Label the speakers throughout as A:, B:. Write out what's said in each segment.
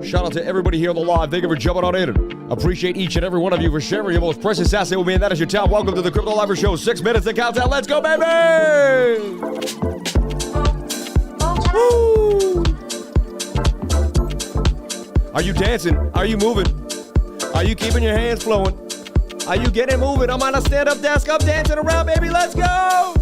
A: Shout out to everybody here on the live. Thank you for jumping on in. Appreciate each and every one of you for sharing your most precious asset with me, and that is your time. Welcome to the Crypto Live Show. 6 minutes to countdown. Let's go, baby! Woo! Are you dancing? Are you moving? Are you keeping your hands flowing? Are you getting moving? I'm on a stand-up desk. I'm dancing around, baby. Let's go!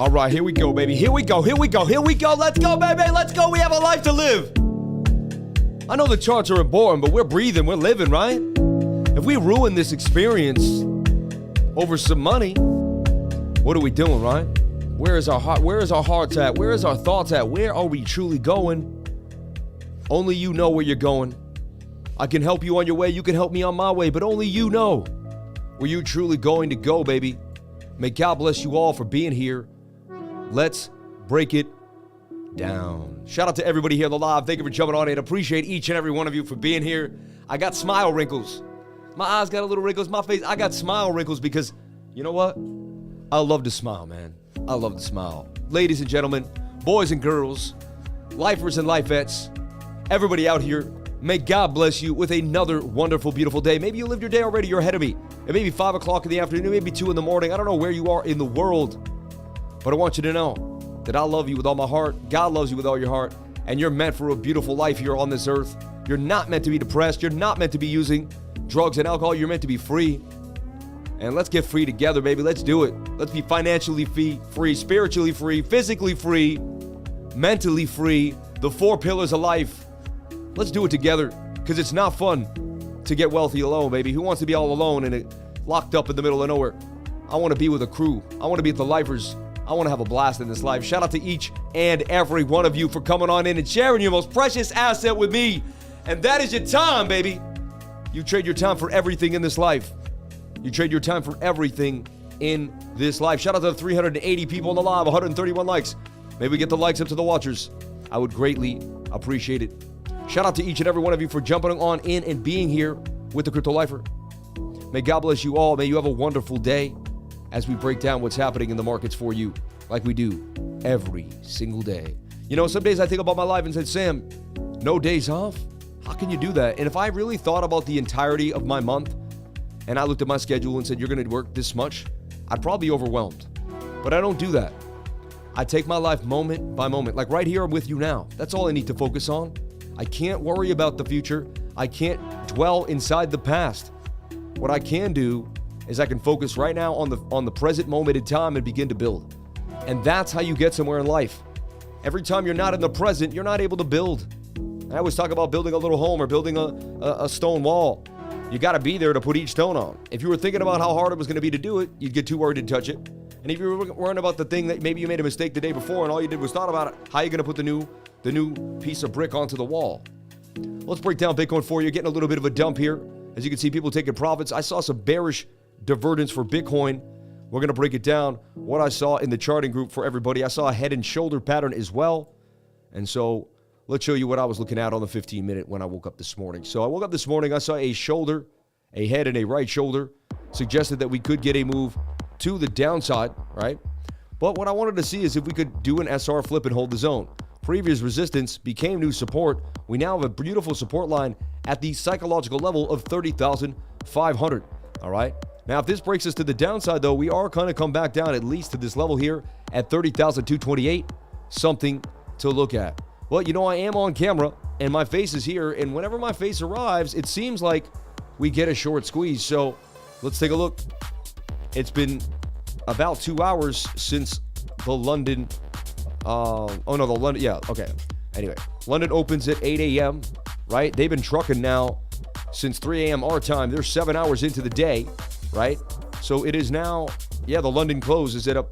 A: All right, here we go, baby. Here we go. Let's go, baby. Let's go. We have a life to live. I know the charts are important, but we're breathing. We're living, right? If we ruin this experience over some money, what are we doing, right? Where is our heart? Where is our hearts at? Where is our thoughts at? Where are we truly going? Only you know where you're going. I can help you on your way. You can help me on my way, but only you know where you're truly going to go, baby. May God bless you all for being here. Let's break it down. Shout out to everybody here on the live. Thank you for jumping on it. Appreciate each and every one of you for being here. I got smile wrinkles. My eyes got a little wrinkles. My face, I got smile wrinkles because, you know what? I love to smile, man. I love to smile. Ladies and gentlemen, boys and girls, lifers and lifettes, everybody out here, may God bless you with another wonderful, beautiful day. Maybe you lived your day already. You're ahead of me. It may be 5 o'clock in the afternoon, maybe 2 in the morning. I don't know where you are in the world, but I want you to know that I love you with all my heart. God loves you with all your heart, and you're meant for a beautiful life here on this earth. You're not meant to be depressed. You're not meant to be using drugs and alcohol. You're meant to be free. And let's get free together, baby. Let's do it. Let's be financially free, spiritually free, physically free, mentally free, the 4 pillars of life. Let's do it together, because it's not fun to get wealthy alone, baby. Who wants to be all alone and locked up in the middle of nowhere? I want to be with a crew. I want to be with the lifers. I want to have a blast in this life. Shout out to each and every one of you for coming on in and sharing your most precious asset with me. And that is your time, baby. You trade your time for everything in this life. You trade your time for everything in this life. Shout out to the 380 people on the live, 131 likes. Maybe we get the likes up to the watchers. I would greatly appreciate it. Shout out to each and every one of you for jumping on in and being here with the Crypto Lifer. May God bless you all. May you have a wonderful day as we break down what's happening in the markets for you, like we do every single day. You know, some days I think about my life and said, Sam, no days off? How can you do that? And if I really thought about the entirety of my month and I looked at my schedule and said, you're going to work this much, I'd probably be overwhelmed. But I don't do that. I take my life moment by moment. Like right here, I'm with you now. That's all I need to focus on. I can't worry about the future. I can't dwell inside the past. What I can do is I can focus right now on the present moment in time and begin to build. And that's how you get somewhere in life. Every time you're not in the present, you're not able to build. I always talk about building a little home or building a stone wall. You got to be there to put each stone on. If you were thinking about how hard it was going to be to do it, you'd get too worried to touch it. And if you were worrying about the thing that maybe you made a mistake the day before and all you did was thought about it, how are you going to put the new piece of brick onto the wall? Let's break down Bitcoin for you. Getting a little bit of a dump here. As you can see, people taking profits. I saw some bearish divergence for Bitcoin. We're going to break it down. What I saw in the charting group for everybody. I saw a head and shoulder pattern as well. And so let's show you what I was looking at on the 15-minute when I woke up this morning. So I woke up this morning. I saw a shoulder, a head, and a right shoulder. Suggested that we could get a move to the downside, right? But what I wanted to see is if we could do an SR flip and hold the zone. Previous resistance became new support. We now have a beautiful support line at the psychological level of 30,500. All right. Now, if this breaks us to the downside, though, we are going to come back down at least to this level here at 30,228. Something to look at. Well, you know, I am on camera and my face is here. And whenever my face arrives, it seems like we get a short squeeze. So let's take a look. It's been about 2 hours since the London. Anyway, London opens at 8 a.m., right? They've been trucking now since 3 a.m. our time. They're 7 hours into the day, right? So it is now, the London close is the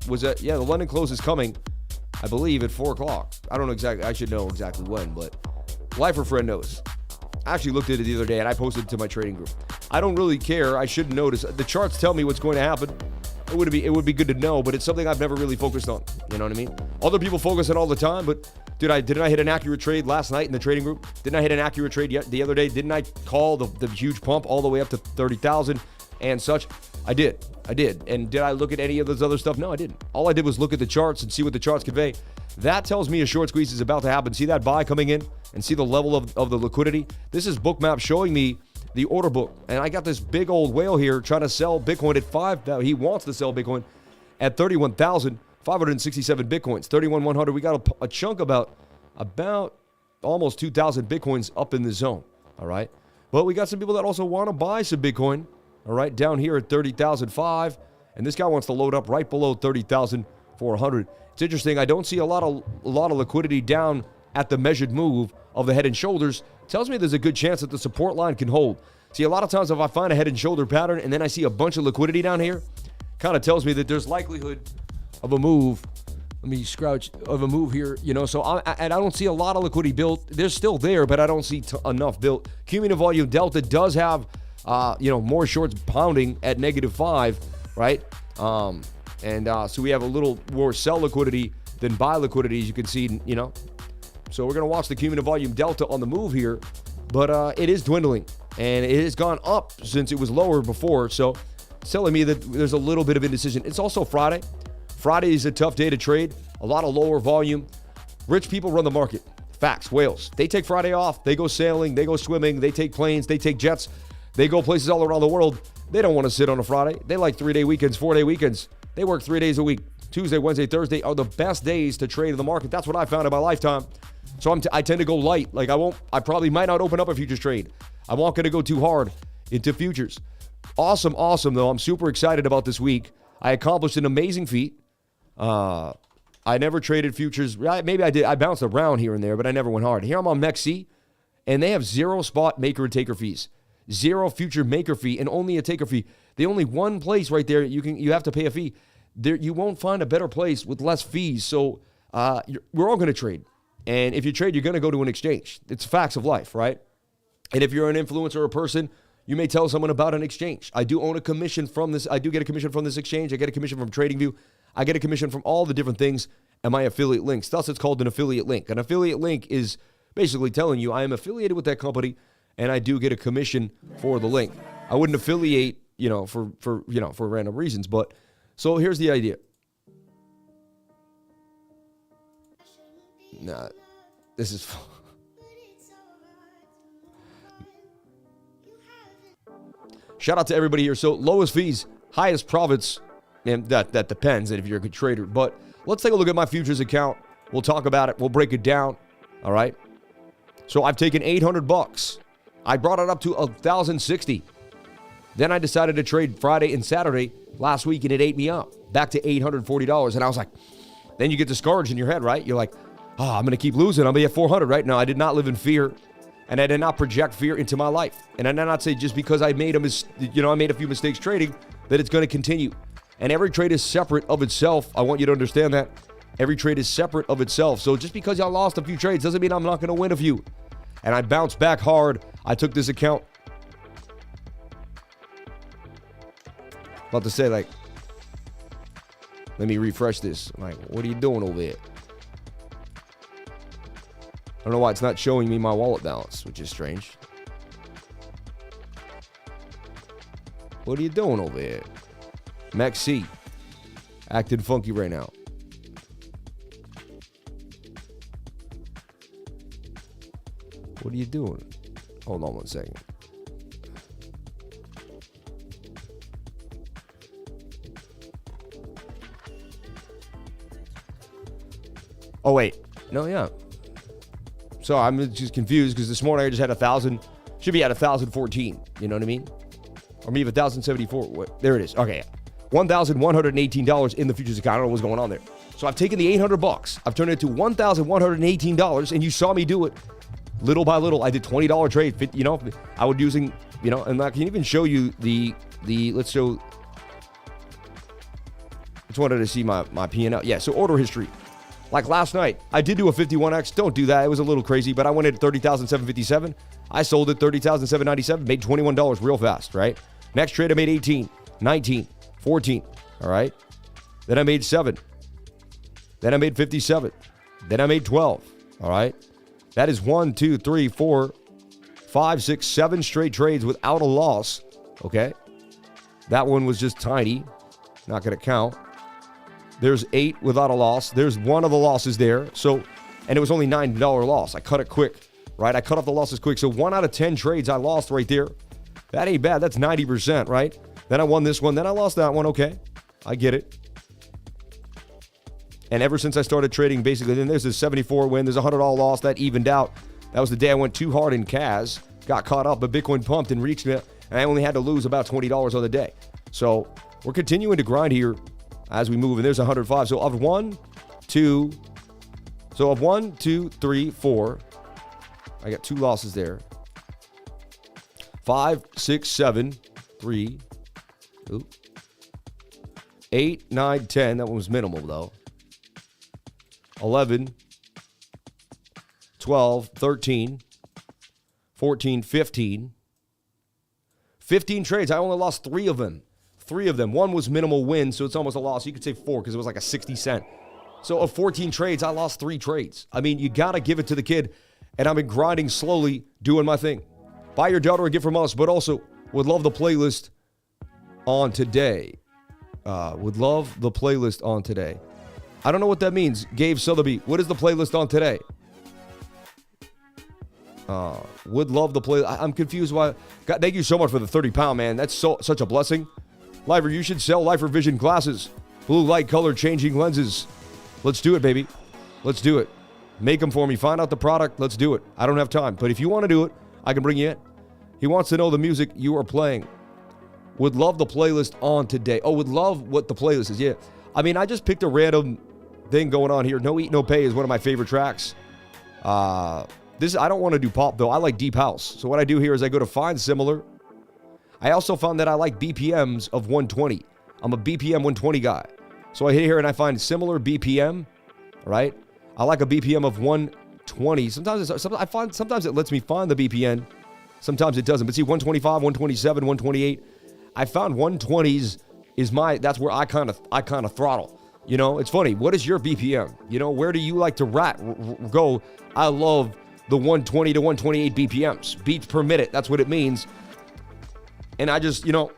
A: London close is coming, I believe, at 4 o'clock. I don't know exactly. I should know exactly when, but Lifer Friend knows. I actually looked at it the other day and I posted it to my trading group. I don't really care. I shouldn't notice. The charts tell me what's going to happen. It would be good to know, but it's something I've never really focused on. You know what I mean? Other people focus on it all the time, but didn't I hit an accurate trade last night in the trading group? Didn't I hit an accurate trade the other day? Didn't I call the huge pump all the way up to 30,000 and such? I did. And did I look at any of this other stuff? No, I didn't. All I did was look at the charts and see what the charts convey. That tells me a short squeeze is about to happen. See that buy coming in and see the level of the liquidity? This is BOOKMAP showing me the order book. And I got this big old whale here trying to sell Bitcoin at 5,000. He wants to sell Bitcoin at 31,567 Bitcoins. 31,100. We got a chunk about almost 2,000 Bitcoins up in the zone. All right. But we got some people that also want to buy some Bitcoin. All right. Down here at 30,005. And this guy wants to load up right below 30,000 400. It's interesting. I don't see a lot of liquidity down at the measured move of the head and shoulders. Tells me there's a good chance that the support line can hold. See, a lot of times if I find a head and shoulder pattern and then I see a bunch of liquidity down here, kind of tells me that there's likelihood of a move. Let me scrouch of a move here, so I don't see a lot of liquidity built. They're still there, but I don't see enough built. Cumulative volume delta does have, more shorts pounding at -5, right? So we have a little more sell liquidity than buy liquidity, as you can see, So we're going to watch the cumulative volume delta on the move here, but it is dwindling, and it has gone up since it was lower before, so it's telling me that there's a little bit of indecision. It's also Friday. Friday is a tough day to trade, a lot of lower volume. Rich people run the market. Facts, whales. They take Friday off. They go sailing. They go swimming. They take planes. They take jets. They go places all around the world. They don't want to sit on a Friday. They like 3-day weekends, 4-day weekends. They work 3 days a week. Tuesday, Wednesday, Thursday are the best days to trade in the market. That's what I found in my lifetime. So I tend to go light. Like I probably might not open up a futures trade. I'm not going to go too hard into futures. Awesome though. I'm super excited about this week. I accomplished an amazing feat. I never traded futures. Maybe I did. I bounced around here and there, but I never went hard. Here I'm on MEXC, and they have 0 spot maker and taker fees, 0 future maker fee, and only a taker fee. The only one place right there you have to pay a fee. There you won't find a better place with less fees. So we're all going to trade, and if you trade, you're going to go to an exchange. It's facts of life, right? And if you're an influencer or a person, you may tell someone about an exchange. I do own a commission from this. I do get a commission from this exchange. I get a commission from TradingView. I get a commission from all the different things and my affiliate links. Thus, it's called an affiliate link. An affiliate link is basically telling you I am affiliated with that company, and I do get a commission for the link. I wouldn't affiliate, for random reasons. But so here's the idea. Nah, this is. Shout out to everybody here. So lowest fees, highest profits. And that depends if you're a good trader. But let's take a look at my futures account. We'll talk about it. We'll break it down. All right. So I've taken $800. I brought it up to $1,060. Then I decided to trade Friday and Saturday last week, and it ate me up back to $840. And I was like, then you get discouraged in your head, right? You're like, I'm going to keep losing. I'll be at 400, right? No, I did not live in fear, and I did not project fear into my life. And I did not say just because I made I made a few mistakes trading that it's going to continue. And every trade is separate of itself. I want you to understand that. Every trade is separate of itself. So just because y'all lost a few trades doesn't mean I'm not going to win a few. And I bounced back hard. I took this account. About to say, let me refresh this. What are you doing over there? I don't know why it's not showing me my wallet balance, which is strange. What are you doing over here? MEXC, acting funky right now. What are you doing? Hold on one second. Oh, wait. No, yeah. So I'm just confused because this morning I just had 1,000. Should be at 1,014. You know what I mean? Or maybe 1,074. There it is. Okay. $1,118 in the futures account. I don't know what's going on there. So I've taken the $800. I've turned it to $1,118, and you saw me do it little by little. I did $20 trade. I would using, and I can even show you the let's show. Just wanted to see my P&L. Yeah, so order history. Like last night, I did do a 51X. Don't do that. It was a little crazy, but I went at 30,757. I sold it 30,797, made $21 real fast, right? Next trade, I made 18, 19, 14, all right? Then I made 7. Then I made 57. Then I made 12, all right? That is 1, 2, 3, 4, 5, 6, 7 straight trades without a loss, okay? That one was just tiny. Not going to count. There's 8 without a loss. There's one of the losses there. So, and it was only $9 loss. I cut it quick, right? I cut off the losses quick. So 1 out of 10 trades I lost right there. That ain't bad. That's 90%, right? Then I won this one. Then I lost that one. Okay. I get it. And ever since I started trading, basically, then there's a 74 win. There's a $100 loss. That evened out. That was the day I went too hard in CAS. Got caught up, but Bitcoin pumped and reached me. And I only had to lose about $20 on the day. So we're continuing to grind here. as we move. And there's 105. So of 1, 2. So of 1, 2, 3, 4. I got 2 losses there. 5, 6, 7, 3. 8, 9, 10. That one was minimal, though. 11, 12, 13, 14, 15. 15 trades. I only lost 3 of them. 3 of them. One was minimal win, so it's almost a loss. You could say 4 because it was like a 60 cent. So of 14 trades, I lost 3 trades. I mean, you got to give it to the kid. And I've been grinding slowly, doing my thing. Buy your daughter a gift from us, but also would love the playlist on today. Would love the playlist on today. I don't know what that means. Gabe Sotheby, what is the playlist on today? Would love the play. I'm confused why. God, thank you so much for the 30 pound, man. That's such a blessing. Lifer, you should sell Lifer Vision glasses. Blue light color changing lenses. Let's do it, baby. Let's do it. Make them for me. Find out the product. Let's do it. I don't have time. But if you want to do it, I can bring you in. He wants to know the music you are playing. Would love the playlist on today. Oh, would love what the playlist is. Yeah. I mean, I just picked a random thing going on here. No Eat, No Pay is one of my favorite tracks. I don't want to do pop, though. I like deep house. So what I do here is I go to Find Similar. I also found that I like BPMs of 120. I'm a BPM 120 guy. So I hit here and I find similar BPM, right? I like a BPM of 120. Sometimes it lets me find the BPM. Sometimes it doesn't. But see, 125, 127, 128. I found 120s is that's where I kind of throttle. You know, it's funny. What is your BPM? You know, where do you like to go? I love the 120 to 128 BPMs. Beats per minute. That's what it means. And I just, you know,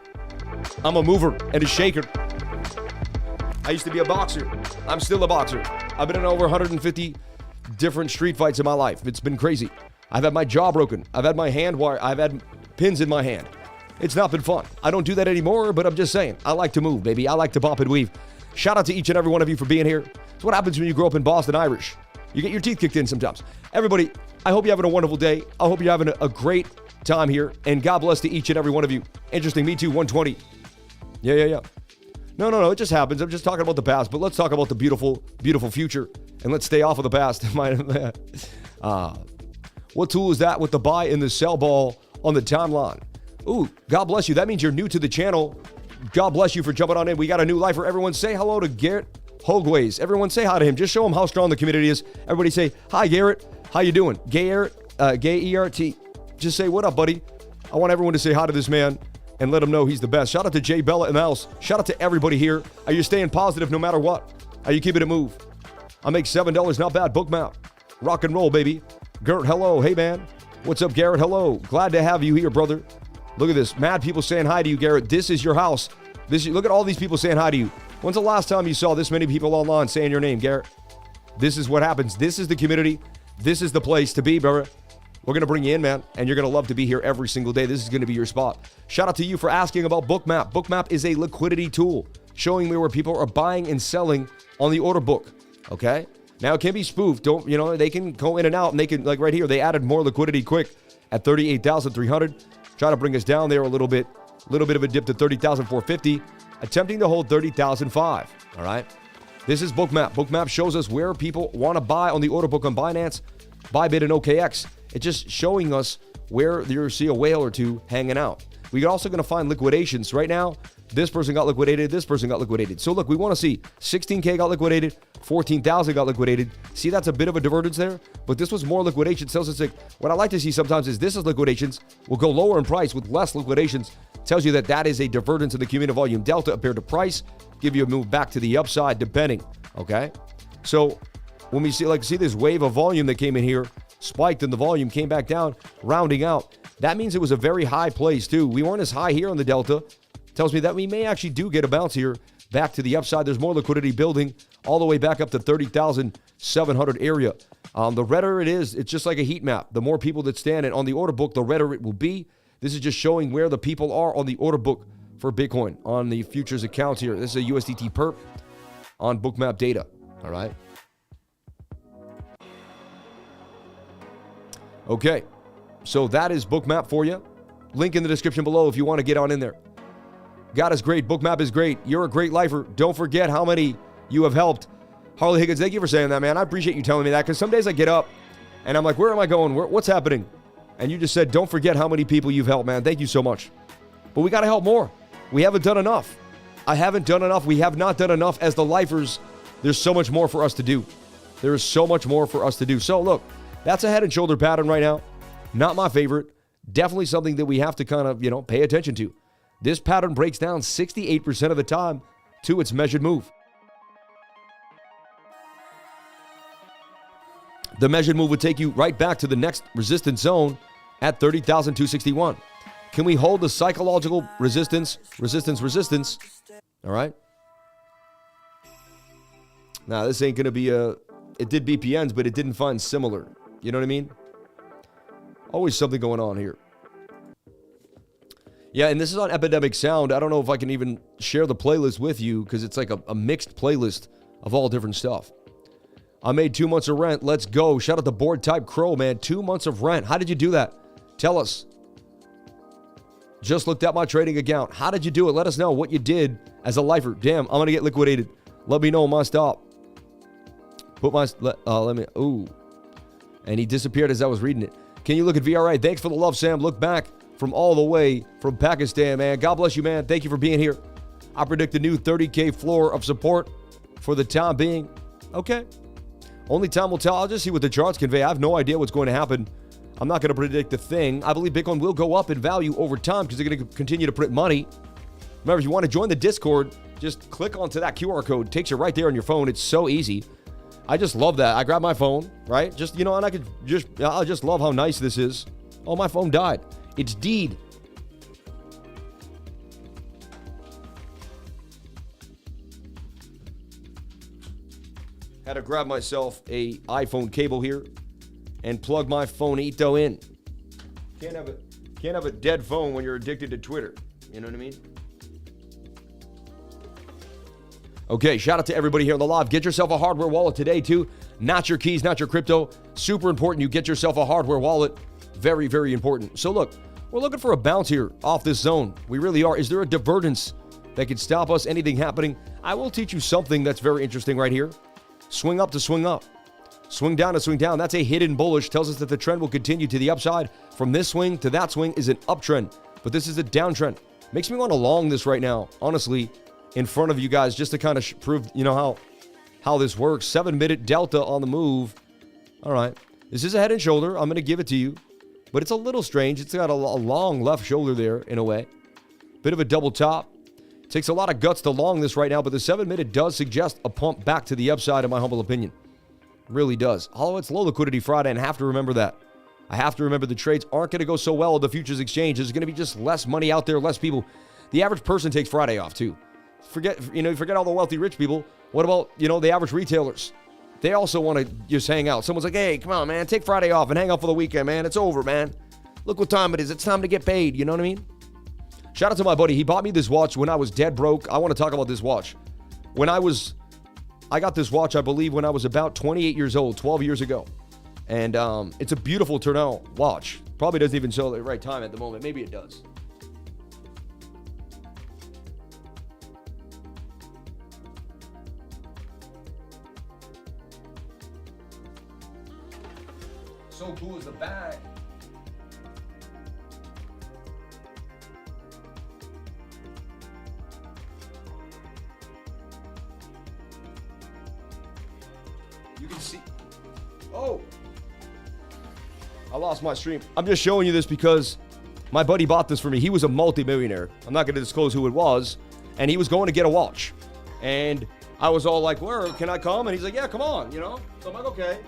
A: I'm a mover and a shaker. I used to be a boxer. I'm still a boxer. I've been in over 150 different street fights in my life. It's been crazy. I've had my jaw broken. I've had my hand wire. I've had pins in my hand. It's not been fun. I don't do that anymore, but I'm just saying. I like to move, baby. I like to pop and weave. Shout out to each and every one of you for being here. It's what happens when you grow up in Boston Irish. You get your teeth kicked in sometimes. Everybody, I hope you're having a wonderful day. I hope you're having a great time here. And God bless to each and every one of you. Interesting. Me too, 120. Yeah. No. It just happens. I'm just talking about the past. But let's talk about the beautiful, beautiful future. And let's stay off of the past. What tool is that with the buy and the sell ball on the timeline? Ooh, God bless you. That means you're new to the channel. God bless you for jumping on in. We got a new lifer. Everyone say hello to Garrett Hogways. Everyone say hi to him. Just show him how strong the community is. Everybody say, hi, Garrett. How you doing? Garrett, Gay-E-R-T. Just say, what up, buddy? I want everyone to say hi to this man and let him know he's the best. Shout out to Jay Bella and Mouse. Shout out to everybody here. Are you staying positive no matter what? Are you keeping it move? I make $7. Not bad. BOOKMAP. Rock and roll, baby. Garrett, hello. Hey, man. What's up, Garrett? Hello. Glad to have you here, brother. Look at this. Mad people saying hi to you, Garrett. This is your house. Look at all these people saying hi to you. When's the last time you saw this many people online saying your name, Garrett? This is what happens. This is the community. This is the place to be, brother. We're going to bring you in, man, and you're going to love to be here every single day. This is going to be your spot. Shout out to you for asking about BOOKMAP. BOOKMAP is a liquidity tool showing me where people are buying and selling on the order book, okay? Now, it can be spoofed. They can go in and out, and they can, like right here, they added more liquidity quick at 38,300. Try to bring us down there a little bit of a dip to 30,450, attempting to hold 30,005, all right? This is BOOKMAP. BOOKMAP shows us where people want to buy on the order book on Binance, Bybit, and OKX. It's just showing us where you see a whale or two hanging out. We're also going to find liquidations. Right now, this person got liquidated, this person got liquidated. So look, we want to see 16K got liquidated, 14,000 got liquidated. See, that's a bit of a divergence there, but this was more liquidation. Tells us, like, what I like to see sometimes is this is liquidations will go lower in price with less liquidations. Tells you that is a divergence in the cumulative volume delta compared to price. Give you a move back to the upside depending, okay? So when we see this wave of volume that came in here, spiked and the volume came back down, rounding out. That means it was a very high place too. We weren't as high here on the delta. Tells me that we may actually do get a bounce here back to the upside. There's more liquidity building all the way back up to 30,700 area. The redder it is, it's just like a heat map. The more people that stand on the order book, the redder it will be. This is just showing where the people are on the order book for Bitcoin on the futures accounts here. This is a USDT perp on BOOKMAP data, all right? Okay, so that is BOOKMAP for you. Link in the description below if you want to get on in there. God is great. BOOKMAP is great. You're a great lifer. Don't forget how many you have helped. Harley Higgins, thank you for saying that, man. I appreciate you telling me that because some days I get up and I'm like, where am I going? What's happening? And you just said, don't forget how many people you've helped, man. Thank you so much. But we got to help more. We haven't done enough. I haven't done enough. We have not done enough as the lifers. There's so much more for us to do. There is so much more for us to do. So look, that's a head and shoulder pattern right now. Not my favorite. Definitely something that we have to kind of, pay attention to. This pattern breaks down 68% of the time to its measured move. The measured move would take you right back to the next resistance zone at 30,261. Can we hold the psychological resistance? All right. Now, this ain't going to be it did BPNs, but it didn't find similar. You know what I mean? Always something going on here. Yeah, and this is on Epidemic Sound. I don't know if I can even share the playlist with you because it's like a mixed playlist of all different stuff. I made 2 months of rent. Let's go. Shout out to Board Type Crow, man. 2 months of rent. How did you do that? Tell us. Just looked at my trading account. How did you do it? Let us know what you did as a lifer. Damn, I'm going to get liquidated. Let me know my stop. Put my, ooh. And he disappeared as I was reading it. Can you look at VRA? Thanks for the love, Sam. Look back from all the way from Pakistan, man. God bless you, man. Thank you for being here. I predict a new 30K floor of support for the time being. Okay. Only time will tell. I'll just see what the charts convey. I have no idea what's going to happen. I'm not going to predict a thing. I believe Bitcoin will go up in value over time because they're going to continue to print money. Remember, if you want to join the Discord, just click onto that QR code. It takes you right there on your phone. It's so easy. I just love that. I grab my phone, right? Just, and I just love how nice this is. Oh, my phone died. It's deed. Had to grab myself a iPhone cable here and plug my phoneito in. Can't have a dead phone when you're addicted to Twitter. You know what I mean? Okay, shout out to everybody here on the live. Get yourself a hardware wallet today, too. Not your keys, not your crypto. Super important you get yourself a hardware wallet. Very, very important. So look, we're looking for a bounce here off this zone. We really are. Is there a divergence that could stop us? Anything happening? I will teach you something that's very interesting right here. Swing up to swing up. Swing down to swing down. That's a hidden bullish. Tells us that the trend will continue to the upside. From this swing to that swing is an uptrend. But this is a downtrend. Makes me want to long this right now, honestly, in front of you guys, just to kind of prove, how this works. 7-minute delta on the move. All right. This is a head and shoulder. I'm going to give it to you. But it's a little strange. It's got a long left shoulder there, in a way. Bit of a double top. Takes a lot of guts to long this right now, but the 7-minute does suggest a pump back to the upside, in my humble opinion. Really does. Although it's low liquidity Friday, and I have to remember that. I have to remember the trades aren't going to go so well at the futures exchange. There's going to be just less money out there, less people. The average person takes Friday off, too. Forget all the wealthy rich people. What about, the average retailers? They also want to just hang out. Someone's like, hey, come on, man, take Friday off and hang out for the weekend, man. It's over, man. Look what time it is. It's time to get paid. You know what I mean? Shout out to my buddy. He bought me this watch when I was dead broke. I want to talk about this watch. I got this watch, I believe, when I was about 28 years old, 12 years ago. And it's a beautiful Tournelle watch. Probably doesn't even show the right time at the moment. Maybe it does. So cool is the bag. You can see. Oh, I lost my stream. I'm just showing you this because my buddy bought this for me. He was a multi-millionaire. I'm not going to disclose who it was. And he was going to get a watch. And I was all like, where can I come? And he's like, yeah, come on, So I'm like, okay.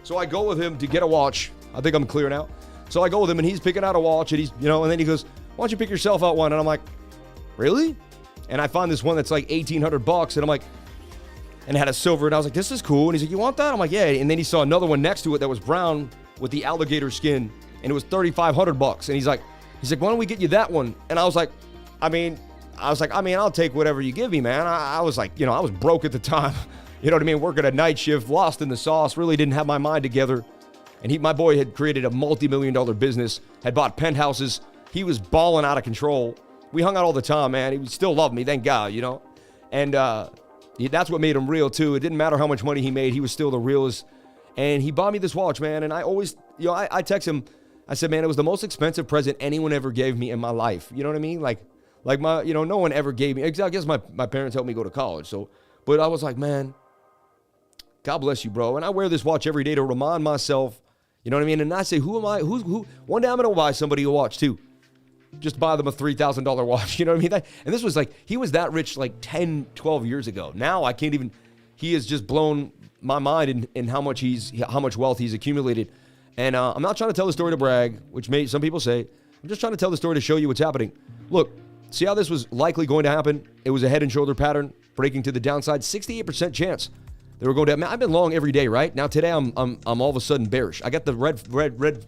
A: So I go with him to get a watch. I think I'm clear now. So I go with him and he's picking out a watch and he's, and then he goes, why don't you pick yourself out one? And I'm like, really? And I find this one that's like $1,800 and I'm like, and it had a silver and I was like, this is cool. And he's like, you want that? I'm like, yeah. And then he saw another one next to it that was brown with the alligator skin and it was $3,500. And he's like, why don't we get you that one? And I was like, I'll take whatever you give me, man. I was like, I was broke at the time. You know what I mean? Working a night shift, lost in the sauce, really didn't have my mind together. And my boy had created a multi-million-dollar business, had bought penthouses. He was balling out of control. We hung out all the time, man. He still loved me, thank God, you know? And that's what made him real, too. It didn't matter how much money he made. He was still the realest. And he bought me this watch, man. And I always, you know, I text him. I said, man, it was the most expensive present anyone ever gave me in my life. You know what I mean? Like my, you know, no one ever gave me. I guess my parents helped me go to college. So, but I was like, man, God bless you, bro. And I wear this watch every day to remind myself, you know what I mean? And I say, who am I? Who? One day I'm going to buy somebody a watch too. Just buy them a $3,000 watch. You know what I mean? And this was like, he was that rich like 10, 12 years ago. Now I can't even, he has just blown my mind in how much wealth he's accumulated. And I'm not trying to tell the story to brag, which some people say. I'm just trying to tell the story to show you what's happening. Look, see how this was likely going to happen? It was a head and shoulder pattern breaking to the downside. 68% chance they were going down. Man, I've been long every day, right? Now today I'm all of a sudden bearish. I got the red,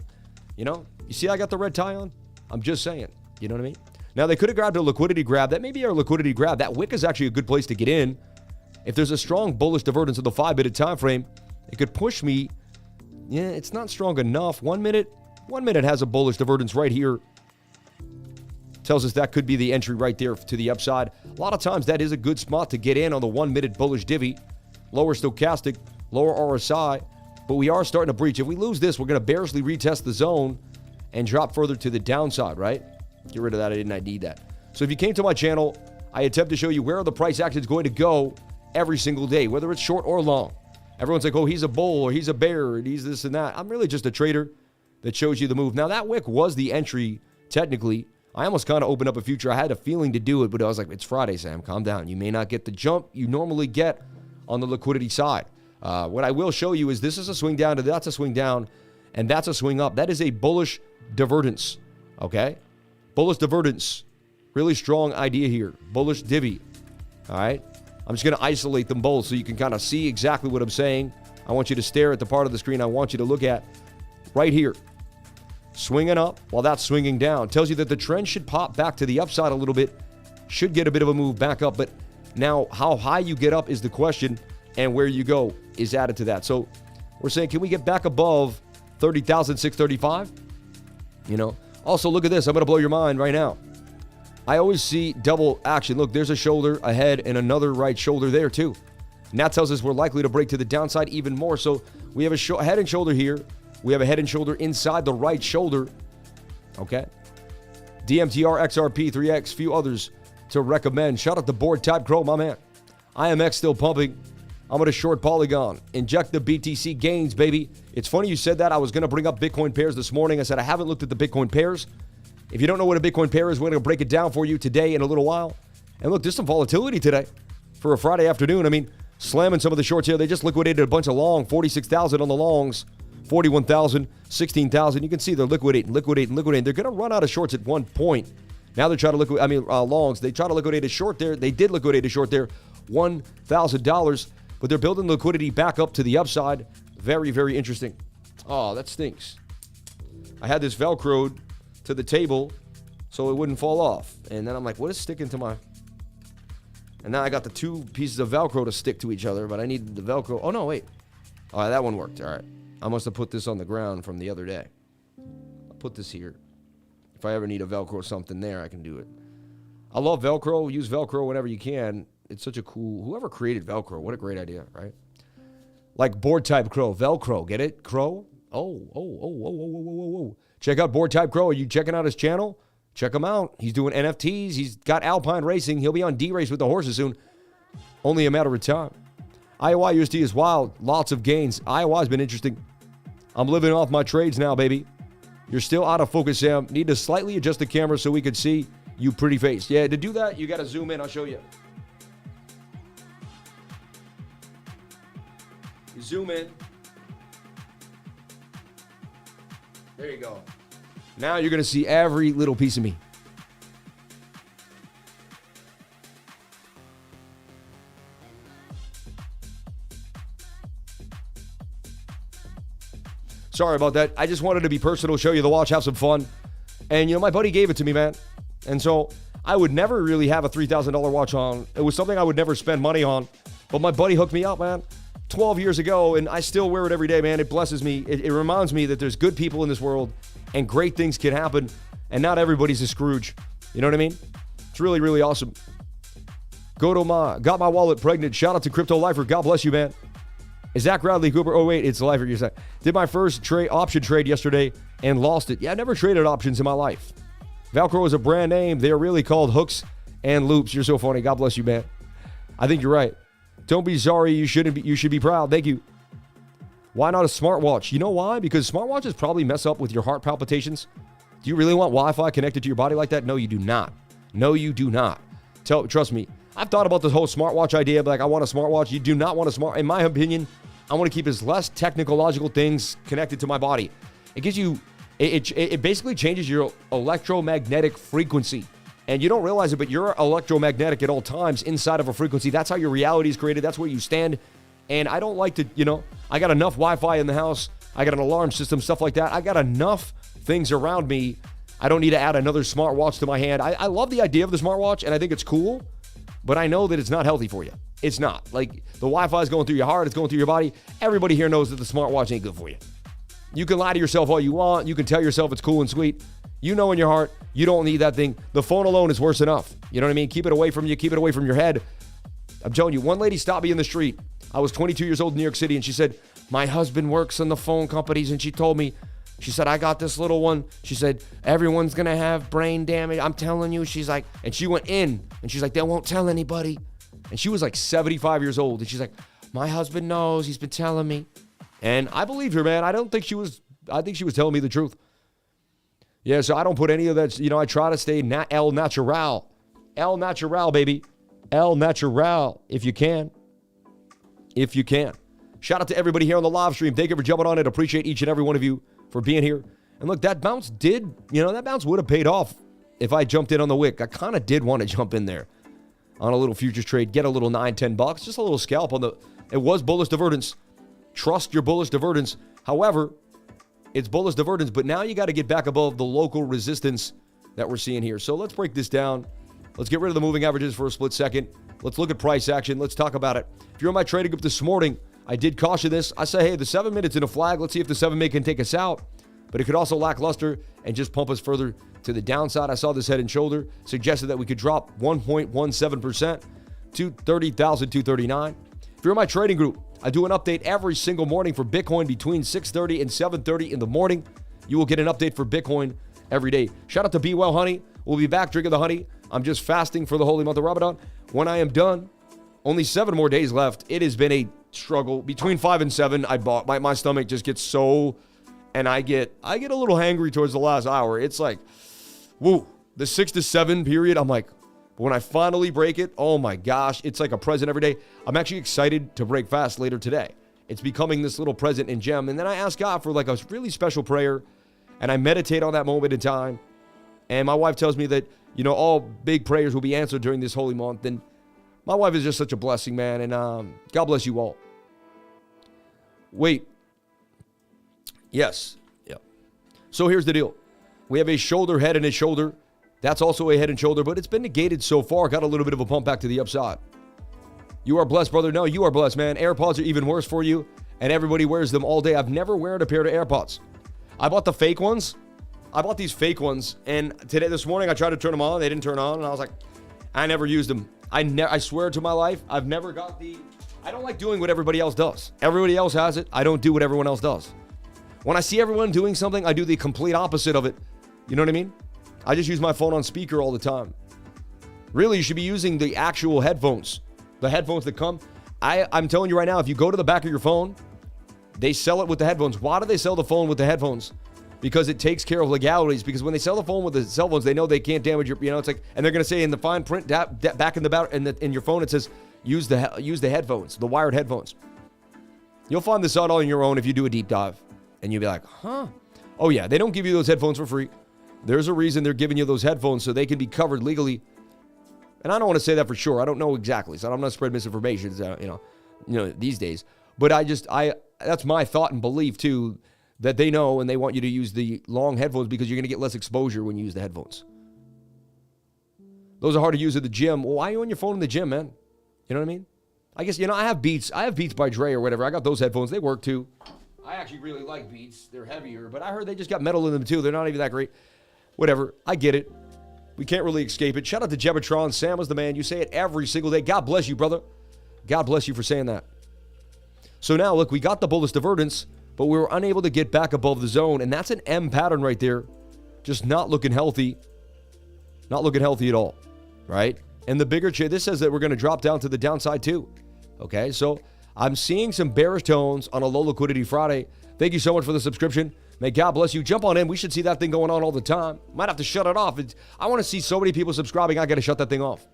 A: you know? You see I got the red tie on? I'm just saying. You know what I mean? Now they could have grabbed a liquidity grab. That may be our liquidity grab. That wick is actually a good place to get in. If there's a strong bullish divergence of the 5-minute time frame, it could push me. Yeah, it's not strong enough. 1 minute has a bullish divergence right here. Tells us that could be the entry right there to the upside. A lot of times that is a good spot to get in on the 1 minute bullish divvy. Lower stochastic, lower RSI, but we are starting to breach. If we lose this, we're going to bearishly retest the zone and drop further to the downside, right? Get rid of that. I didn't need that. So if you came to my channel, I attempt to show you where the price action is going to go every single day, whether it's short or long. Everyone's like, oh, he's a bull or he's a bear or he's this and that. I'm really just a trader that shows you the move. Now, that wick was the entry, technically. I almost kind of opened up a future. I had a feeling to do it, but I was like, it's Friday, Sam. Calm down. You may not get the jump you normally get on the liquidity side. What I will show you is this is a swing down, that's a swing down, and that's a swing up. That is a bullish divergence, okay? Bullish divergence. Really strong idea here. Bullish divvy, all right? I'm just going to isolate them both so you can kind of see exactly what I'm saying. I want you to stare at the part of the screen I want you to look at right here. Swinging up while that's swinging down. Tells you that the trend should pop back to the upside a little bit. Should get a bit of a move back up, but now, how high you get up is the question, and where you go is added to that. So we're saying, can we get back above 30,635? You know. Also, look at this. I'm going to blow your mind right now. I always see double action. Look, there's a shoulder, a head, and another right shoulder there too. And that tells us we're likely to break to the downside even more. So we have a head and shoulder here. We have a head and shoulder inside the right shoulder. Okay. DMTR, XRP, 3X, few others to recommend. Shout out to Board Type Crow, my man. IMX still pumping. I'm going to short Polygon. Inject the BTC gains, baby. It's funny you said that. I was going to bring up Bitcoin pairs this morning. I said I haven't looked at the Bitcoin pairs. If you don't know what a Bitcoin pair is, we're going to break it down for you today in a little while. And look, there's some volatility today for a Friday afternoon. I mean, slamming some of the shorts here. They just liquidated a bunch of long, 46,000 on the longs, 41,000, 16,000. You can see they're liquidating. They're going to run out of shorts at one point. Now they're trying to liquidate, longs. They try to liquidate a short there. They did liquidate a short there, $1,000, but they're building liquidity back up to the upside. Very, very interesting. Oh, that stinks. I had this Velcroed to the table so it wouldn't fall off. And then I'm like, what is sticking to my... And now I got the two pieces of Velcro to stick to each other, but I need the Velcro. Oh, no, wait. All right, that one worked. All right. I must have put this on the ground from the other day. I'll put this here. If I ever need a Velcro something there, I can do it. I love Velcro. Use Velcro whenever you can. It's such a cool... Whoever created Velcro, what a great idea, right? Like Board Type Crow. Velcro. Get it? Crow? Oh. Check out Board Type Crow. Are you checking out his channel? Check him out. He's doing NFTs. He's got Alpine Racing. He'll be on D-Race with the horses soon. Only a matter of time. IOI USD is wild. Lots of gains. IOI's been interesting. I'm living off my trades now, baby. You're still out of focus, Sam. Need to slightly adjust the camera so we could see you pretty face. Yeah, to do that, you got to zoom in. I'll show you. You zoom in. There you go. Now you're going to see every little piece of me. Sorry about that. I just wanted to be personal, show you the watch, have some fun. And, my buddy gave it to me, man. And so I would never really have a $3,000 watch on. It was something I would never spend money on. But my buddy hooked me up, man, 12 years ago, and I still wear it every day, man. It blesses me. It reminds me that there's good people in this world, and great things can happen, and not everybody's a Scrooge. You know what I mean? It's really, really awesome. Got my wallet pregnant. Shout out to Crypto Lifer. God bless you, man. Zach Radley Cooper. Oh, wait, it's Lifer. You said. Did my first option trade yesterday and lost it. Yeah, I never traded options in my life. Velcro is a brand name. They are really called hooks and loops. You're so funny. God bless you, man. I think you're right. Don't be sorry. You should be proud. Thank you. Why not a smartwatch? You know why? Because smartwatches probably mess up with your heart palpitations. Do you really want Wi-Fi connected to your body like that? No, you do not. No, you do not. Trust me. I've thought about this whole smartwatch idea, but like, I want a smartwatch. You do not want a smart. In my opinion, I want to keep as less technological things connected to my body. It gives you, it basically changes your electromagnetic frequency. And you don't realize it, but you're electromagnetic at all times inside of a frequency. That's how your reality is created. That's where you stand. And I don't like to, I got enough Wi-Fi in the house. I got an alarm system, stuff like that. I got enough things around me. I don't need to add another smartwatch to my hand. I love the idea of the smartwatch, and I think it's cool, but I know that it's not healthy for you. It's not. Like, the Wi-Fi is going through your heart. It's going through your body. Everybody here knows that the smartwatch ain't good for you. You can lie to yourself all you want. You can tell yourself it's cool and sweet. You know in your heart, you don't need that thing. The phone alone is worse enough. You know what I mean? Keep it away from you. Keep it away from your head. I'm telling you, one lady stopped me in the street. I was 22 years old in New York City, and she said, my husband works in the phone companies, and she told me, she said, I got this little one. She said, everyone's going to have brain damage. I'm telling you. She's like, and she went in, and she's like, they won't tell anybody. And she was like 75 years old, and she's like, my husband knows. He's been telling me. And I believed her, man. I think she was telling me the truth. Yeah, so I don't put any of that, I try to stay el natural. El natural, baby. El natural, if you can. If you can. Shout out to everybody here on the live stream. Thank you for jumping on it. Appreciate each and every one of you for being here. And look, that bounce that bounce would have paid off if I jumped in on the wick. I kind of did want to jump in there on a little futures trade, get a little $9-10, just a little scalp on it was bullish divergence. Trust your bullish divergence. However, it's bullish divergence, but now you got to get back above the local resistance that we're seeing here. So let's break this down. Let's get rid of the moving averages for a split second. Let's look at price action. Let's talk about it. If you're in my trading group this morning, I did caution this. I say, hey, the 7 minutes in a flag. Let's see if the 7-minute can take us out. But it could also lackluster and just pump us further to the downside. I saw this head and shoulder. Suggested that we could drop 1.17% to 30,239. If you're in my trading group, I do an update every single morning for Bitcoin between 6:30 and 7:30 in the morning. You will get an update for Bitcoin every day. Shout out to Be Well Honey. We'll be back drinking the honey. I'm just fasting for the holy month of Ramadan. When I am done, only 7 more days left. It has been a struggle. Between 5 and 7, my stomach just gets so, and I get a little hangry towards the last hour. It's like, woo, the 6 to 7 period, I'm like, when I finally break it, oh my gosh, it's like a present every day. I'm actually excited to break fast later today. It's becoming this little present and gem. And then I ask God for like a really special prayer, and I meditate on that moment in time. And my wife tells me that, all big prayers will be answered during this holy month. And my wife is just such a blessing, man. And God bless you all. Wait. Yes. Yeah. So here's the deal. We have a shoulder, head, and a shoulder. That's also a head and shoulder, but it's been negated so far. Got a little bit of a pump back to the upside. You are blessed, brother. No, you are blessed, man. AirPods are even worse for you, and everybody wears them all day. I've never worn a pair of AirPods. I bought the fake ones. I bought these fake ones, and this morning I tried to turn them on. They didn't turn on, and I was like, I never used them. I swear to my life, I've never got I don't like doing what everybody else does. Everybody else has it. I don't do what everyone else does. When I see everyone doing something, I do the complete opposite of it. You know what I mean? I just use my phone on speaker all the time. Really, you should be using the actual headphones. The headphones that come. I'm telling you right now, if you go to the back of your phone, they sell it with the headphones. Why do they sell the phone with the headphones? Because it takes care of legalities. Because when they sell the phone with the cell phones, they know they can't damage your, it's like, and they're going to say in the fine print back in your phone, it says, use the headphones, the wired headphones. You'll find this out on your own if you do a deep dive. And you'll be like, huh? Oh yeah, they don't give you those headphones for free. There's a reason they're giving you those headphones so they can be covered legally. And I don't want to say that for sure. I don't know exactly. So I'm not spreading misinformation, these days. But that's my thought and belief too, that they know and they want you to use the long headphones because you're going to get less exposure when you use the headphones. Those are hard to use at the gym. Well, why are you on your phone in the gym, man? You know what I mean? I guess, I have Beats. I have Beats by Dre or whatever. I got those headphones. They work too. I actually really like Beats. They're heavier, but I heard they just got metal in them too. They're not even that great. Whatever. I get it. We can't really escape it. Shout out to Jebitron. Sam was the man. You say it every single day. God bless you, brother. God bless you for saying that. So now, look, we got the bullous divergence, but we were unable to get back above the zone, and that's an M pattern right there. Just not looking healthy. Not looking healthy at all, right? And the bigger this says that we're going to drop down to the downside too. Okay, so I'm seeing some bearish tones on a low liquidity Friday. Thank you so much for the subscription. May God bless you. Jump on in. We should see that thing going on all the time. Might have to shut it off. I want to see so many people subscribing. I got to shut that thing off.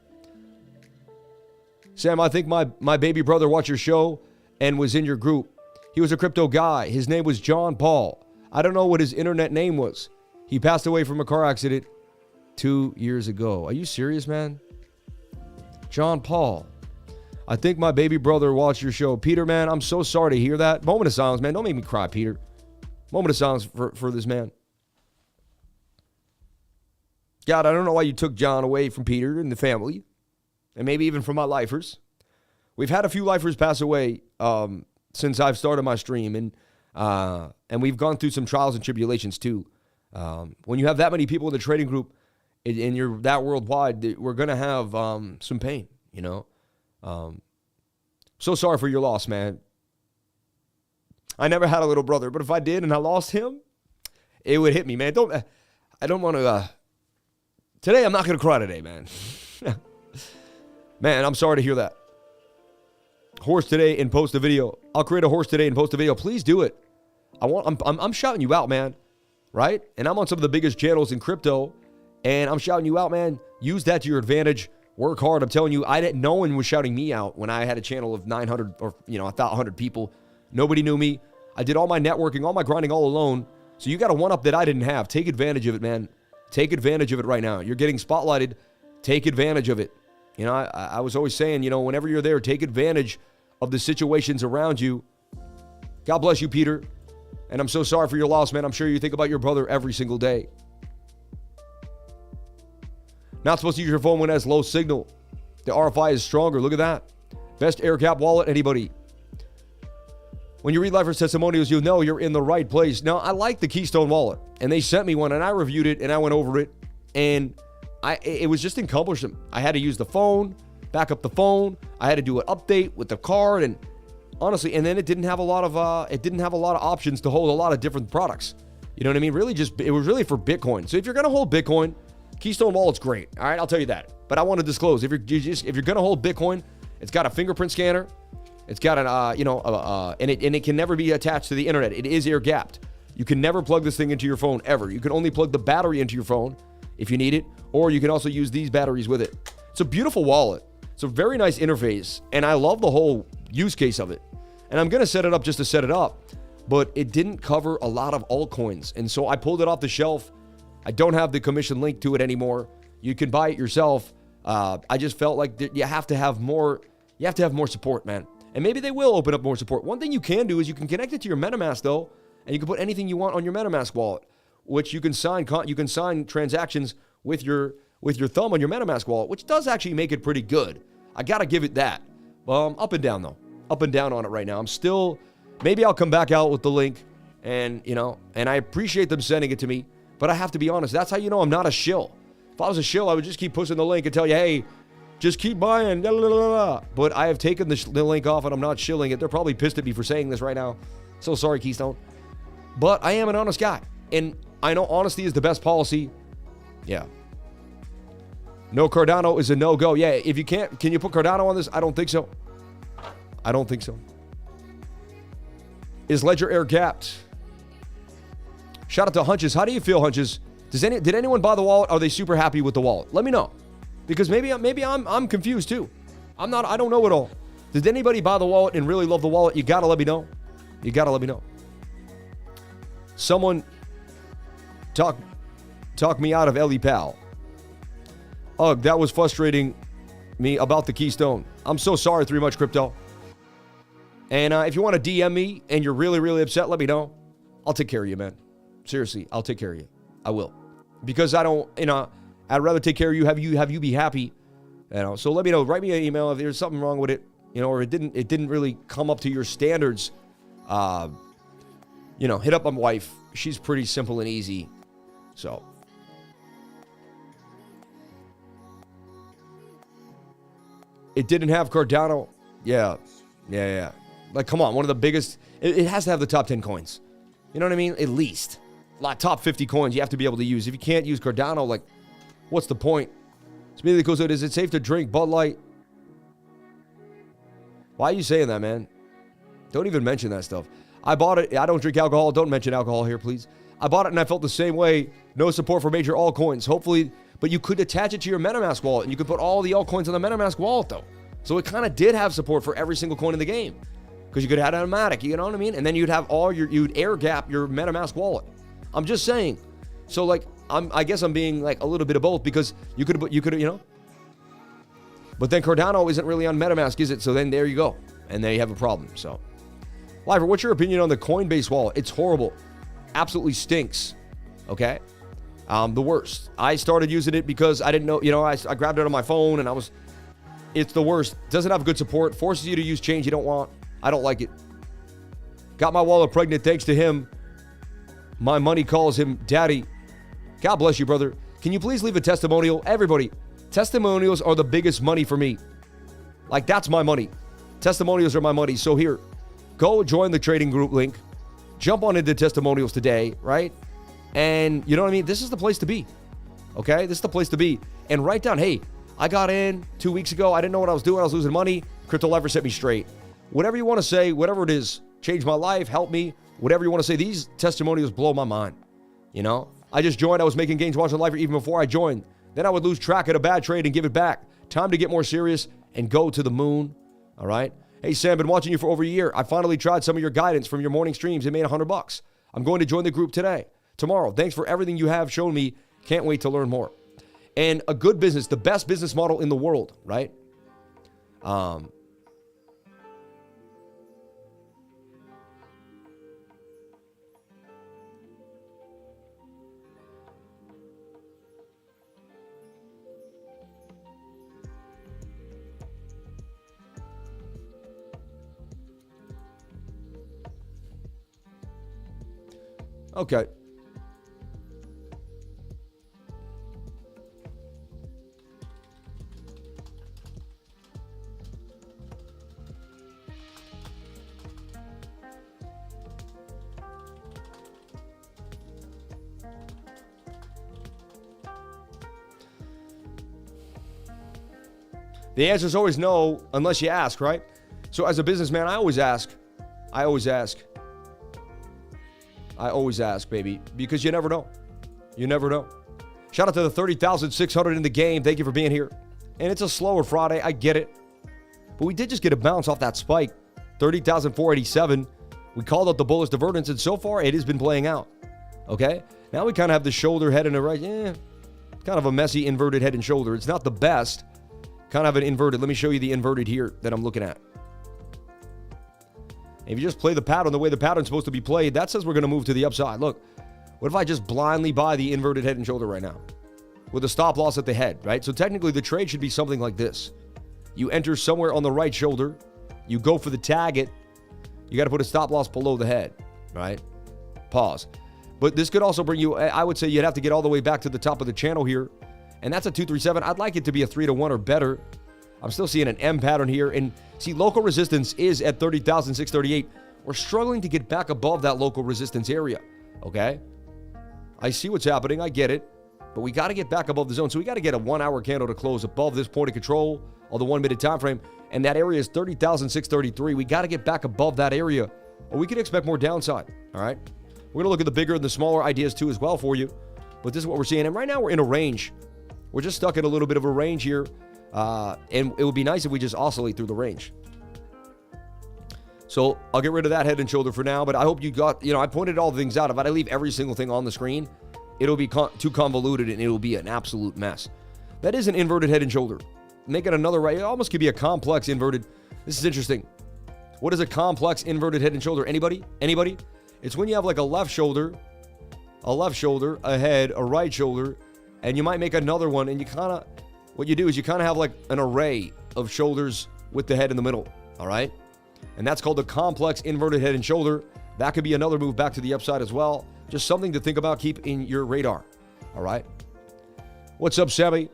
A: Sam, I think my baby brother watched your show and was in your group. He was a crypto guy. His name was John Paul. I don't know what his internet name was. He passed away from a car accident 2 years ago. Are you serious, man? John Paul. I think my baby brother watched your show. Peter, man, I'm so sorry to hear that. Moment of silence, man. Don't make me cry, Peter. Moment of silence for this man. God, I don't know why you took John away from Peter and the family, and maybe even from my lifers. We've had a few lifers pass away since I've started my stream, and we've gone through some trials and tribulations too. When you have that many people in the trading group, and you're that worldwide, we're going to have some pain, So sorry for your loss, man. I never had a little brother, but if I did and I lost him, it would hit me, man. I don't want to, today I'm not going to cry today, man. Man, I'm sorry to hear that. Horse today and post a video. I'll create a horse today and post a video. Please do it. I'm shouting you out, man. Right? And I'm on some of the biggest channels in crypto, and I'm shouting you out, man. Use that to your advantage. Work hard. I'm telling you, no one was shouting me out when I had a channel of 900 or 100 people. Nobody knew me. I did all my networking, all my grinding all alone. So you got a one-up that I didn't have. Take advantage of it, man. Take advantage of it right now. You're getting spotlighted. Take advantage of it. I was always saying, whenever you're there, take advantage of the situations around you. God bless you, Peter. And I'm so sorry for your loss, man. I'm sure you think about your brother every single day. Not supposed to use your phone when it has low signal. The RFI is stronger. Look at that. Best air gap wallet, anybody. When you read Lifer's testimonials, you'll know you're in the right place. Now, I like the Keystone wallet, and they sent me one, and I reviewed it, and I went over it, and it was just cumbersome. I had to use the phone, back up the phone. I had to do an update with the card, and honestly, and then it didn't have a lot of options to hold a lot of different products. You know what I mean? Really, it was really for Bitcoin. So if you're gonna hold Bitcoin, Keystone Wallet's great. All right, I'll tell you that. But I want to disclose if you're gonna hold Bitcoin, it's got a fingerprint scanner. It's got an and it can never be attached to the internet. It is air gapped. You can never plug this thing into your phone ever. You can only plug the battery into your phone if you need it, or you can also use these batteries with it. It's a beautiful wallet. It's a very nice interface, and I love the whole use case of it. And I'm gonna set it up just to set it up, but it didn't cover a lot of altcoins, and so I pulled it off the shelf. I don't have the commission link to it anymore. You can buy it yourself. I just felt like you have to have more. You have to have more support, man. And maybe they will open up more support. One thing you can do is you can connect it to your MetaMask though, and you can put anything you want on your MetaMask wallet, which you can sign. You can sign transactions with your thumb on your MetaMask wallet, which does actually make it pretty good. I gotta give it that. Up and down though. Up and down on it right now. Maybe I'll come back out with the link, and I appreciate them sending it to me, but I have to be honest. That's how you know I'm not a shill. If I was a shill, I would just keep pushing the link and tell you, hey, just keep buying. But I have taken the link off, and I'm not shilling it. They're probably pissed at me for saying this right now. So sorry, Keystone. But I am an honest guy, and I know honesty is the best policy. Yeah. No Cardano is a no-go. Yeah, if you can you put Cardano on this? I don't think so. I don't think so. Is Ledger air gapped? Shout out to Hunches. How do you feel, Hunches? Did anyone buy the wallet? Are they super happy with the wallet? Let me know, because maybe I'm confused too. I don't know it all. Did anybody buy the wallet and really love the wallet? You gotta let me know. You gotta let me know. Someone talk me out of Ellie Pal. Ugh, that was frustrating me about the Keystone. I'm so sorry, 3 Much Crypto. And if you want to DM me and you're really, really upset, let me know. I'll take care of you, man. Seriously, I'll take care of you. I will. Because I don't, I'd rather take care of you, have you be happy. So let me know. Write me an email if there's something wrong with it. you know, or it didn't really come up to your standards, you know, hit up my wife. She's pretty simple and easy. So. It didn't have Cardano. Yeah. Like, come on, one of the biggest. It has to have the top 10 coins. You know what I mean? At least. Like, top 50 coins you have to be able to use. If you can't use Cardano, like, what's the point? So immediately goes out, is it safe to drink Bud Light? Why are you saying that, man? Don't even mention that stuff. I bought it. I don't drink alcohol. Don't mention alcohol here, please. I bought it and I felt the same way. No support for major altcoins. Hopefully, but you could attach it to your MetaMask wallet and you could put all the altcoins on the MetaMask wallet, though. So it kind of did have support for every single coin in the game. Because you could have automatic, you know what I mean? And then you'd have you'd air gap your MetaMask wallet. I'm just saying. So, like, I guess I'm being, like, a little bit of both because you could, you know. But then Cardano isn't really on MetaMask, is it? So then there you go. And there you have a problem, so. Liver, what's your opinion on the Coinbase wallet? It's horrible. Absolutely stinks. Okay? The worst. I started using it because I didn't know, you know, I grabbed it on my phone and it's the worst. Doesn't have good support. Forces you to use change you don't want. I don't like it. Got my wallet pregnant thanks to him. My money calls him daddy. God bless you, brother. Can you please leave a testimonial? Everybody, testimonials are the biggest money for me. Like, that's my money. Testimonials are my money. So here, go join the trading group link. Jump on into testimonials today, right? And you know what I mean? This is the place to be. Okay? This is the place to be. And write down, hey, I got in 2 weeks ago. I didn't know what I was doing. I was losing money. Crypto Lifer set me straight. Whatever you want to say, whatever it is, changed my life, help me, whatever you want to say. These testimonials blow my mind. You know? I just joined. I was making gains watching Lifer even before I joined. Then I would lose track at a bad trade and give it back. Time to get more serious and go to the moon. All right? Hey, Sam, been watching you for over a year. I finally tried some of your guidance from your morning streams and made $100. I'm going to join the group tomorrow. Thanks for everything you have shown me. Can't wait to learn more. And a good business, the best business model in the world, right? Okay. The answer is always no, unless you ask, right? So as a businessman, I always ask, baby, because you never know. You never know. Shout out to the 30,600 in the game. Thank you for being here. And it's a slower Friday. I get it. But we did just get a bounce off that spike. 30,487. We called out the bullish divergence, and so far it has been playing out. Okay? Now we kind of have the shoulder, head, and the right. Kind of a messy inverted head and shoulder. It's not the best. Kind of an inverted. Let me show you the inverted here that I'm looking at. If you just play the pattern the way the pattern's supposed to be played, that says we're going to move to the upside. Look, what if I just blindly buy the inverted head and shoulder right now with a stop loss at the head, right? So technically the trade should be something like this. You enter somewhere on the right shoulder. You go for the target. You got to put a stop loss below the head, right? Pause. But this could also bring you, I would say you'd have to get all the way back to the top of the channel here. And that's a 237. I'd like it to be a 3-to-1 or better. I'm still seeing an M pattern here. And see, local resistance is at 30,638. We're struggling to get back above that local resistance area. Okay? I see what's happening. I get it. But we got to get back above the zone. So we got to get a 1-hour candle to close above this point of control of the 1-minute time frame. And that area is 30,633. We got to get back above that area, or we can expect more downside. All right? We're going to look at the bigger and the smaller ideas too as well for you. But this is what we're seeing. And right now we're in a range. We're just stuck in a little bit of a range here. And it would be nice if we just oscillate through the range. So I'll get rid of that head and shoulder for now. But I hope you got, I pointed all the things out. If I leave every single thing on the screen, it'll be too convoluted and it'll be an absolute mess. That is an inverted head and shoulder. Make it another right. It almost could be a complex inverted. This is interesting. What is a complex inverted head and shoulder? Anybody? Anybody? It's when you have like a left shoulder, a head, a right shoulder, and you might make another one, and you kind of, what you do is you kind of have like an array of shoulders with the head in the middle. all right? And that's called the complex inverted head and shoulder. That could be another move back to the upside as well. Just something to think about, keep in your radar, all right? What's up, Sammy?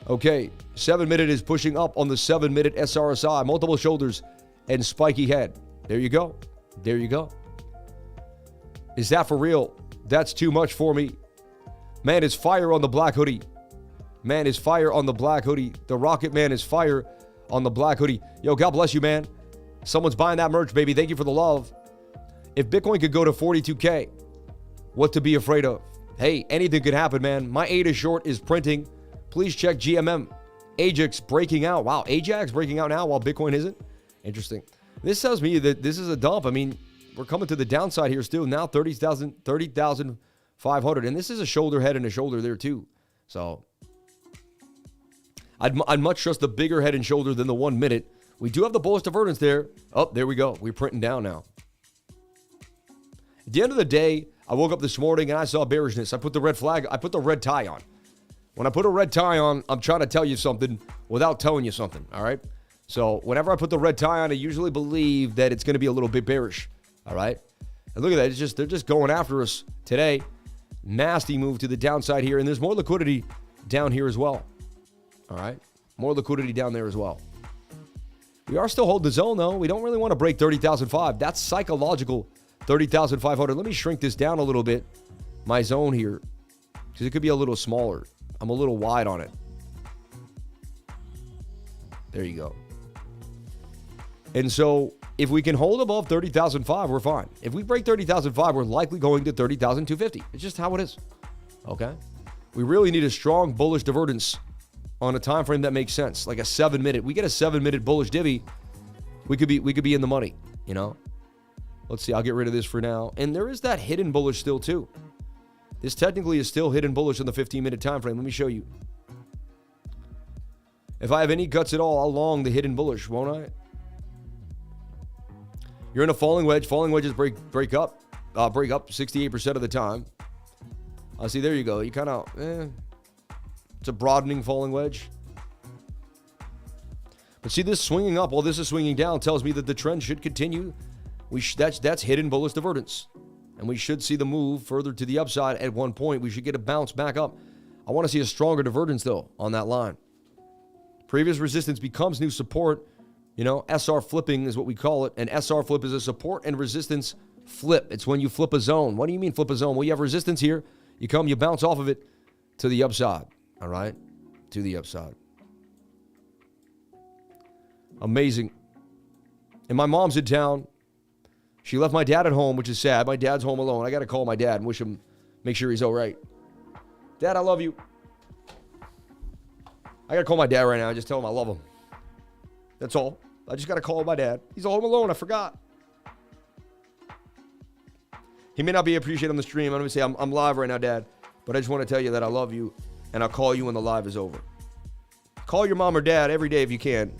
A: Okay, 7-minute is pushing up on the 7-minute SRSI, multiple shoulders and spiky head. There you go. There you go. Is that for real? That's too much for me. Man is fire on the black hoodie. Man is fire on the black hoodie. The Rocket Man is fire on the black hoodie. Yo, God bless you, man. Someone's buying that merch, baby. Thank you for the love. If Bitcoin could go to 42K, what to be afraid of? Hey, anything could happen, man. My ADA short is printing. Please check GMM. Ajax breaking out. Wow, Ajax breaking out now while Bitcoin isn't? Interesting. This tells me that this is a dump. I mean, we're coming to the downside here still. Now 30,500. And this is a shoulder head and a shoulder there too. So I'd much trust the bigger head and shoulder than the 1 minute. We do have the bullish divergence there. Oh, there we go. We're printing down now. At the end of the day, I woke up this morning and I saw bearishness. I put the red flag. I put the red tie on. When I put a red tie on, I'm trying to tell you something without telling you something, all right? So whenever I put the red tie on, I usually believe that it's going to be a little bit bearish, all right? And look at that. They're just going after us today. Nasty move to the downside here, and there's more liquidity down here as well, all right? More liquidity down there as well. We are still holding the zone, though. We don't really want to break 30,005. That's psychological 30,500. Let me shrink this down a little bit, my zone here, because it could be a little smaller. I'm a little wide on it. There you go. And so if we can hold above 30,005, we're fine. If we break 30,005, we're likely going to 30,250. It's just how it is. Okay? We really need a strong bullish divergence on a time frame that makes sense, like a 7-minute. We get a 7-minute bullish divvy, we could be in the money, you know? Let's see, I'll get rid of this for now. And there is that hidden bullish still too. This technically is still hidden bullish on the 15-minute time frame. Let me show you. If I have any guts at all, I'll long the hidden bullish, won't I? You're in a falling wedge. Falling wedges break up 68% of the time. See, there you go. You kind of, it's a broadening falling wedge. But see, this swinging up while this is swinging down tells me that the trend should continue. That's hidden bullish divergence. And we should see the move further to the upside at one point. We should get a bounce back up. I want to see a stronger divergence, though, on that line. Previous resistance becomes new support. You know, SR flipping is what we call it. An SR flip is a support and resistance flip. It's when you flip a zone. What do you mean flip a zone? Well, you have resistance here. You bounce off of it to the upside. All right? To the upside. Amazing. And my mom's in town. She left my dad at home, which is sad. My dad's home alone. I got to call my dad and wish him, make sure he's all right. Dad, I love you. I got to call my dad right now and just tell him I love him. That's all. I just got to call my dad. He's home alone. I forgot. He may not be appreciated on the stream. I'm going to say I'm live right now, Dad. But I just want to tell you that I love you, and I'll call you when the live is over. Call your mom or dad every day if you can.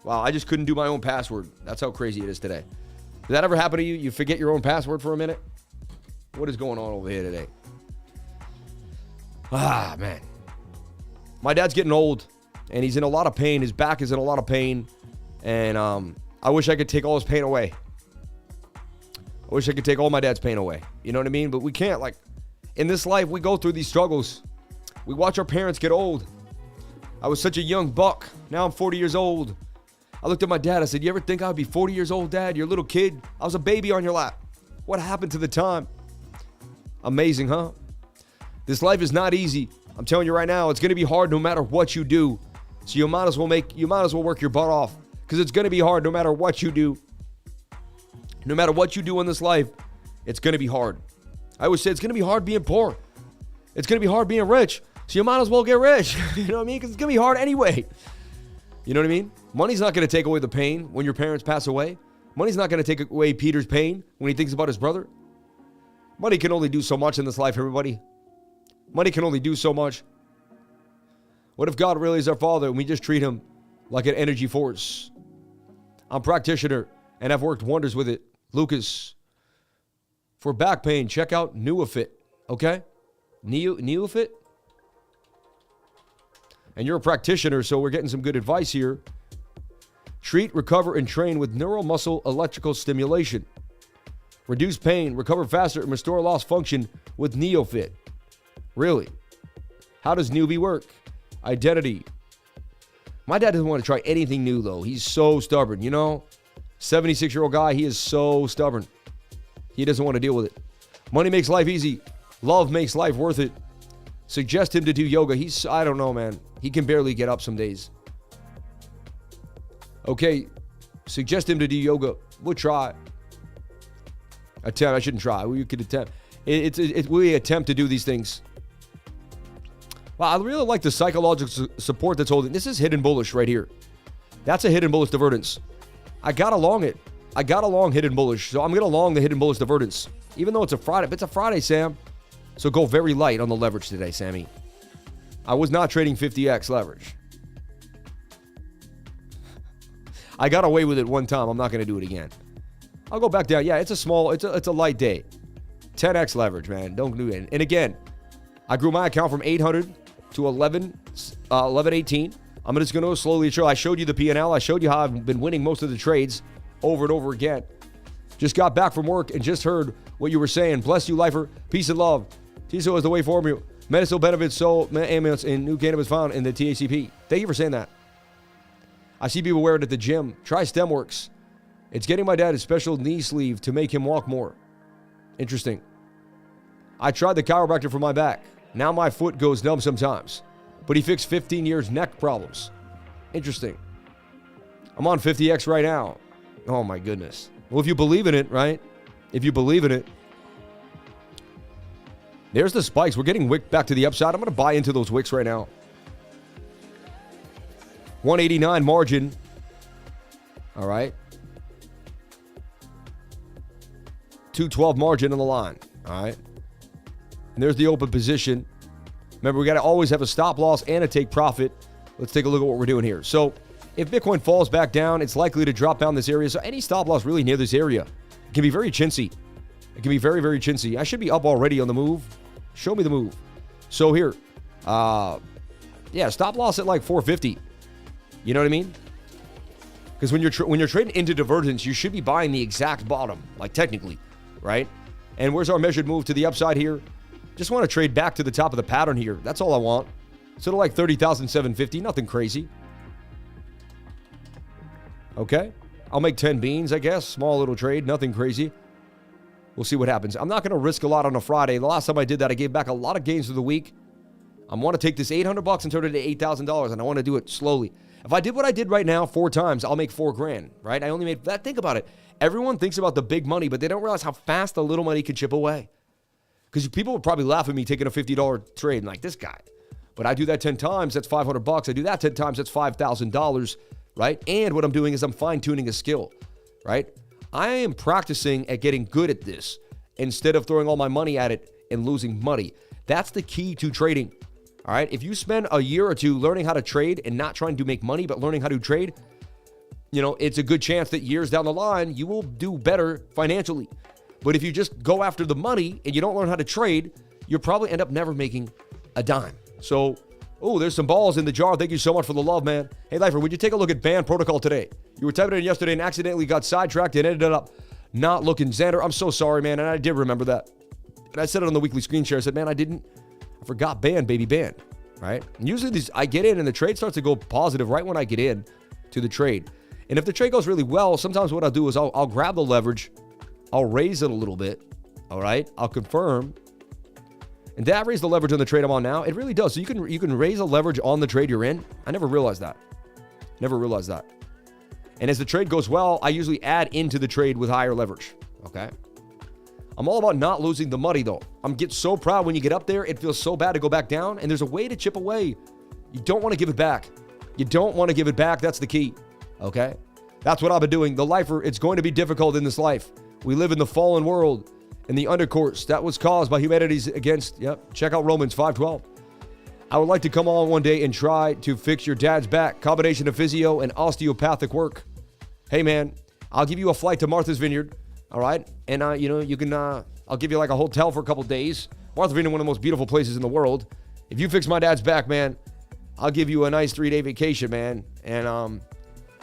A: Wow, I just couldn't do my own password. That's how crazy it is today. Did that ever happen to you? You forget your own password for a minute? What is going on over here today? Ah, man. My dad's getting old, and he's in a lot of pain. His back is in a lot of pain, and I wish I could take all his pain away. I wish I could take all my dad's pain away. You know what I mean? But we can't. Like, in this life, we go through these struggles. We watch our parents get old. I was such a young buck. Now I'm 40 years old. I looked at my dad. I said, you ever think I would be 40 years old, Dad? You're a little kid. I was a baby on your lap. What happened to the time? Amazing, huh? This life is not easy. I'm telling you right now, it's going to be hard no matter what you do. So you might as well work your butt off, because it's going to be hard no matter what you do. No matter what you do in this life, it's going to be hard. I always say it's going to be hard being poor. It's going to be hard being rich. So you might as well get rich. You know what I mean? Because it's going to be hard anyway. You know what I mean? Money's not going to take away the pain when your parents pass away. Money's not going to take away Peter's pain when he thinks about his brother. Money can only do so much in this life, everybody. Money can only do so much. What if God really is our Father and we just treat him like an energy force? I'm a practitioner and I've worked wonders with it. Lucas, for back pain, check out Nuafit, okay? Nuafit? And you're a practitioner, so we're getting some good advice here. Treat, recover, and train with neuromuscle electrical stimulation. Reduce pain, recover faster, and restore lost function with NeoFit. Really? How does newbie work? Identity. My dad doesn't want to try anything new, though. He's so stubborn, 76-year-old guy, he is so stubborn. He doesn't want to deal with it. Money makes life easy. Love makes life worth it. Suggest him to do yoga. I don't know, man. He can barely get up some days. Okay, suggest him to do yoga. We'll try. Attempt. I shouldn't try. We could attempt. We attempt to do these things. Wow, I really like the psychological support that's holding. This is hidden bullish right here. That's a hidden bullish divergence. I got along it. I got along hidden bullish, so I'm going to long the hidden bullish divergence. Even though it's a Friday. But it's a Friday, Sam. So go very light on the leverage today, Sammy. I was not trading 50x leverage. I got away with it one time. I'm not going to do it again. I'll go back down. Yeah, it's a light day. 10x leverage, man. Don't do it. And again, I grew my account from 800 to 1118. I'm just going to slowly show. I showed you the P&L. I showed you how I've been winning most of the trades over and over again. Just got back from work and just heard what you were saying. Bless you, lifer. Peace and love. TISO is the way for you. Medicinal benefits, sold ambulance, and new cannabis found in the THCP. Thank you for saying that. I see people wear it at the gym. Try StemWorks. It's getting my dad a special knee sleeve to make him walk more. Interesting. I tried the chiropractor for my back. Now my foot goes numb sometimes. But he fixed 15 years neck problems. Interesting. I'm on 50x right now. Oh my goodness. Well, if you believe in it, right? If you believe in it. There's the spikes. We're getting wicked back to the upside. I'm going to buy into those wicks right now. 189 margin. All right. 212 margin on the line. All right. And there's the open position. Remember, we got to always have a stop loss and a take profit. Let's take a look at what we're doing here. So if Bitcoin falls back down, it's likely to drop down this area. So any stop loss really near this area, it can be very chintzy. It can be very, very chintzy. I should be up already on the move. Show me the move. So here, stop loss at like 450. You know what I mean? Because when you're trading into divergence, you should be buying the exact bottom, like technically, right? And where's our measured move to the upside here? Just want to trade back to the top of the pattern here. That's all I want. Sort of like 30,750, nothing crazy. Okay, I'll make 10 beans, I guess. Small little trade, nothing crazy. We'll see what happens. I'm not going to risk a lot on a Friday. The last time I did that, I gave back a lot of gains for the week. I want to take this $800 and turn it to $8,000, and I want to do it slowly. If I did what I did right now 4 times, I'll make $4,000, right? I only made that. Think about it. Everyone thinks about the big money, but they don't realize how fast the little money can chip away. Because people would probably laugh at me taking a $50 trade and like, this guy. But I do that 10 times, that's $500. I do that 10 times, that's $5,000, right? And what I'm doing is I'm fine-tuning a skill, right? I am practicing at getting good at this instead of throwing all my money at it and losing money. That's the key to trading, all right? If you spend a year or two learning how to trade and not trying to make money, but learning how to trade, it's a good chance that years down the line, you will do better financially. But if you just go after the money and you don't learn how to trade, you'll probably end up never making a dime. So, there's some balls in the jar. Thank you so much for the love, man. Hey, Lifer, would you take a look at band protocol today? You were typing it in yesterday and accidentally got sidetracked and ended up not looking. Xander, I'm so sorry, man. And I did remember that. And I said it on the weekly screen share. I said, man, I forgot band, baby, band, right? And usually I get in and the trade starts to go positive right when I get in to the trade. And if the trade goes really well, sometimes what I'll do is I'll grab the leverage. I'll raise it a little bit, all right? I'll confirm. And that raise the leverage on the trade I'm on now. It really does. So you can raise a leverage on the trade you're in. I never realized that. And as the trade goes well, I usually add into the trade with higher leverage, okay? I'm all about not losing the money, though. I'm get so proud when you get up there. It feels so bad to go back down, and there's a way to chip away. You don't want to give it back. That's the key, okay? That's what I've been doing. The lifer, it's going to be difficult in this life. We live in the fallen world, in the undercourse that was caused by humanity's against, check out Romans 5:12. I would like to come on one day and try to fix your dad's back, combination of physio and osteopathic work. Hey, man, I'll give you a flight to Martha's Vineyard, all right? And, you can, I'll give you like a hotel for a couple days. Martha's Vineyard, one of the most beautiful places in the world. If you fix my dad's back, man, I'll give you a nice 3-day vacation, man. And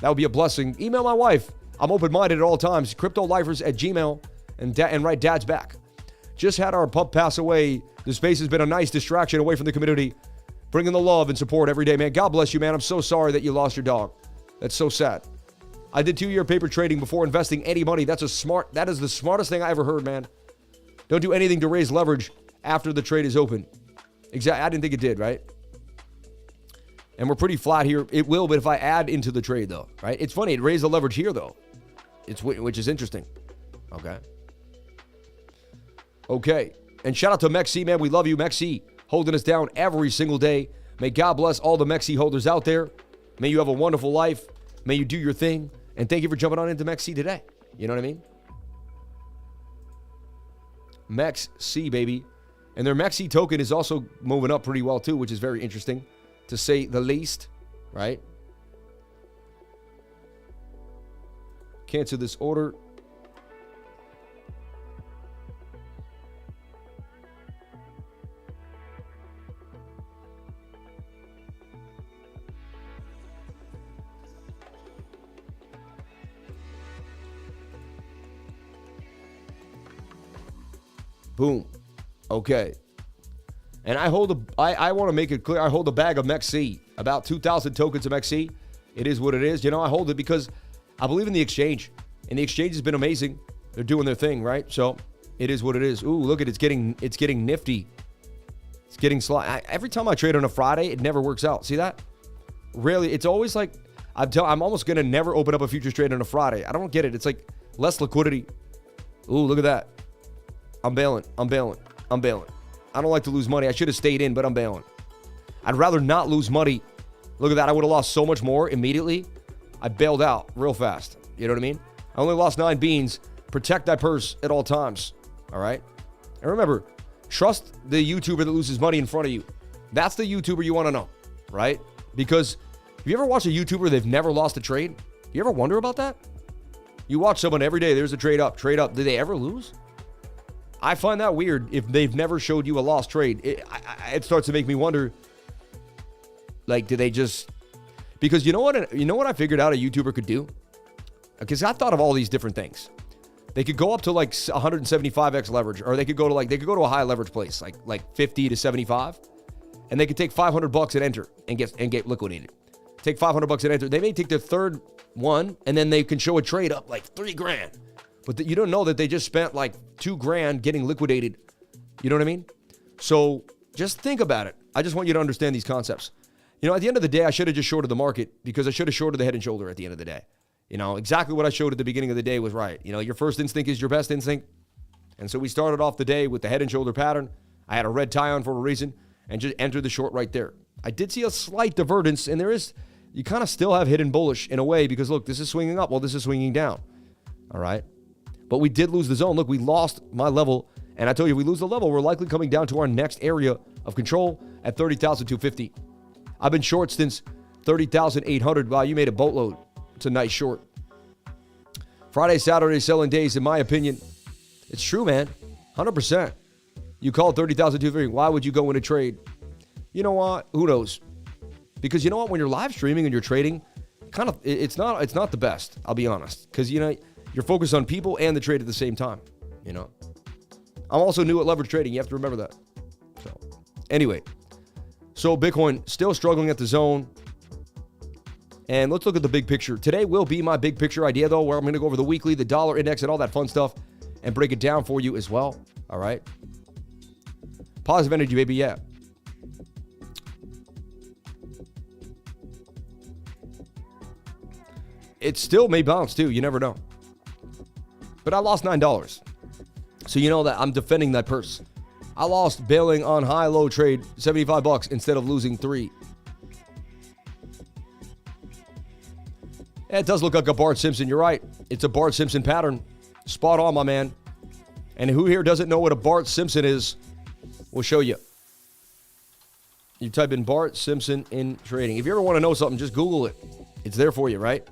A: that would be a blessing. Email my wife. I'm open-minded at all times. CryptoLifers@gmail.com and write dad's back. Just had our pup pass away. The space has been a nice distraction away from the community, bringing the love and support every day, man. God bless you, man. I'm so sorry that you lost your dog. That's so sad. I did 2-year paper trading before investing any money. That is the smartest thing I ever heard, man. Don't do anything to raise leverage after the trade is open. Exactly. I didn't think it did, right? And we're pretty flat here. It will, but if I add into the trade, though, right? It's funny. It raised the leverage here, though. Which is interesting. Okay. And shout out to MEXC, man. We love you, MEXC, holding us down every single day. May God bless all the MEXC holders out there. May you have a wonderful life. May you do your thing. And thank you for jumping on into MEXC today. You know what I mean? MEXC, baby. And their MEXC token is also moving up pretty well, too, which is very interesting, to say the least, right? Cancel this order. Boom. Okay. And I want to make it clear, I hold a bag of MEXC, about 2,000 tokens of MEXC. It is what it is. You know, I hold it because I believe in the exchange. And the exchange has been amazing. They're doing their thing, right? So it is what it is. Ooh, look at it. It's getting nifty. It's getting sly. Every time I trade on a Friday, it never works out. See that? Really, it's always like, I'm almost going to never open up a futures trade on a Friday. I don't get it. It's like less liquidity. Ooh, look at that. I'm bailing. I don't like to lose money. I should have stayed in, but I'm bailing. I'd rather not lose money. Look at that. I would have lost so much more immediately. I bailed out real fast. You know what I mean? I only lost 9 beans. Protect that purse at all times. All right? And remember, trust the YouTuber that loses money in front of you. That's the YouTuber you want to know, right? Because have you ever watched a YouTuber they've never lost a trade? You ever wonder about that? You watch someone every day. There's a trade up. Do they ever lose? I find that weird if they've never showed you a lost trade. It starts to make me wonder, like, do they just... Because you know what I figured out a YouTuber could do? Because I thought of all these different things. They could go up to like 175x leverage, or they could go to a high leverage place, like 50 to 75, and they could take $500 and enter and get liquidated. Take $500 and enter. They may take their third one, and then they can show a trade up like $3,000. But you don't know that they just spent like $2,000 getting liquidated. You know what I mean? So just think about it. I just want you to understand these concepts. You know, at the end of the day, I should have just shorted the market because I should have shorted the head and shoulder at the end of the day. You know, exactly what I showed at the beginning of the day was right. You know, your first instinct is your best instinct. And so we started off the day with the head and shoulder pattern. I had a red tie on for a reason and just entered the short right there. I did see a slight divergence, and you kind of still have hidden bullish in a way because look, this is swinging up while this is swinging down. All right. But we did lose the zone. Look, we lost my level. And I told you, if we lose the level, we're likely coming down to our next area of control at 30,250. I've been short since 30,800. Wow, you made a boatload. It's a nice short. Friday, Saturday selling days, in my opinion. It's true, man. 100%. You call 30,250. Why would you go in a trade? You know what? Who knows? Because you know what? When you're live streaming and you're trading, it's not the best. I'll be honest. Because, you know, you're focused on people and the trade at the same time, you know. I'm also new at leverage trading. You have to remember that. So, anyway. So, Bitcoin still struggling at the zone. And let's look at the big picture. Today will be my big picture idea, though, where I'm going to go over the weekly, the dollar index, and all that fun stuff and break it down for you as well. All right? Positive energy, baby, yeah. It still may bounce, too. You never know. But I lost $9. So you know that I'm defending that purse. I lost bailing on high-low trade $75 instead of losing $3. It does look like a Bart Simpson. You're right. It's a Bart Simpson pattern. Spot on, my man. And who here doesn't know what a Bart Simpson is? We'll show you. You type in Bart Simpson in trading. If you ever want to know something, just Google it. It's there for you, right?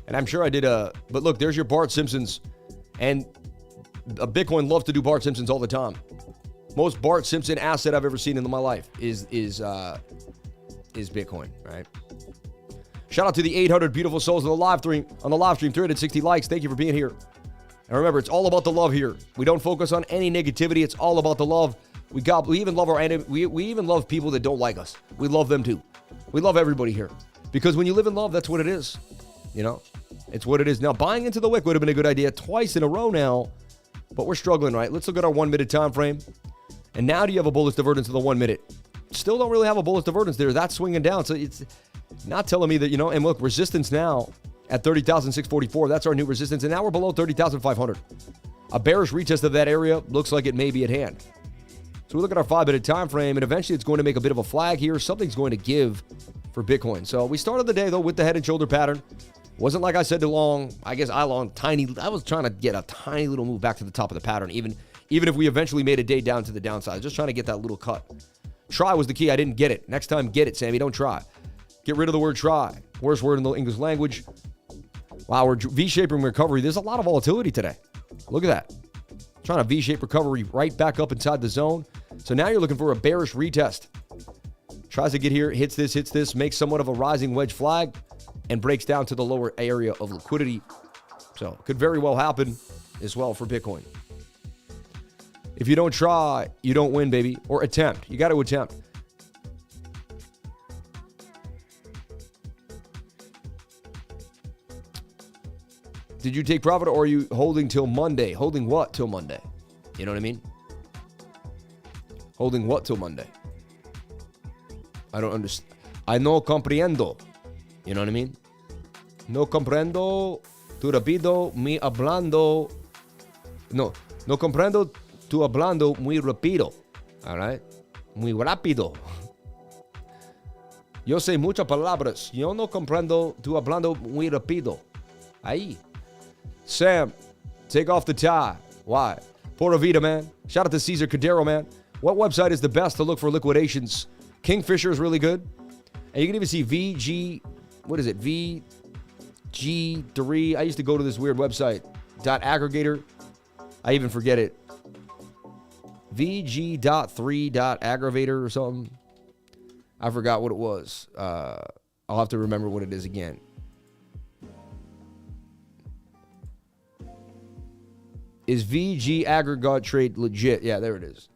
A: And I'm sure I did but look, there's your Bart Simpsons. And a Bitcoin loves to do Bart Simpsons all the time. Most Bart Simpson asset I've ever seen in my life is is Bitcoin, right? Shout out to the 800 beautiful souls on the live stream. 360 likes. Thank you for being here. And remember, it's all about the love here. We don't focus on any negativity. It's all about the love. We even love our enemy. We even love people that don't like us. We love them too. We love everybody here. Because when you live in love, that's what it is. You know, it's what it is. Now, buying into the wick would have been a good idea twice in a row now, but we're struggling, right? Let's look at our 1 minute time frame. And now do you have a bullish divergence in the 1 minute? Still don't really have a bullish divergence there. That's swinging down. So it's not telling me that, you know, and look, resistance now at 30,644. That's our new resistance. And now we're below 30,500. A bearish retest of that area looks like it may be at hand. So we look at our 5 minute time frame, and eventually it's going to make a bit of a flag here. Something's going to give for Bitcoin. So we started the day, though, with the head and shoulder pattern. Wasn't like I said I was trying to get a tiny little move back to the top of the pattern, even if we eventually made a day down to the downside. Just trying to get that little cut. Try was the key. I didn't get it. Next time, get it, Sammy. Don't try. Get rid of the word try. Worst word in the English language. Wow, we're V-shaping recovery. There's a lot of volatility today. Look at that. Trying to V-shape recovery right back up inside the zone. So now you're looking for a bearish retest. Tries to get here, hits this, makes somewhat of a rising wedge flag, and breaks down to the lower area of liquidity. So could very well happen as well for Bitcoin. If you don't try, you don't win, baby. Or attempt. You got to attempt. Did you take profit, or are you holding till Monday? Holding what till Monday? You know what I mean? Holding what till Monday? I don't understand. I no comprendo. You know what I mean? No comprendo tu rapido mi hablando. No comprendo tu hablando muy rápido. All right? Muy rápido. Yo sé muchas palabras. Yo no comprendo tu hablando muy rápido. Ahí. Sam, take off the tie. Why? Pura vida, man. Shout out to Cesar Cadero, man. What website is the best to look for liquidations? Kingfisher is really good. And you can even see VG3. I used to go to this weird website. .aggregator. I even forget it. VG.3.aggravator or something. I forgot what it was. I'll have to remember what it is again. Is VG aggregate trade legit? Yeah, there it is.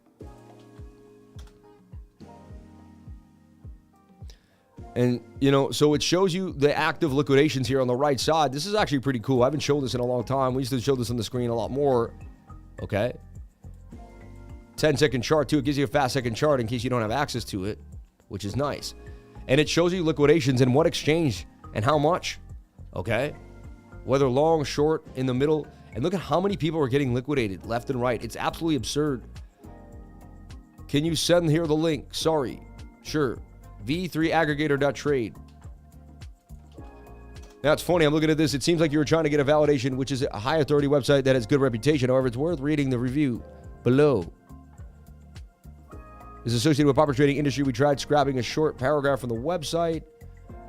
A: And, you know, so it shows you the active liquidations here on the right side. This is actually pretty cool. I haven't shown this in a long time. We used to show this on the screen a lot more. Okay. 10-second chart, too. It gives you a fast second chart in case you don't have access to it, which is nice. And it shows you liquidations in what exchange and how much. Okay. Whether long, short, in the middle. And look at how many people are getting liquidated left and right. It's absolutely absurd. Can you send here the link? Sorry. Sure. V3aggregator.trade. Now, it's funny. I'm looking at this. It seems like you were trying to get a validation, which is a high authority website that has good reputation. However, it's worth reading the review below. Is associated with proper trading industry. We tried scrapping a short paragraph from the website.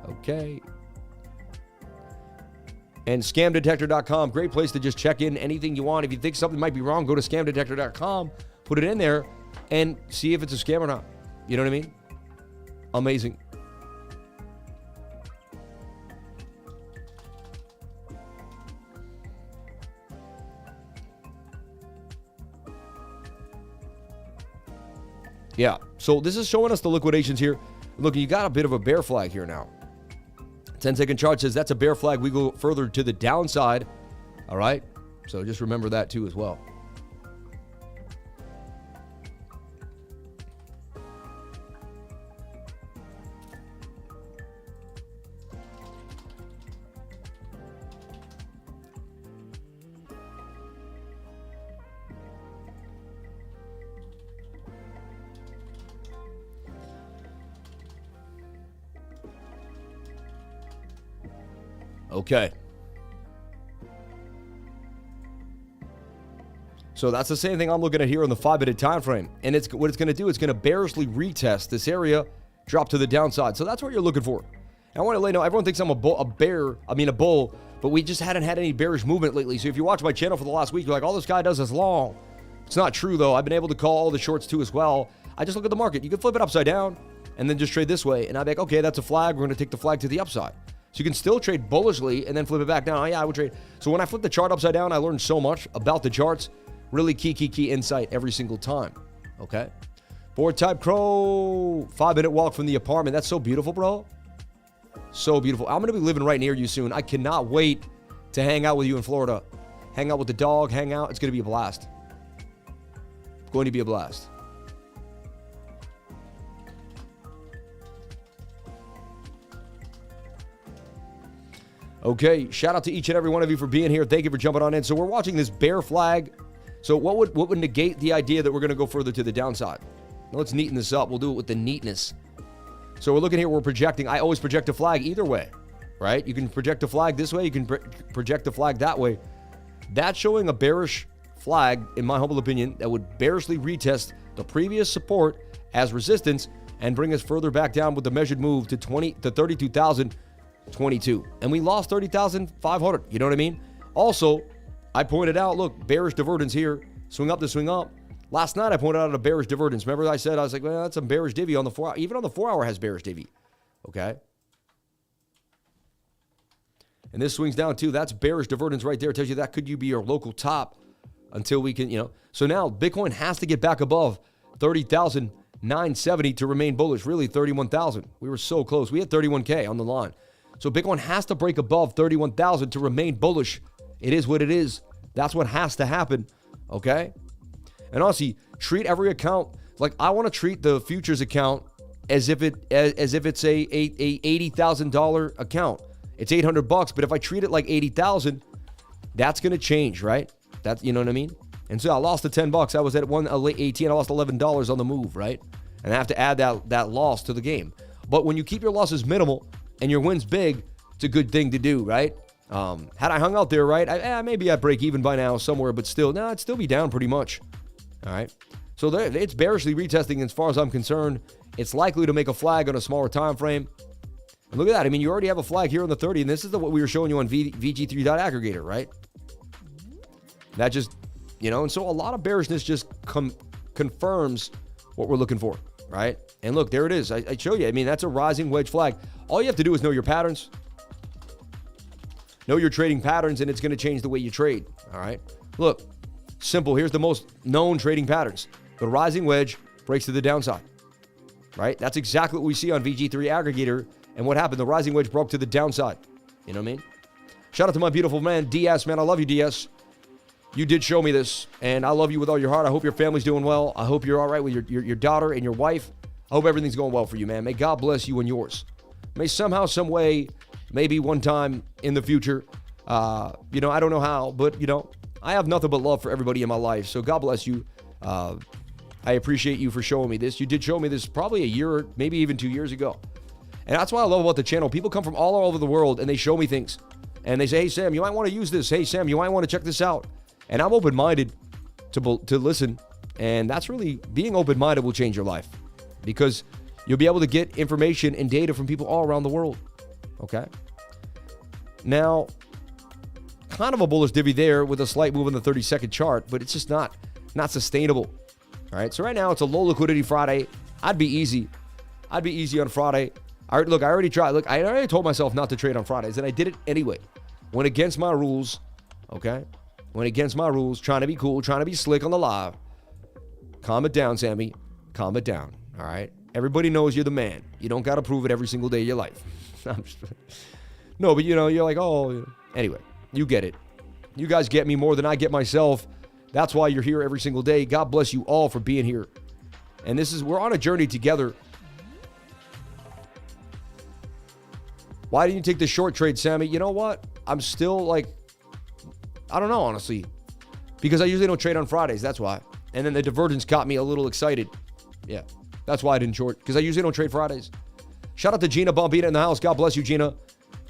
A: Okay. And scamdetector.com, great place to just check in anything you want. If you think something might be wrong, go to scamdetector.com, put it in there, and see if it's a scam or not. You know what I mean? Amazing. Yeah, so this is showing us the liquidations here. Look, you got a bit of a bear flag here now. 10-second chart says that's a bear flag. We go further to the downside. All right? So just remember that too as well. Okay. So that's the same thing I'm looking at here on the 5-minute time frame. And it's what it's going to do, it's going to bearishly retest this area, drop to the downside. So that's what you're looking for. And I want to let you know, everyone thinks I'm a bull, but we just hadn't had any bearish movement lately. So if you watch my channel for the last week, you're like, all this guy does is long. It's not true, though. I've been able to call all the shorts, too, as well. I just look at the market. You can flip it upside down, and then just trade this way. And I'd be like, okay, that's a flag. We're going to take the flag to the upside. So you can still trade bullishly and then flip it back down. Oh, yeah, I would trade. So when I flip the chart upside down, I learned so much about the charts. Really key insight every single time. Okay? Board type Crow, 5-minute walk from the apartment. That's so beautiful, bro. So beautiful. I'm going to be living right near you soon. I cannot wait to hang out with you in Florida. Hang out with the dog, hang out. It's going to be a blast. It's going to be a blast. Okay, shout out to each and every one of you for being here. Thank you for jumping on in. So we're watching this bear flag. So what would negate the idea that we're going to go further to the downside? Now let's neaten this up. We'll do it with the neatness. So we're looking here, we're projecting. I always project a flag either way, right? You can project a flag this way. You can project a flag that way. That's showing a bearish flag, in my humble opinion, that would bearishly retest the previous support as resistance and bring us further back down with the measured move to 32,022. And we lost 30,500. You know what I mean? Also, I pointed out, look, bearish divergence here. Swing up to swing up. Last night, I pointed out a bearish divergence. Remember I said, I was like, well, that's some bearish divvy on the 4 hour. Even on the 4 hour has bearish divvy. Okay? And this swings down too. That's bearish divergence right there. It tells you that could be your local top until we can, So now Bitcoin has to get back above 30,970 to remain bullish. Really 31,000. We were so close. We had 31K on the line. So Bitcoin has to break above 31,000 to remain bullish. It is what it is. That's what has to happen. Okay? And honestly, treat every account like I want to treat the futures account as if it's a $80,000 account. It's $800, but if I treat it like 80,000, that's going to change, right? That's, you know what I mean? And so I lost the $10. I was at 118. I lost $11 on the move, right? And I have to add that loss to the game. But when you keep your losses minimal and your wins big, it's a good thing to do, right? Had I hung out there, right? Maybe I'd break even by now somewhere, but still, I'd still be down pretty much. All right. So there, it's bearishly retesting as far as I'm concerned. It's likely to make a flag on a smaller time frame. And look at that. I mean, you already have a flag here on the 30, and this is what we were showing you on VG3.aggregator, right? That just, and so a lot of bearishness just confirms what we're looking for, right? And look, there it is. I show you. I mean, that's a rising wedge flag. All you have to do is know your patterns. Know your trading patterns, and it's going to change the way you trade, all right? Look, simple. Here's the most known trading patterns. The rising wedge breaks to the downside, right? That's exactly what we see on VG3 aggregator. And what happened? The rising wedge broke to the downside. You know what I mean? Shout out to my beautiful man, DS. Man, I love you, DS. You did show me this, and I love you with all your heart. I hope your family's doing well. I hope you're all right with your daughter and your wife. I hope everything's going well for you, man. May God bless you and yours. May somehow, some way, maybe one time in the future, I don't know how, but, I have nothing but love for everybody in my life. So God bless you. I appreciate you for showing me this. You did show me this probably a year, maybe even 2 years ago. And that's what I love about the channel. People come from all over the world and they show me things. And they say, hey, Sam, you might want to use this. Hey, Sam, you might want to check this out. And I'm open-minded to listen. And that's really, being open-minded will change your life. Because you'll be able to get information and data from people all around the world. Okay? Now, kind of a bullish divvy there with a slight move on the 30-second chart, but it's just not sustainable. All right, so right now it's a low liquidity Friday. I'd be easy on Friday. I already tried. Look, I already told myself not to trade on Fridays, and I did it anyway. Went against my rules, okay? Went against my rules, trying to be cool, trying to be slick on the live. Calm it down, Sammy. Calm it down, all right? Everybody knows you're the man. You don't got to prove it every single day of your life. No, but you're like, oh, anyway. You get it. You guys get me more than I get myself. That's why you're here every single day. God bless you all for being here. And we're on a journey together. Why didn't you take the short trade, Sammy? You know what? I'm still I don't know, honestly. Because I usually don't trade on Fridays. That's why. And then the divergence got me a little excited. Yeah. That's why I didn't short. Because I usually don't trade Fridays. Shout out to Gina Bombina in the house. God bless you, Gina.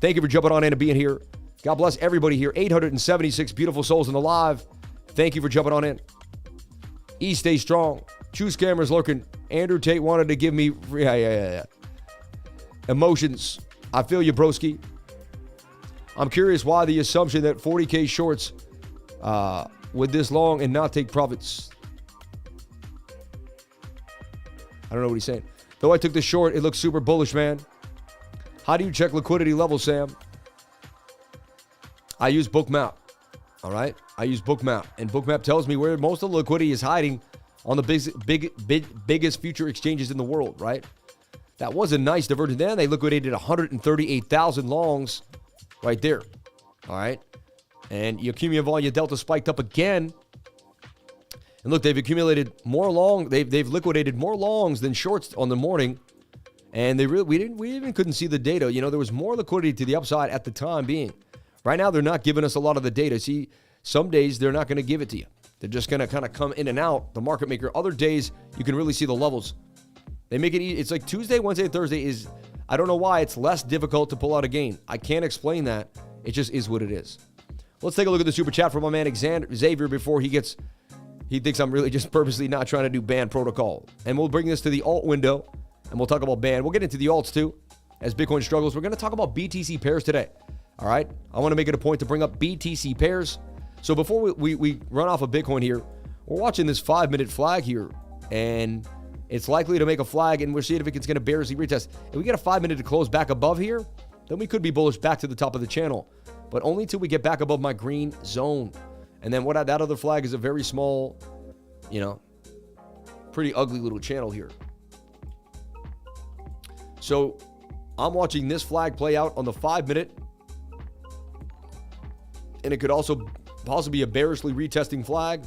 A: Thank you for jumping on in and being here. God bless everybody here. 876 beautiful souls in the live. Thank you for jumping on in. Stay strong. True scammers lurking. Andrew Tate wanted to give me emotions. I feel you, broski. I'm curious why the assumption that 40K shorts with this long and not take profits. I don't know what he's saying. Though I took the short, it looks super bullish, man. How do you check liquidity levels, Sam? I use BOOKMAP. All right? I use BOOKMAP. And BOOKMAP tells me where most of the liquidity is hiding on the biggest future exchanges in the world, right? That was a nice divergence. Then they liquidated 138,000 longs right there. All right? And your cumulative volume delta spiked up again. And look, they've accumulated more long. They've liquidated more longs than shorts on the morning. And we even couldn't see the data. You know, there was more liquidity to the upside at the time being. Right now, they're not giving us a lot of the data. See, some days they're not going to give it to you. They're just going to kind of come in and out, the market maker. Other days, you can really see the levels. They make it easy. It's like Tuesday, Wednesday, and Thursday is, I don't know why, it's less difficult to pull out a gain. I can't explain that. It just is what it is. Let's take a look at the super chat from my man Xavier before he thinks I'm really just purposely not trying to do band protocol. And we'll bring this to the alt window, and we'll talk about band. We'll get into the alts too, as Bitcoin struggles. We're going to talk about BTC pairs today. All right? I want to make it a point to bring up BTC pairs. So before we run off of Bitcoin here, we're watching this 5-minute flag here, and it's likely to make a flag, and we're seeing if it's going to bearish retest. If we get a 5-minute to close back above here, then we could be bullish back to the top of the channel, but only till we get back above my green zone. And then that other flag is a very small, you know, pretty ugly little channel here. So I'm watching this flag play out on the 5-minute, and it could also possibly be a bearishly retesting flag,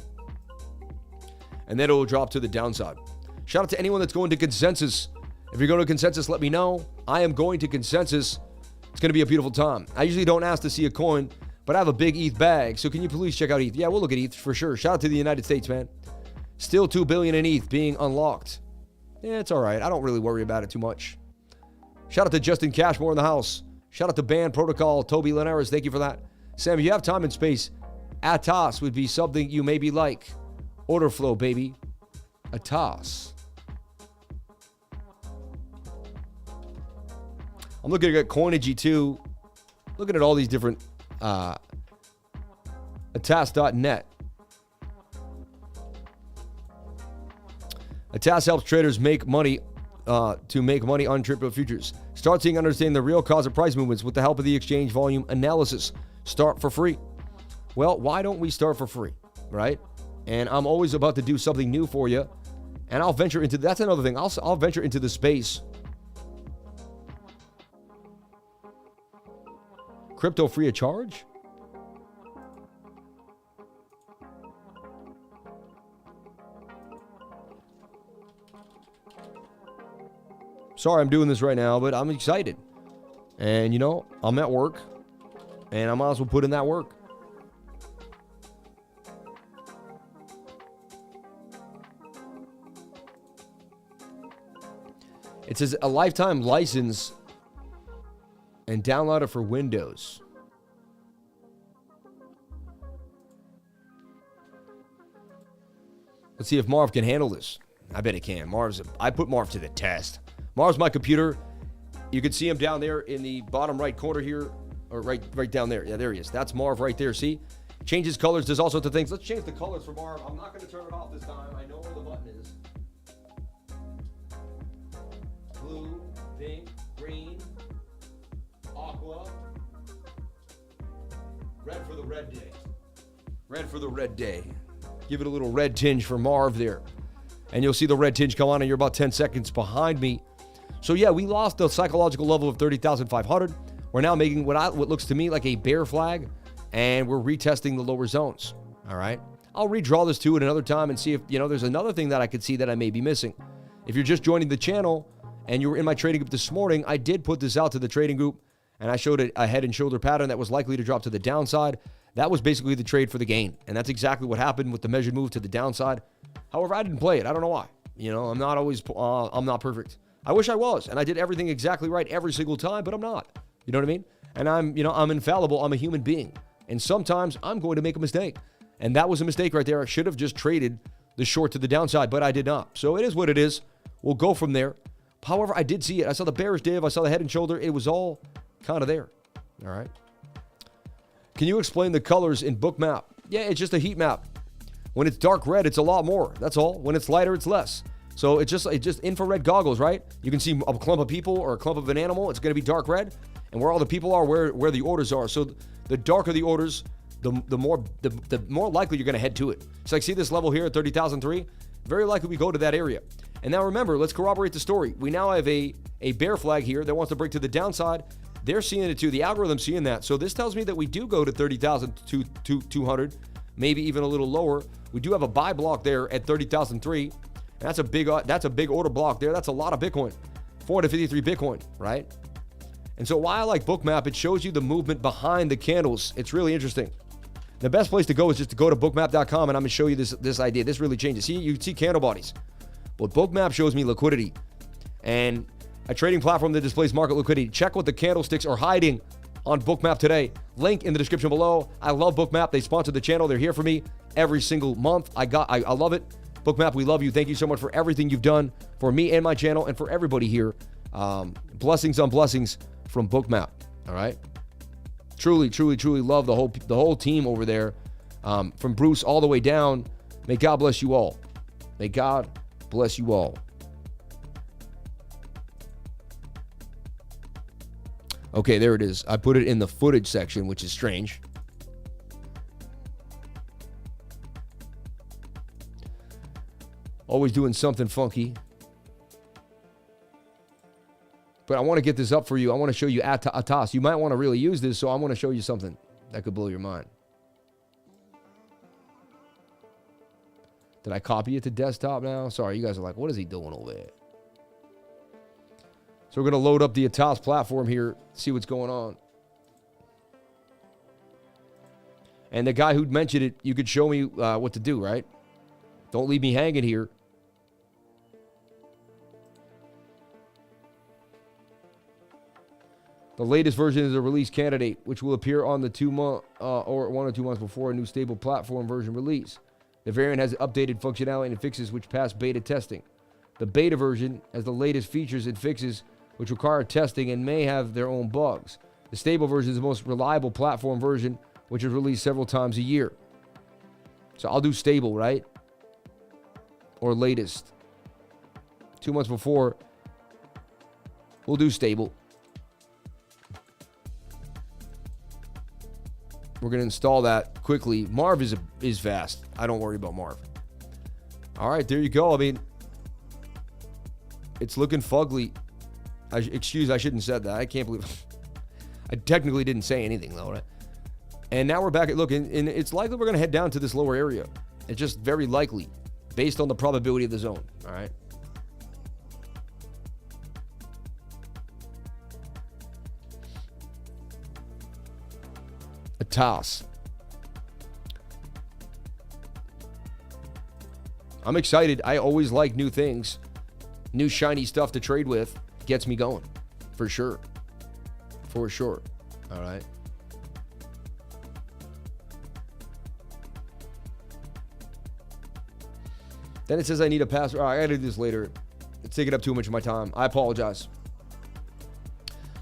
A: and then it will drop to the downside. Shout out to anyone that's going to consensus. If you're going to consensus, let me know. I am going to consensus. It's going to be a beautiful time. I usually don't ask to see a coin, but I have a big ETH bag, so can you please check out ETH? Yeah, we'll look at ETH for sure. Shout out to the United States, man. Still $2 billion in ETH being unlocked. Yeah, it's all right. I don't really worry about it too much. Shout out to Justin Cashmore in the house. Shout out to Band Protocol, Toby Linares. Thank you for that. Sam, if you have time and space, ATOS would be something you maybe like. Order flow, baby. ATOS. I'm looking at Coinigy too. Looking at all these different ATOS.net. ATOS helps traders make money to make money on crypto futures. Start seeing and understanding the real cause of price movements with the help of the exchange volume analysis. Start for free. Well, why don't we start for free, right? And I'm always about to do something new for you. And I'll venture into, that's another thing. I'll venture into the space. Crypto free of charge? Sorry, I'm doing this right now, but I'm excited. And, you know, I'm at work, and I might as well put in that work. It says a lifetime license and download it for Windows. Let's see if Marv can handle this. I bet it can. I put Marv to the test. Marv's my computer. You can see him down there in the bottom right corner here, or right down there. Yeah, there he is. That's Marv right there. See? Changes colors, does all sorts of things. Let's change the colors for Marv. I'm not going to turn it off this time. I know where the button is. Blue, pink, green, aqua. Red for the red day. Red for the red day. Give it a little red tinge for Marv there. And you'll see the red tinge come on, and you're about 10 seconds behind me. So yeah, we lost the psychological level of 30,500. We're now making what looks to me like a bear flag, and we're retesting the lower zones. All right. I'll redraw this too at another time and see if, you know, there's another thing that I could see that I may be missing. If you're just joining the channel and you were in my trading group this morning, I did put this out to the trading group, and I showed a head and shoulder pattern that was likely to drop to the downside. That was basically the trade for the gain, and that's exactly what happened with the measured move to the downside. However, I didn't play it. I don't know why. You know, I'm not perfect. I wish I was, and I did everything exactly right every single time, but I'm not. You know what I mean? And I'm infallible. I'm a human being, and sometimes I'm going to make a mistake, and that was a mistake right there. I should have just traded the short to the downside, but I did not. So it is what it is. We'll go from there. However, I did see it. I saw the bearish div. I saw the head and shoulder. It was all kind of there. All right. Can you explain the colors in BOOKMAP? Yeah, it's just a heat map. When it's dark red, it's a lot more. That's all. When it's lighter, it's less. So it's just infrared goggles, right? You can see a clump of people or a clump of an animal. It's going to be dark red. And where all the people are, where the orders are. So the darker the orders, the more likely you're going to head to it. So like, see this level here at 30,003? Very likely we go to that area. And now remember, let's corroborate the story. We now have a bear flag here that wants to break to the downside. They're seeing it too. The algorithm's seeing that. So this tells me that we do go to 30,200, maybe even a little lower. We do have a buy block there at 30,003. That's a big order block there. That's a lot of Bitcoin. 453 Bitcoin, right? And so why I like BOOKMAP, it shows you the movement behind the candles. It's really interesting. The best place to go is just to go to bookmap.com, and I'm going to show you this idea. This really changes. See, you see candle bodies. But BOOKMAP shows me liquidity and a trading platform that displays market liquidity. Check what the candlesticks are hiding on BOOKMAP today. Link in the description below. I love BOOKMAP. They sponsored the channel. They're here for me every single month. I love it. BOOKMAP, we love you. Thank you so much for everything you've done for me and my channel and for everybody here. Blessings on blessings from BOOKMAP. All right. Truly, truly, truly love the whole team over there, from Bruce all the way down. May God bless you all. May God bless you all. Okay, there it is. I put it in the footage section, which is strange. Always doing something funky. But I want to get this up for you. I want to show you Atas. You might want to really use this, so I want to show you something that could blow your mind. Did I copy it to desktop now? Sorry, you guys are like, what is he doing over there? So we're going to load up the Atas platform here, see what's going on. And the guy who mentioned it, you could show me what to do, right? Don't leave me hanging here. The latest version is a release candidate, which will appear on the 2-month or 1 or 2 months before a new stable platform version release. The variant has updated functionality and fixes which pass beta testing. The beta version has the latest features and fixes which require testing and may have their own bugs. The stable version is the most reliable platform version, which is released several times a year. So I'll do stable, right? Or latest. 2 months before, we'll do stable. We're going to install that quickly. Marv is fast. I don't worry about Marv. All right, there you go. I mean, it's looking fugly. I shouldn't have said that. I can't believe I technically didn't say anything, though, right? And now we're back at, look, and it's likely we're going to head down to this lower area. It's just very likely, based on the probability of the zone, all right? A toss. I'm excited. I always like new things. New shiny stuff to trade with gets me going. For sure. For sure. All right. Then it says I need a password. All right, I gotta do this later. It's taking up too much of my time. I apologize.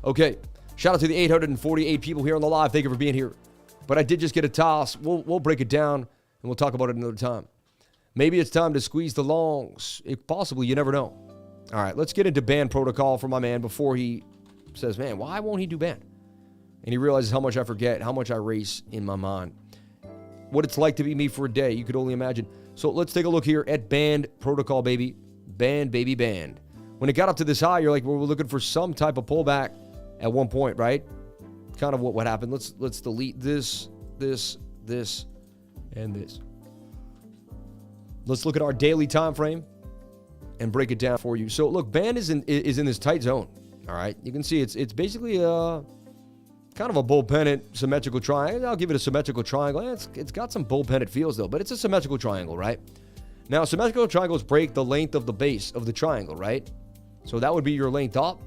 A: Okay. Shout out to the 848 people here on the live. Thank you for being here. But I did just get a toss. We'll break it down and we'll talk about it another time. Maybe it's time to squeeze the longs. Possibly, you never know. All right, let's get into band protocol for my man before he says, man, why won't he do band? And he realizes how much I forget, how much I race in my mind. What it's like to be me for a day, you could only imagine. So let's take a look here at band protocol, baby. Band, baby, band. When it got up to this high, you're like, well, we're looking for some type of pullback at one point, right? Kind of what happened. Let's delete this, and this. Let's look at our daily time frame and break it down for you. So look, band is in this tight zone. All right, you can see it's basically kind of a bull pennant symmetrical triangle. I'll give it a symmetrical triangle. It's got some bull pennant feels though, but it's a symmetrical triangle, right? Now symmetrical triangles break the length of the base of the triangle, right? So that would be your length up,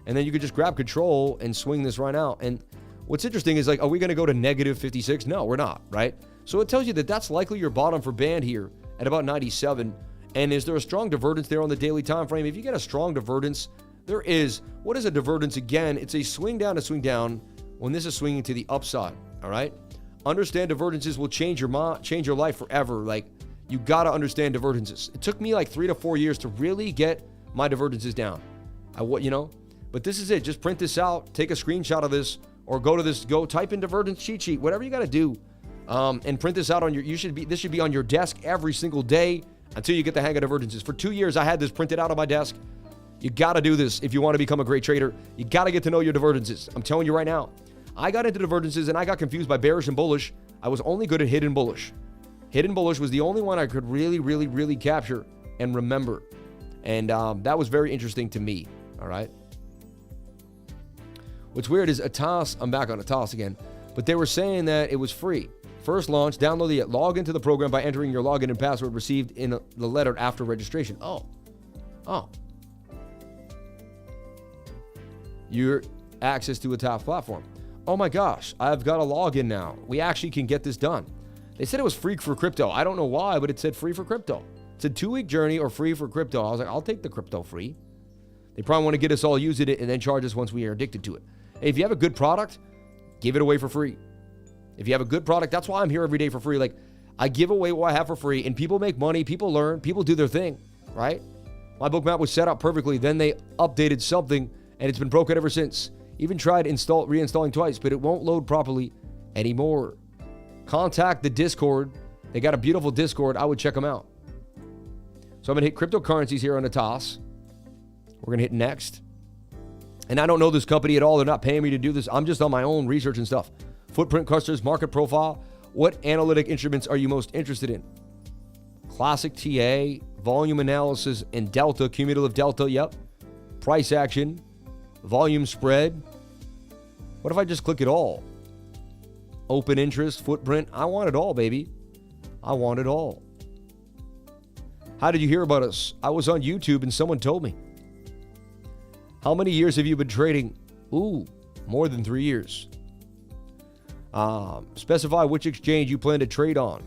A: and then you could just grab control and swing this right out. And what's interesting is, like, are we going to go to negative 56? No, we're not, right? So it tells you that that's likely your bottom for band here at about 97. And is there a strong divergence there on the daily time frame? If you get a strong divergence, there is. What is a divergence? Again, it's a swing down to swing down when this is swinging to the upside, all right? Understand divergences will change your life forever. Like, You got to understand divergences. It took me like 3 to 4 years to really get my divergences down. But this is it. Just print this out, take a screenshot of this, or go type in divergence cheat sheet, whatever you got to do, and print this out on this should be on your desk every single day until you get the hang of divergences. For 2 years, I had this printed out on my desk. You got to do this if you want to become a great trader. You got to get to know your divergences. I'm telling you right now. I got into divergences and I got confused by bearish and bullish. I was only good at hidden bullish. Hidden bullish was the only one I could really, really, really capture and remember. And that was very interesting to me. All right. What's weird is ATAS, I'm back on ATAS again, but they were saying that it was free. First launch, download the log into the program by entering your login and password received in the letter after registration. Oh. Your access to a TAF platform. Oh my gosh, I've got a login now. We actually can get this done. They said it was free for crypto. I don't know why, but it said free for crypto. It's a 2-week journey or free for crypto. I was like, I'll take the crypto free. They probably want to get us all using it and then charge us once we are addicted to it. Hey, if you have a good product, give it away for free. If you have a good product, that's why I'm here every day for free. Like, I give away what I have for free, and people make money, people learn, people do their thing, right? My BOOKMAP was set up perfectly. Then they updated something, and it's been broken ever since. Even tried reinstalling twice, but it won't load properly anymore. Contact the Discord. They got a beautiful Discord. I would check them out. So I'm going to hit cryptocurrencies here on the TOS. We're going to hit next. And I don't know this company at all. They're not paying me to do this. I'm just on my own research and stuff. Footprint clusters, market profile. What analytic instruments are you most interested in? Classic TA, volume analysis, and delta, cumulative delta, yep. Price action, volume spread. What if I just click it all? Open interest, footprint. I want it all, baby. I want it all. How did you hear about us? I was on YouTube and someone told me. How many years have you been trading? Ooh, more than 3 years. Specify which exchange you plan to trade on.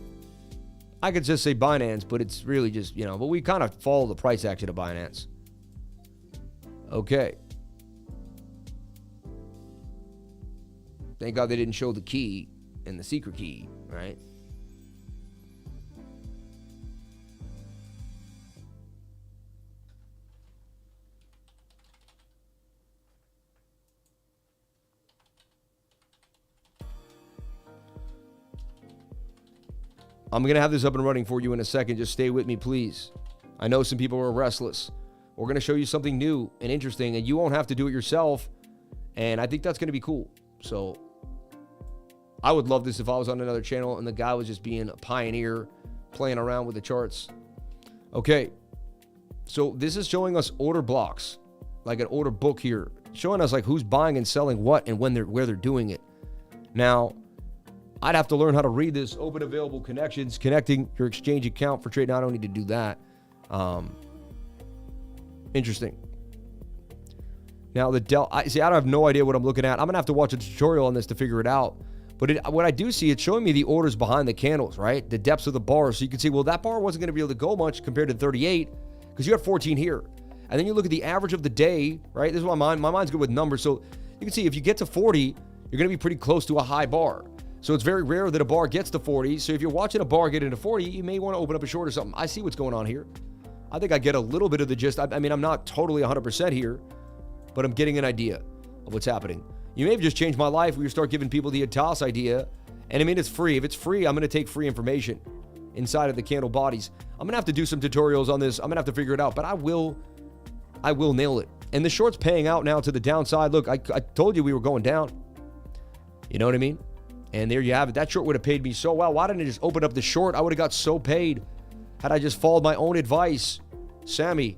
A: I could just say Binance, but it's really just, but we kind of follow the price action of Binance. Okay. Thank God they didn't show the key and the secret key, right? I'm going to have this up and running for you in a second. Just stay with me, please. I know some people are restless. We're going to show you something new and interesting, and you won't have to do it yourself. And I think that's going to be cool. So I would love this if I was on another channel and the guy was just being a pioneer, playing around with the charts. Okay. So this is showing us order blocks, like an order book here, showing us like who's buying and selling what and when where they're doing it. Now, I'd have to learn how to read this. Open available connections, connecting your exchange account for trade. Now I don't need to do that. Interesting. Now I don't have no idea what I'm looking at. I'm gonna have to watch a tutorial on this to figure it out. But what I do see, it's showing me the orders behind the candles, right? The depths of the bars. So you can see, well, that bar wasn't gonna be able to go much compared to 38 because you have 14 here. And then you look at the average of the day, right? This is why my mind's good with numbers. So you can see if you get to 40, you're gonna be pretty close to a high bar. So it's very rare that a bar gets to 40. So if you're watching a bar get into 40, you may want to open up a short or something. I see what's going on here. I think I get a little bit of the gist. I mean, I'm not totally 100% here, but I'm getting an idea of what's happening. You may have just changed my life. We start giving people the ATAS idea. And I mean, it's free. If it's free, I'm going to take free information inside of the candle bodies. I'm going to have to do some tutorials on this. I'm going to have to figure it out, but I will nail it. And the short's paying out now to the downside. Look, I told you we were going down. You know what I mean? And there you have it. That short would have paid me so well. Why didn't I just open up the short? I would have got so paid had I just followed my own advice. Sammy,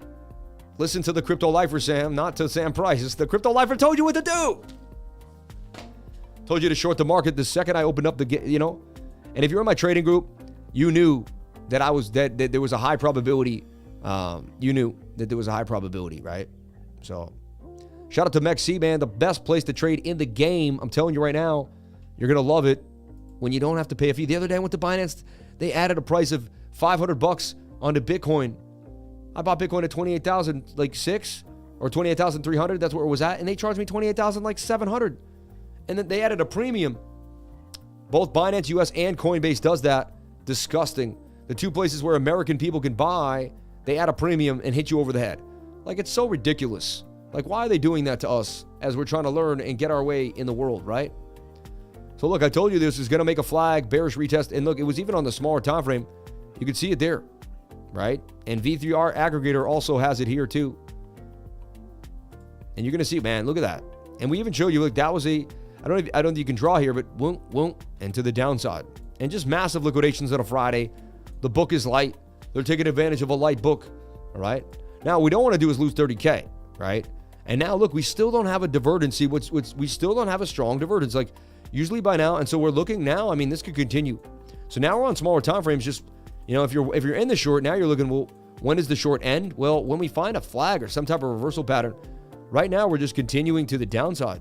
A: listen to the Crypto Lifer, Sam, not to Sam Price. It's the Crypto Lifer told you what to do. Told you to short the market the second I opened up the, And if you're in my trading group, you knew that that there was a high probability. You knew that there was a high probability, right? So, shout out to MEXC, man. The best place to trade in the game. I'm telling you right now. You're going to love it when you don't have to pay a fee. The other day I went to Binance. They added a price of $500 onto Bitcoin. I bought Bitcoin at 28,006 or 28,300. That's where it was at. And they charged me 28,700. And then they added a premium. Both Binance US and Coinbase does that. Disgusting. the two places where American people can buy, they add a premium and hit you over the head. Like, it's so ridiculous. Like, why are they doing that to us as we're trying to learn and get our way in the world, right? So look, I told you this is going to make a flag, bearish retest. And look, it was even on the smaller time frame. You can see it there, right? And V3R aggregator also has it here too. And you're going to see, man, look at that. And we even showed you, look, that was I don't think you can draw here, but won't, and to the downside. And just massive liquidations on a Friday. The book is light. They're taking advantage of a light book, all right? Now, what we don't want to do is lose 30K, right? And now, look, we still don't have a divergence. We still don't have a strong divergence, like usually by now. And so we're looking now, I mean, this could continue. So now we're on smaller time frames. Just, you know, if you're in the short, now you're looking, well, when does the short end? Well, when we find a flag or some type of reversal pattern. Right now, we're just continuing to the downside.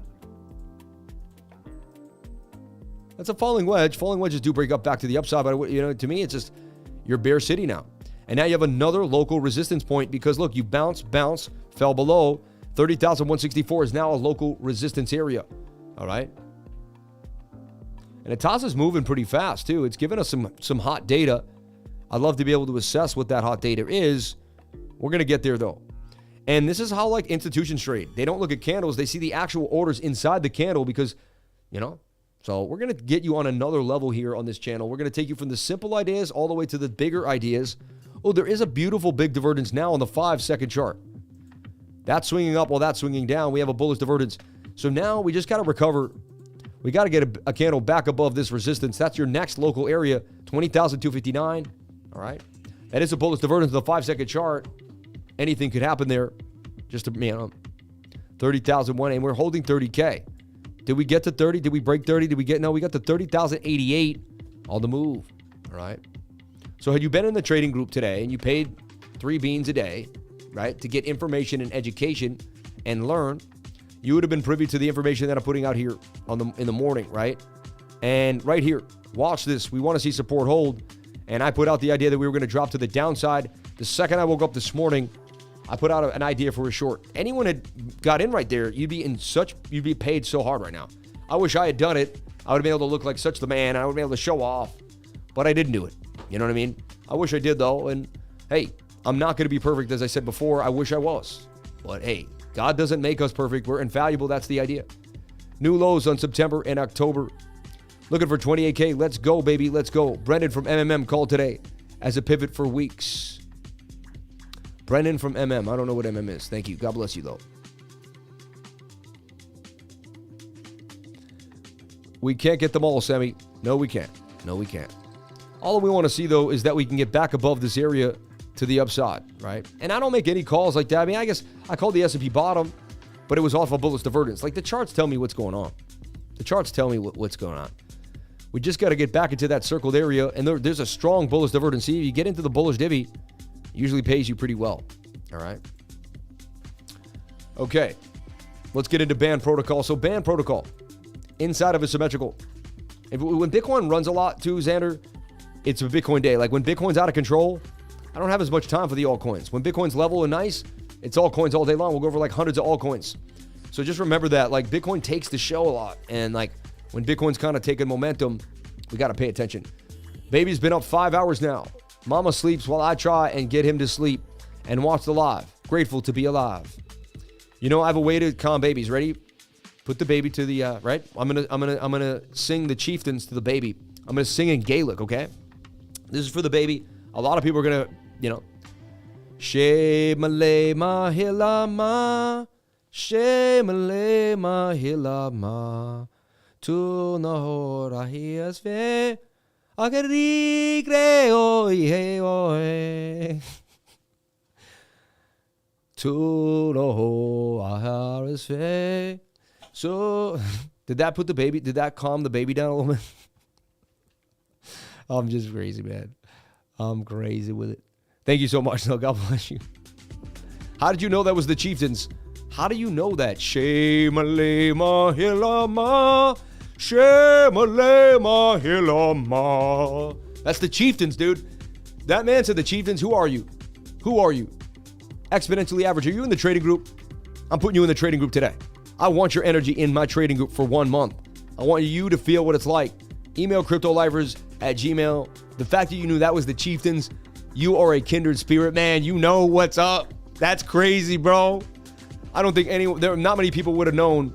A: That's a falling wedge. Falling wedges do break up back to the upside, but, you know, to me, it's just you're bear city now. And now you have another local resistance point because, look, you bounce, fell below. 30,164 is now a local resistance area, all right? And Itasa's moving pretty fast, too. It's given us some hot data. I'd love to be able to assess what that hot data is. We're going to get there, though. And this is how, like, institutions trade. They don't look at candles. They see the actual orders inside the candle because, you know, so we're going to get you on another level here on this channel. We're going to take you from the simple ideas all the way to the bigger ideas. Oh, there is a beautiful big divergence now on the 5-second chart. That's swinging up while that's swinging down. We have a bullish divergence. So now we just got to recover. We got to get a candle back above this resistance. That's your next local area, 20,259. All right. That is a bullish divergence of the 5-second chart. Anything could happen there. Just, you know, 30,001, and we're holding 30K. Did we get to 30? Did we break 30? No, we got to 30,088 on the move. All right. So had you been in the trading group today and you paid 3 beans a day, right, to get information and education and learn, you would have been privy to the information that I'm putting out here in the morning, right? And right here, watch this. We want to see support hold. And I put out the idea that we were going to drop to the downside. The second I woke up this morning, I put out an idea for a short. Anyone had got in right there, you'd be paid so hard right now. I wish I had done it. I would have been able to look like such the man. I would have been able to show off, but I didn't do it. You know what I mean? I wish I did though. And hey, I'm not going to be perfect. As I said before, I wish I was, but hey, God doesn't make us perfect. We're infallible. That's the idea. New lows on September and October. Looking for 28K. Let's go, baby. Let's go. Brendan from MMM called today as a pivot for weeks. Brendan from MM. I don't know what MM is. Thank you. God bless you, though. We can't get them all, Sammy. No, we can't. No, we can't. All we want to see, though, is that we can get back above this area to the upside, right? And I don't make any calls like that. I mean, I guess I called the S&P bottom, but it was off a bullish divergence. Like, the charts tell me what's going on. The charts tell me what's going on. We just got to get back into that circled area, and there's a strong bullish divergence. See, you get into the bullish divvy, usually pays you pretty well. All right. Okay. Let's get into band protocol. So band protocol inside of a symmetrical. When Bitcoin runs a lot too, Xander, it's a Bitcoin day. Like when Bitcoin's out of control, I don't have as much time for the altcoins. When Bitcoin's level and nice, it's altcoins all day long. We'll go over like hundreds of altcoins. So just remember that, like, Bitcoin takes the show a lot. And like when Bitcoin's kind of taking momentum, we got to pay attention. Baby's been up 5 hours now. Mama sleeps while I try and get him to sleep and watch the live. Grateful to be alive. You know, I have a way to calm babies. Ready? Put the baby to the right. I'm gonna sing the chieftains to the baby. I'm gonna sing in Gaelic. Okay. This is for the baby. A lot of people are gonna, you know. She male ma hilama, she male ma hilama, tu nahora hiasve. So did that calm the baby down a little bit? I'm just crazy, man. I'm crazy with it. Thank you so much, though. God bless you. How did you know that was the chieftains? How do you know that? Shemalema hilama. Shemalema hilama. That's the chieftains, dude. That man said the chieftains. Who are you? Who are you? Exponentially average. Are you in the trading group? I'm putting you in the trading group today. I want your energy in my trading group for 1 month. I want you to feel what it's like. Email cryptolifers@gmail.com. The fact that you knew that was the Chieftains, you are a kindred spirit, man. You know what's up. That's crazy, bro. I don't think not many people would have known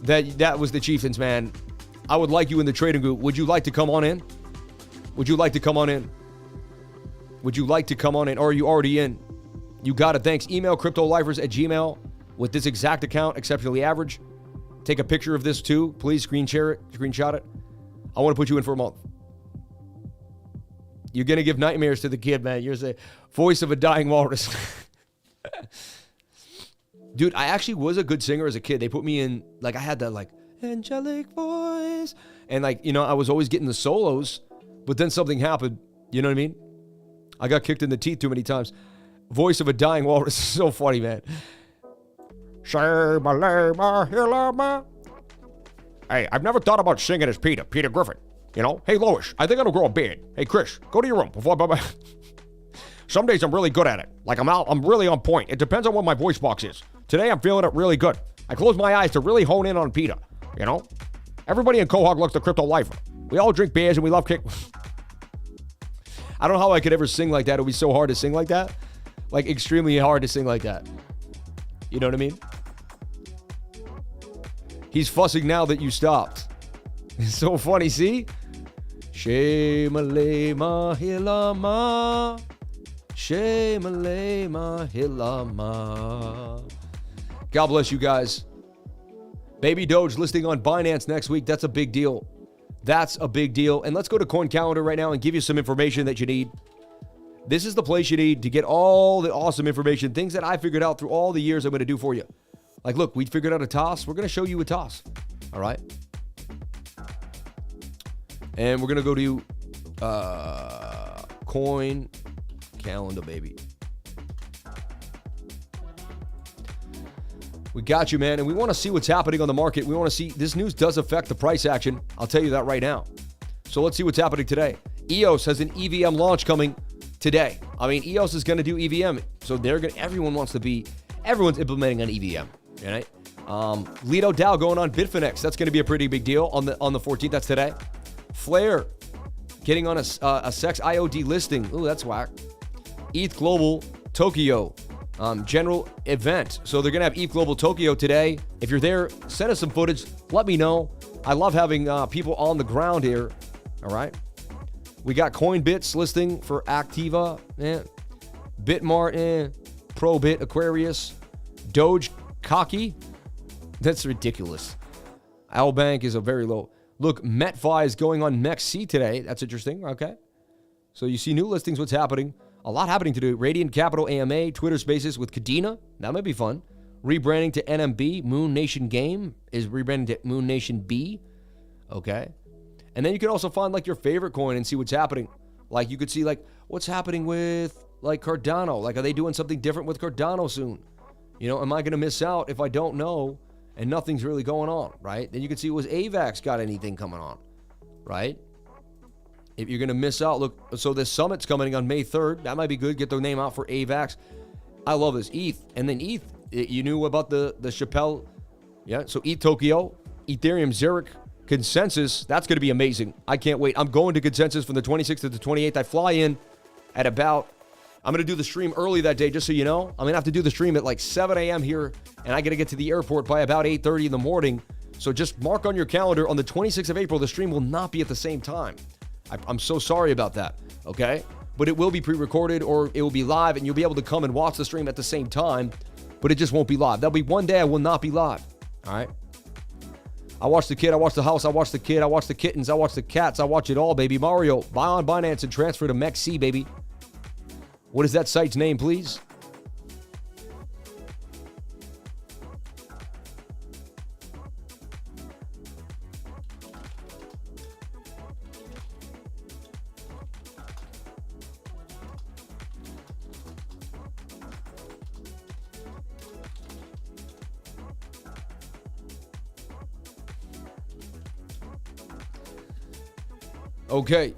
A: that was the Chieftains, man. I would like you in the trading group. Would you like to come on in? Would you like to come on in? Would you like to come on in? Or are you already in? You got it. Thanks. Email cryptolifers@gmail with this exact account, exceptionally average. Take a picture of this too. Please screenshot it. I want to put you in for a month. You're going to give nightmares to the kid, man. You're the voice of a dying walrus. Dude, I actually was a good singer as a kid. They put me in, like, I had that, like, angelic voice. And, like, you know, I was always getting the solos. But then something happened. You know what I mean? I got kicked in the teeth too many times. Voice of a dying walrus is so funny, man. Hey, I've never thought about singing as Peter Griffin. You know? Hey, Lois, I think I'll grow a beard. Hey, Chris, go to your room before I... Some days I'm really good at it. Like, I'm really on point. It depends on what my voice box is. Today, I'm feeling it really good. I close my eyes to really hone in on Peter. You know? Everybody in Quahog looks the crypto lifer. We all drink beers and we love kick... I don't know how I could ever sing like that. It would be so hard to sing like that. Like, extremely hard to sing like that. You know what I mean? He's fussing now that you stopped. It's so funny, see? Shema-lema hilama. Shema-lema hilama. God bless you guys. Baby Doge listing on Binance next week. That's a big deal. That's a big deal. And let's go to Coin Calendar right now and give you some information that you need. This is the place you need to get all the awesome information, things that I figured out through all the years I'm going to do for you. Like, look, we figured out a toss. We're going to show you a toss. All right? And we're going to go to Coin Calendar, baby. We got you, man. And we want to see what's happening on the market. We want to see, this news does affect the price action. I'll tell you that right now. So let's see what's happening today. EOS has an EVM launch coming today. I mean, EOS is going to do EVM. So everyone's implementing an EVM. Right? Lido DAO going on Bitfinex. That's going to be a pretty big deal on the 14th. That's today. Flare getting on a SEX IOD listing. Ooh, that's whack. ETH Global Tokyo general event. So they're going to have ETH Global Tokyo today. If you're there, send us some footage. Let me know. I love having people on the ground here. All right. We got Coinbits listing for Activa. Bitmart. Probit Aquarius. Doge Cocky. That's ridiculous. Albank is a very low. Look, MetFi is going on MEXC today. That's interesting. Okay. So you see new listings. What's happening? A lot happening today. Radiant Capital AMA, Twitter Spaces with Kadena. That might be fun. Rebranding to NMB. Moon Nation Game is rebranding to Moon Nation B. Okay. And then you can also find like your favorite coin and see what's happening. Like you could see like what's happening with like Cardano. Like are they doing something different with Cardano soon? You know, am I going to miss out if I don't know and nothing's really going on, right? Then you can see was AVAX got anything coming on, right? If you're going to miss out, look, so this summit's coming on May 3rd. That might be good. Get their name out for AVAX. I love this. ETH. And then ETH, you knew about the Chappelle. Yeah, so ETH Tokyo, Ethereum Zurich, Consensus. That's going to be amazing. I can't wait. I'm going to Consensus from the 26th to the 28th. I fly in at about, I'm going to do the stream early that day, just so you know. I'm going to have to do the stream at like 7 a.m. here, and I got to get to the airport by about 8:30 in the morning. So just mark on your calendar, on the 26th of April, the stream will not be at the same time. I'm so sorry about that, okay? But it will be pre-recorded or it will be live, and you'll be able to come and watch the stream at the same time, but it just won't be live. There'll be one day I will not be live, all right? I watch the kid, I watch the house, I watch the kid, I watch the kittens, I watch the cats, I watch it all, baby. Mario, buy on Binance and transfer to MEXC, baby. What is that site's name, please? Okay.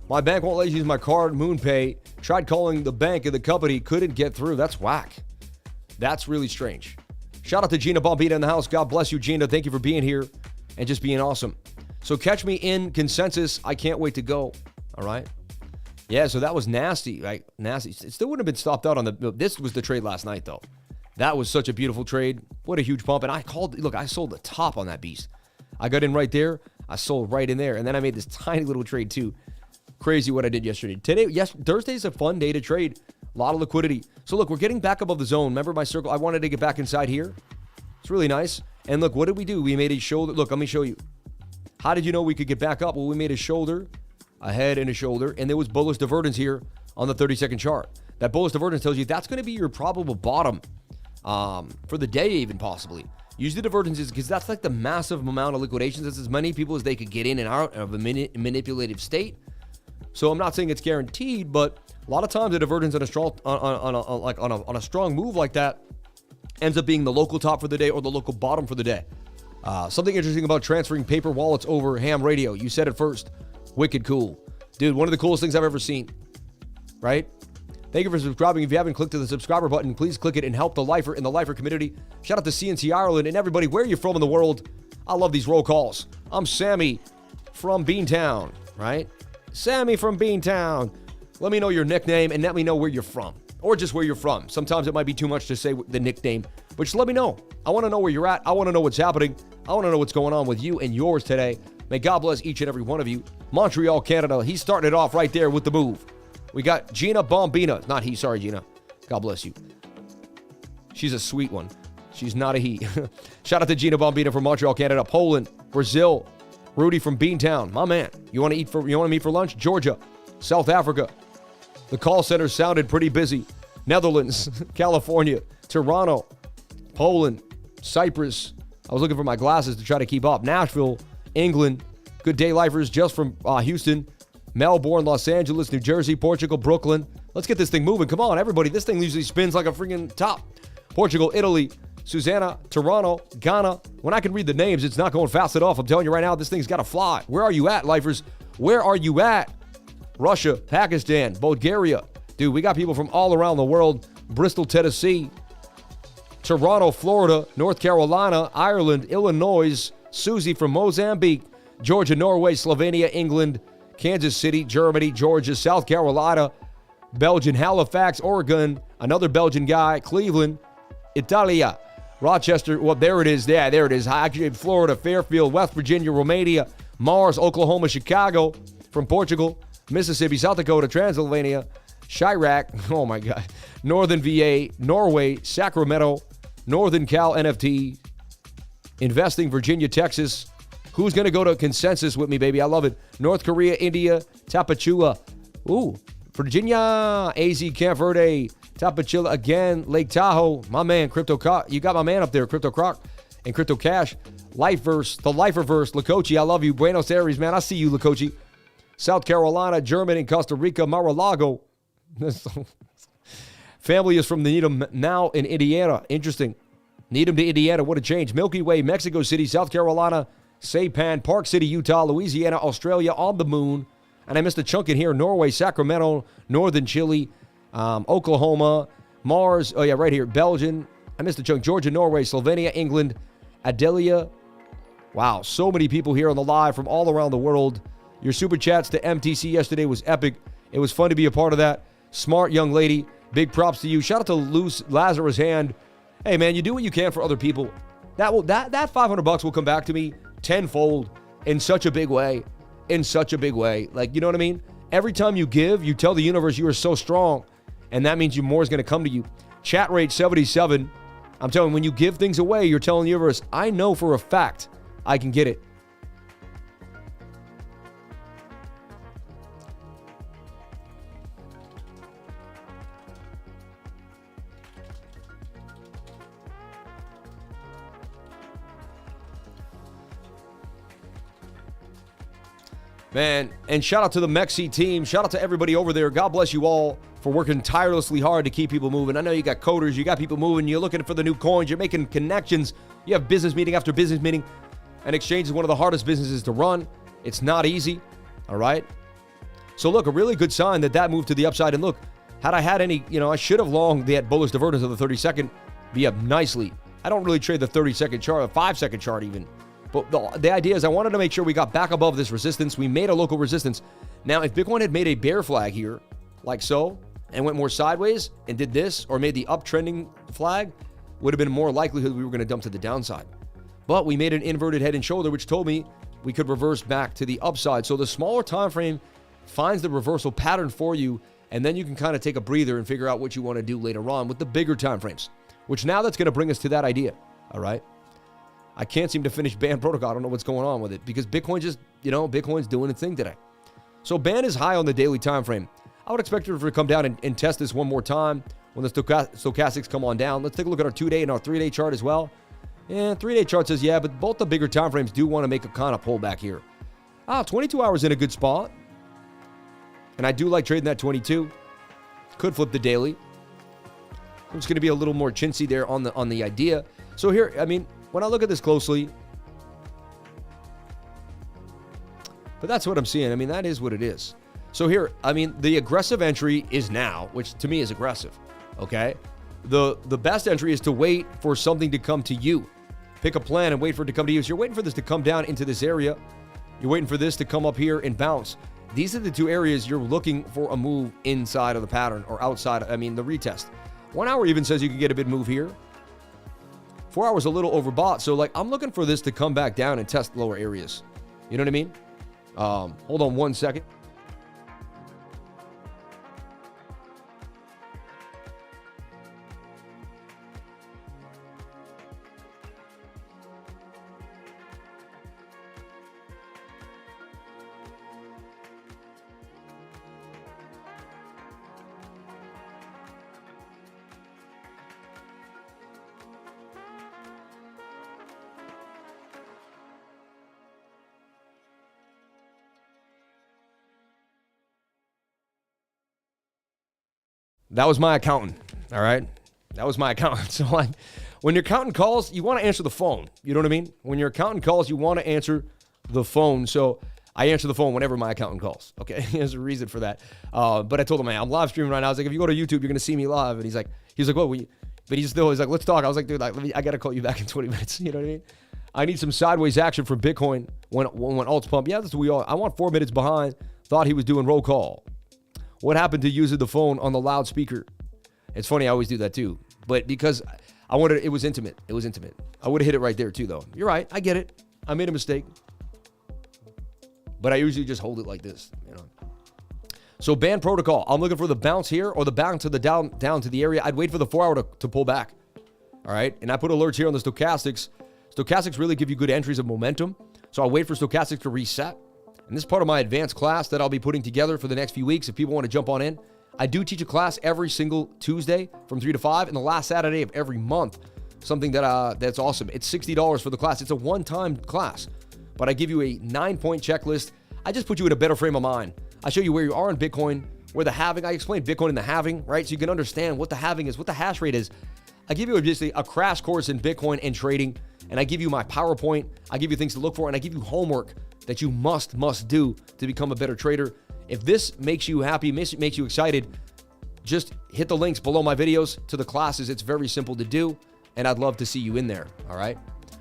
A: My bank won't let you use my card, MoonPay. Tried calling the bank and the company, couldn't get through. That's whack. That's really strange. Shout out to Gina Bombita in the house. God bless you, Gina. Thank you for being here. and just being awesome. So catch me in consensus. I can't wait to go. All right. Yeah, so that was nasty, right? Nasty. It still wouldn't have been stopped out on the... This was the trade last night, though. That was such a beautiful trade. What a huge pump. And I sold the top on that beast. I got in right there. I sold right in there. And then I made this tiny little trade, too. Crazy what I did yesterday. Thursday's a fun day to trade. A lot of liquidity. So, look, we're getting back above the zone. Remember my circle? I wanted to get back inside here. It's really nice. And, look, what did we do? We made a shoulder. Look, let me show you. How did you know we could get back up? Well, we made a shoulder, a head, and a shoulder. And there was bullish divergence here on the 30-second chart. That bullish divergence tells you that's going to be your probable bottom for the day, even possibly. Use the divergences because that's like the massive amount of liquidations. That's as many people as they could get in and out of a manipulative state. So I'm not saying it's guaranteed, but a lot of times the divergence on a strong move like that ends up being the local top for the day or the local bottom for the day. Something interesting about transferring paper wallets over ham radio. You said it first. Wicked cool. Dude, one of the coolest things I've ever seen. Right? Thank you for subscribing. If you haven't clicked the subscriber button, please click it and help the lifer in the lifer community. Shout out to CNC Ireland and everybody. Where are you from in the world? I love these roll calls. I'm Sammy from Beantown, right? Sammy from Beantown. Let me know your nickname and let me know where you're from. Or just where you're from. Sometimes it might be too much to say the nickname, but just let me know. I want to know where you're at. I want to know what's happening. I want to know what's going on with you and yours today. May God bless each and every one of you. Montreal, Canada. He's starting it off right there with the move. We got Gina Bombina. Not he. Sorry, Gina. God bless you. She's a sweet one. She's not a he. Shout out to Gina Bombina from Montreal, Canada. Poland, Brazil. Rudy from Beantown. My man. You want to meet for lunch? Georgia. South Africa. The call center sounded pretty busy. Netherlands. California. Toronto. Poland. Cyprus. I was looking for my glasses to try to keep up. Nashville. England. Good day lifers just from Houston. Melbourne, Los Angeles, New Jersey, Portugal, Brooklyn. Let's get this thing moving. Come on, everybody. This thing usually spins like a freaking top. Portugal, Italy, Susanna, Toronto, Ghana. When I can read the names, it's not going fast enough. I'm telling you right now, this thing's got to fly. Where are you at, lifers? Where are you at? Russia, Pakistan, Bulgaria. Dude, we got people from all around the world. Bristol, Tennessee, Toronto, Florida, North Carolina, Ireland, Illinois, Susie from Mozambique, Georgia, Norway, Slovenia, England, Kansas City, Germany, Georgia, South Carolina, Belgium, Halifax, Oregon, another Belgian guy, Cleveland, Italia, Rochester, well, there it is. Yeah, there it is. Actually, Florida, Fairfield, West Virginia, Romania, Mars, Oklahoma, Chicago, from Portugal, Mississippi, South Dakota, Transylvania, Chirac, oh my God, Northern VA, Norway, Sacramento, Northern Cal, NFT, investing, Virginia, Texas. Who's going to go to consensus with me, baby? I love it. North Korea, India, Tapachula. Ooh, Virginia, AZ, Camp Verde, Tapachula again, Lake Tahoe. My man, you got my man up there, Crypto Croc and Crypto Cash. Lifeverse, the Liferverse, Lakochi, I love you. Buenos Aires, man, I see you, Lakochi. South Carolina, Germany, Costa Rica, Mar-a-Lago. Family is from the Needham now in Indiana. Interesting. Needham to Indiana, what a change. Milky Way, Mexico City, South Carolina, Saipan, Park City, Utah, Louisiana, Australia, on the moon. And I missed a chunk in here. Norway, Sacramento, Northern Chile, Oklahoma, Mars. Oh, yeah, right here. Belgium. I missed a chunk. Georgia, Norway, Slovenia, England, Adelia. Wow, so many people here on the live from all around the world. Your super chats to MTC yesterday was epic. It was fun to be a part of that. Smart young lady. Big props to you. Shout out to Luce Lazarus Hand. Hey, man, you do what you can for other people. That $500 will come back to me tenfold in such a big way. In such a big way. Like, you know what I mean? Every time you give, you tell the universe you are so strong. And that means more is going to come to you. Chat rate 77. I'm telling you, when you give things away, you're telling the universe, I know for a fact I can get it. Man, and shout out to the MEXC team. Shout out to everybody over there. God bless you all for working tirelessly hard to keep people moving. I know you got coders, you got people moving, you're looking for the new coins, you're making connections. You have business meeting after business meeting. And exchange is one of the hardest businesses to run. It's not easy, all right? So look, a really good sign that moved to the upside. And look, had I had any, I should have longed that bullish divergence of the 30-second be up nicely. I don't really trade the 30-second chart, a 5-second chart even. But the idea is I wanted to make sure we got back above this resistance. We made a local resistance. Now, if Bitcoin had made a bear flag here, like so, and went more sideways and did this, or made the uptrending flag, would have been more likelihood we were going to dump to the downside. But we made an inverted head and shoulder, which told me we could reverse back to the upside. So the smaller time frame finds the reversal pattern for you, and then you can kind of take a breather and figure out what you want to do later on with the bigger time frames, which now that's going to bring us to that idea. All right. I can't seem to finish BAN protocol. I don't know what's going on with it because Bitcoin just, Bitcoin's doing its thing today. So BAN is high on the daily time frame. I would expect it to come down and test this one more time when the stochastics come on down. Let's take a look at our 2-day and our 3-day chart as well. And 3-day chart says, yeah, but both the bigger time frames do want to make a kind of pullback here. 22 hours in a good spot. And I do like trading that 22. Could flip the daily. It's going to be a little more chintzy there on the idea. So here, when I look at this closely, but that's what I'm seeing. That is what it is. So here, the aggressive entry is now, which to me is aggressive, okay? The best entry is to wait for something to come to you. Pick a plan and wait for it to come to you. So you're waiting for this to come down into this area. You're waiting for this to come up here and bounce. These are the two areas you're looking for a move inside of the pattern or outside, the retest. 1 hour even says you can get a big move here. 4 hours a little overbought. So I'm looking for this to come back down and test lower areas. You know what I mean? Hold on 1 second. That was my accountant, all right? That was my accountant. So when your accountant calls, you want to answer the phone. You know what I mean? When your accountant calls, you want to answer the phone. So I answer the phone whenever my accountant calls, okay? There's a reason for that. But I told him, man, I'm live streaming right now. I was like, if you go to YouTube, you're going to see me live. And he's like, well, but he's like, let's talk. I was like, dude, I got to call you back in 20 minutes. You know what I mean? I need some sideways action from Bitcoin when alts pump. Yeah, that's what we all. I want 4 minutes behind. Thought he was doing roll call. What happened to using the phone on the loudspeaker? It's funny, I always do that too. But because I wanted, it was intimate. It was intimate. I would have hit it right there too, though. You're right. I get it. I made a mistake. But I usually just hold it like this, So BAN protocol. I'm looking for the bounce here or the bounce to the down to the area. I'd wait for the 4 hour to pull back. All right. And I put alerts here on the stochastics. Stochastics really give you good entries of momentum. So I'll wait for stochastics to reset. And this is part of my advanced class that I'll be putting together for the next few weeks if people want to jump on in. I do teach a class every single Tuesday from 3 to 5 and the last Saturday of every month. Something that's awesome. It's $60 for the class. It's a one-time class. But I give you a 9-point checklist. I just put you in a better frame of mind. I show you where you are in Bitcoin, where the halving. I explain Bitcoin in the halving, right? So you can understand what the halving is, what the hash rate is. I give you just a crash course in Bitcoin and trading. And I give you my PowerPoint. I give you things to look for. And I give you homework that you must do to become a better trader. If this makes you happy, makes you excited, just hit the links below my videos to the classes. It's very simple to do, and I'd love to see you in there, all right?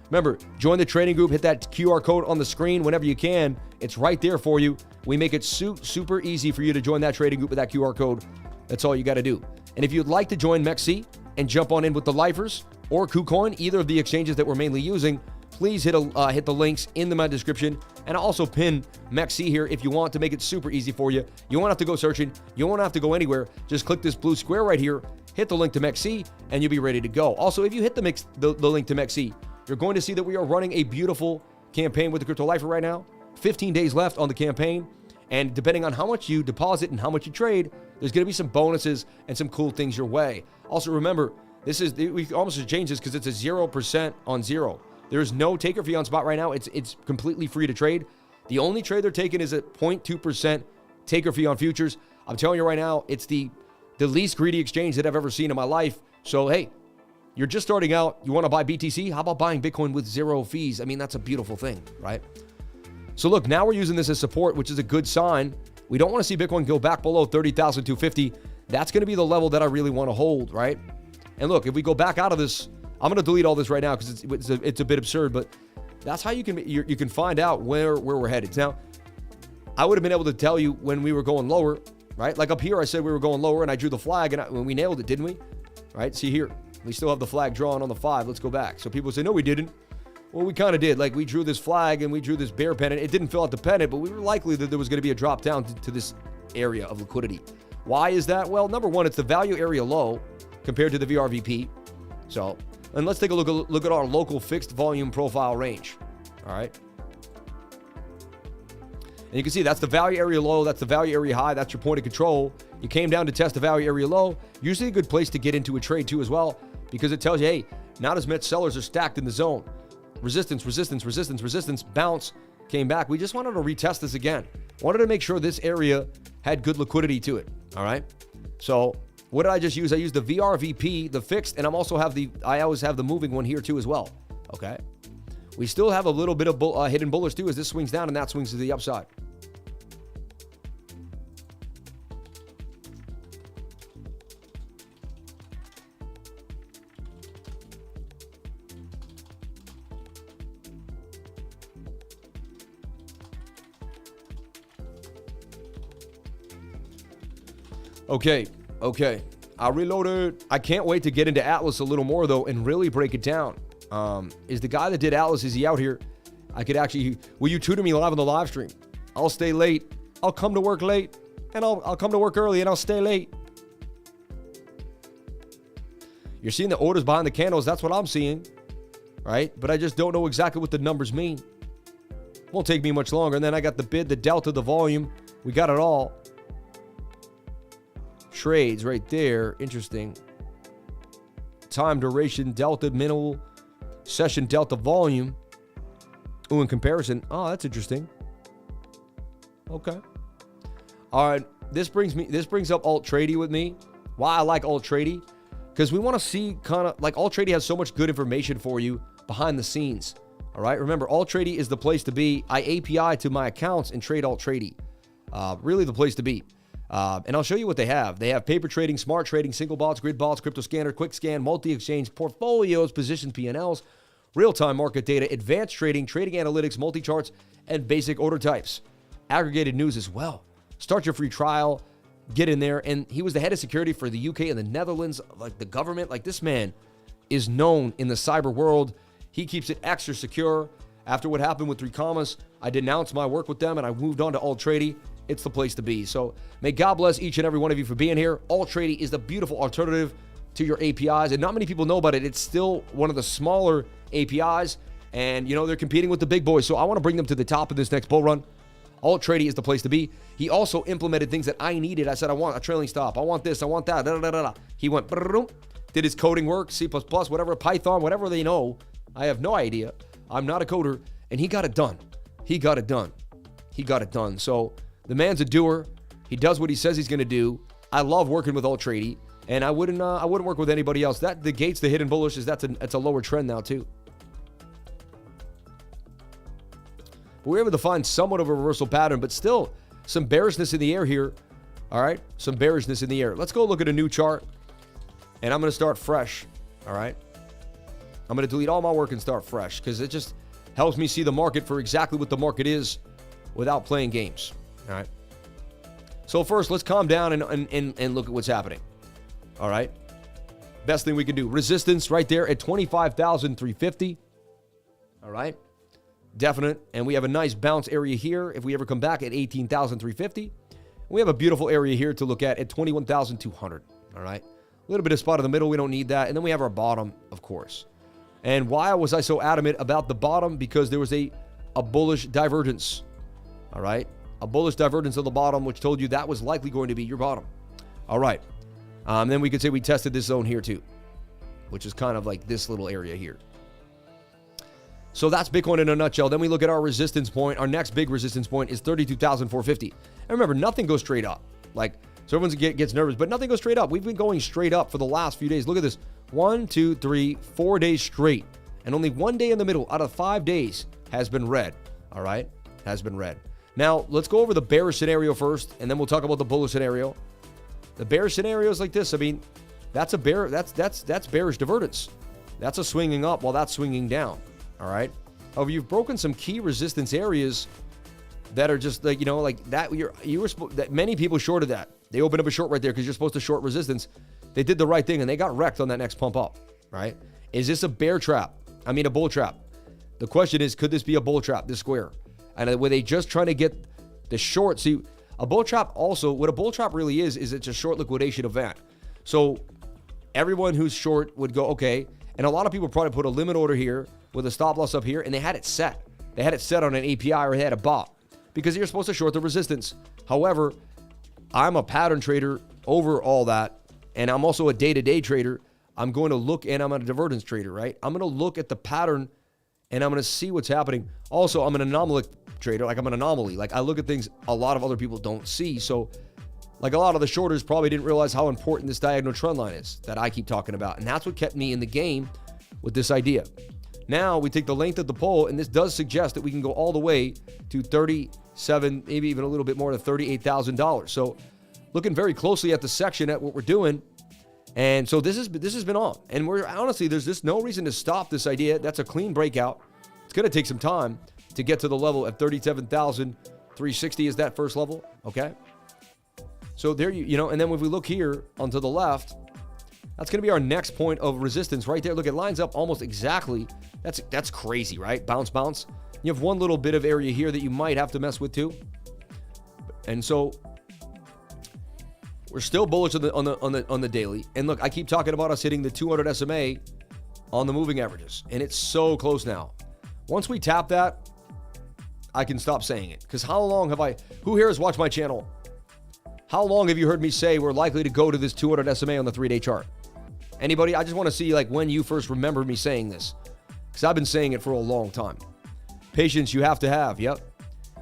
A: Remember, join the trading group. Hit that QR code on the screen whenever you can. It's right there for you. We make it super easy for you to join that trading group with that QR code. That's all you got to do. And if you'd like to join MEXC and jump on in with the Lifers or KuCoin, either of the exchanges that we're mainly using, please hit the links in my description. And I'll also pin MEXC here if you want to make it super easy for you. You won't have to go searching. You won't have to go anywhere. Just click this blue square right here, hit the link to MEXC, and you'll be ready to go. Also, if you hit the link to MEXC, you're going to see that we are running a beautiful campaign with the Crypto Lifer right now. 15 days left on the campaign. And depending on how much you deposit and how much you trade, there's going to be some bonuses and some cool things your way. Also, remember, we almost changed this because it's a 0% on zero. There's no taker fee on spot right now. It's completely free to trade. The only trade they're taking is a 0.2% taker fee on futures. I'm telling you right now, it's the least greedy exchange that I've ever seen in my life. So, hey, you're just starting out. You want to buy BTC? How about buying Bitcoin with zero fees? That's a beautiful thing, right? So look, now we're using this as support, which is a good sign. We don't want to see Bitcoin go back below 30,250. That's going to be the level that I really want to hold, right? And look, if we go back out of this, I'm going to delete all this right now because it's a bit absurd, but That's how you can find out where we're headed. Now, I would have been able to tell you when we were going lower, right? Like up here, I said we were going lower, and I drew the flag, and we nailed it, didn't we? Right? See here, we still have the flag drawn on the 5. Let's go back. So people say, no, we didn't. Well, we kind of did. Like, we drew this flag, and we drew this bear pennant. It didn't fill out the pennant, but we were likely that there was going to be a drop down to this area of liquidity. Why is that? Well, number one, it's the value area low compared to the VRVP. So, and let's take a look at our local fixed volume profile range. All right. And you can see that's the value area low, that's the value area high, that's your point of control. You came down to test the value area low. Usually a good place to get into a trade too as well, because it tells you, hey, not as much sellers are stacked in the zone. Resistance, resistance, resistance, resistance, bounce, came back. We just wanted to retest this again. Wanted to make sure this area had good liquidity to it. All right. So what did I just use? I used the VRVP, the fixed, and I always have the moving one here too as well. Okay. We still have a little bit of hidden bullish too as this swings down and that swings to the upside. Okay. I reloaded. I can't wait to get into Atlas a little more though and really break it down. Is the guy that did Atlas, is he out here? Will you tutor me live on the live stream? I'll stay late. I'll come to work late, and I'll come to work early, and I'll stay late. You're seeing the orders behind the candles. That's what I'm seeing, right? But I just don't know exactly what the numbers mean. Won't take me much longer. And then I got the bid, the delta, the volume. We got it all. Trades right there. Interesting. Time duration, delta, minimal, session, delta, volume. Ooh, in comparison. Oh, that's interesting. Okay. All right. This brings up ALTRADY with me. Why I like ALTRADY? Because we want to see kind of like ALTRADY has so much good information for you behind the scenes. All right. Remember, ALTRADY is the place to be. I API to my accounts and trade ALTRADY. Really the place to be. And I'll show you what they have. They have paper trading, smart trading, single bots, grid bots, crypto scanner, quick scan, multi-exchange, portfolios, positions, P&Ls, real-time market data, advanced trading, trading analytics, multi-charts, and basic order types. Aggregated news as well. Start your free trial. Get in there. And he was the head of security for the UK and the Netherlands, like the government. Like, this man is known in the cyber world. He keeps it extra secure. After what happened with 3 Commas, I denounced my work with them and I moved on to ALTRADY. It's the place to be. So may God bless each and every one of you for being here. ALTRADY is the beautiful alternative to your APIs, and not many people know about it. It's still one of the smaller APIs, and they're competing with the big boys. So I want to bring them to the top of this next bull run. ALTRADY is the place to be. He also implemented things that I needed. I said, I want a trailing stop. I want this. I want that. Da, da, da, da. He went, did his coding work, C++, whatever, Python, whatever they know. I have no idea. I'm not a coder, and he got it done. He got it done. So the man's a doer. He does what he says he's going to do. I love working with ALTRADY, and I wouldn't work with anybody else. That negates the hidden bullish. That's a lower trend now too. But we're able to find somewhat of a reversal pattern, but still some bearishness in the air here. All right, some bearishness in the air. Let's go look at a new chart, and I'm going to start fresh. All right, I'm going to delete all my work and start fresh because it just helps me see the market for exactly what the market is without playing games. All right. So first, let's calm down and look at what's happening. All right. Best thing we can do. Resistance right there at 25,350. All right. Definite. And we have a nice bounce area here if we ever come back at 18,350. We have a beautiful area here to look at 21,200. All right. A little bit of spot in the middle. We don't need that. And then we have our bottom, of course. And why was I so adamant about the bottom? Because there was a bullish divergence. All right. A bullish divergence on the bottom, which told you that was likely going to be your bottom. All right. Then we could say we tested this zone here too, which is kind of like this little area here. So that's Bitcoin in a nutshell. Then we look at our resistance point. Our next big resistance point is 32,450. And remember, nothing goes straight up. So everyone gets nervous, but nothing goes straight up. We've been going straight up for the last few days. Look at this. 1, 2, 3, 4 days straight. And only 1 day in the middle out of 5 days has been red. All right. Has been red. Now, let's go over the bearish scenario first, and then we'll talk about the bullish scenario. The bearish scenario is like this. I mean, that's bearish divergence. That's a swinging up while that's swinging down. All right. However, you've broken some key resistance areas that are just like, like that. That many people shorted that. They opened up a short right there because you're supposed to short resistance. They did the right thing and they got wrecked on that next pump up, right? Is this a bear trap? I mean, a bull trap. The question is, could this be a bull trap, this square? And were they just trying to get the short? See, a bull trap also, what a bull trap really is it's a short liquidation event. So everyone who's short would go, okay. And a lot of people probably put a limit order here with a stop loss up here, and they had it set. They had it set on an API or they had a bot because you're supposed to short the resistance. However, I'm a pattern trader over all that, and I'm also a day-to-day trader. I'm going to look, and I'm a divergence trader, right? I'm going to look at the pattern, and I'm going to see what's happening. Also, I'm an anomaly trader. Like, I'm an anomaly. Like, I look at things a lot of other people don't see. So, like, a lot of the shorters probably didn't realize how important this diagonal trend line is that I keep talking about. And that's what kept me in the game with this idea. Now, we take the length of the pole, and this does suggest that we can go all the way to 37, maybe even a little bit more to $38,000. So, looking very closely at the section at what we're doing. And so this has been on. And we're honestly, there's just no reason to stop this idea. That's a clean breakout. It's going to take some time to get to the level at 37,360 is that first level, okay? So there and then when we look here onto the left, that's going to be our next point of resistance right there. Look, it lines up almost exactly. That's crazy, right? Bounce, bounce. You have one little bit of area here that you might have to mess with too. And so we're still bullish on the daily. And look, I keep talking about us hitting the 200 SMA on the moving averages, and it's so close now. Once we tap that, I can stop saying it. Because how long who here has watched my channel? How long have you heard me say we're likely to go to this 200 SMA on the 3-day chart? Anybody? I just want to see like when you first remember me saying this, because I've been saying it for a long time. Patience you have to have. Yep.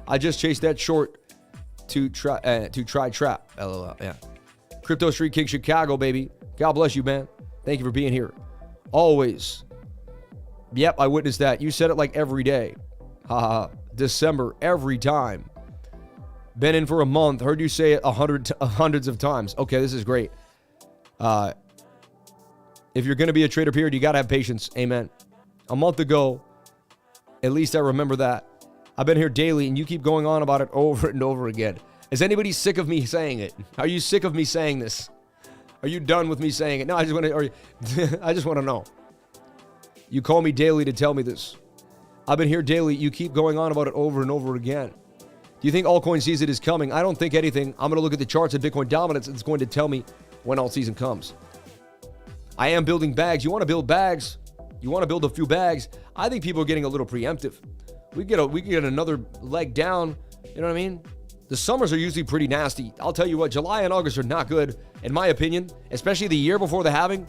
A: I just chased that short to try trap. LOL. Yeah. Crypto Street King Chicago, baby. God bless you, man. Thank you for being here. Always. Yep, I witnessed that. You said it like every day. Haha. December, every time. Been in for a month. Heard you say it hundreds of times. Okay, this is great. If you're going to be a trader period, you got to have patience. Amen. A month ago, at least I remember that. I've been here daily, and you keep going on about it over and over again. Is anybody sick of me saying it? Are you sick of me saying this? Are you done with me saying it? No, I just want to know. You call me daily to tell me this. I've been here daily. You keep going on about it over and over again. Do you think altcoin season is coming? I don't think anything. I'm going to look at the charts of Bitcoin dominance, and it's going to tell me when alt season comes. I am building bags. You want to build bags? You want to build a few bags? I think people are getting a little preemptive. We get another leg down. You know what I mean? The summers are usually pretty nasty. I'll tell you what, July and August are not good, in my opinion, especially the year before the halving.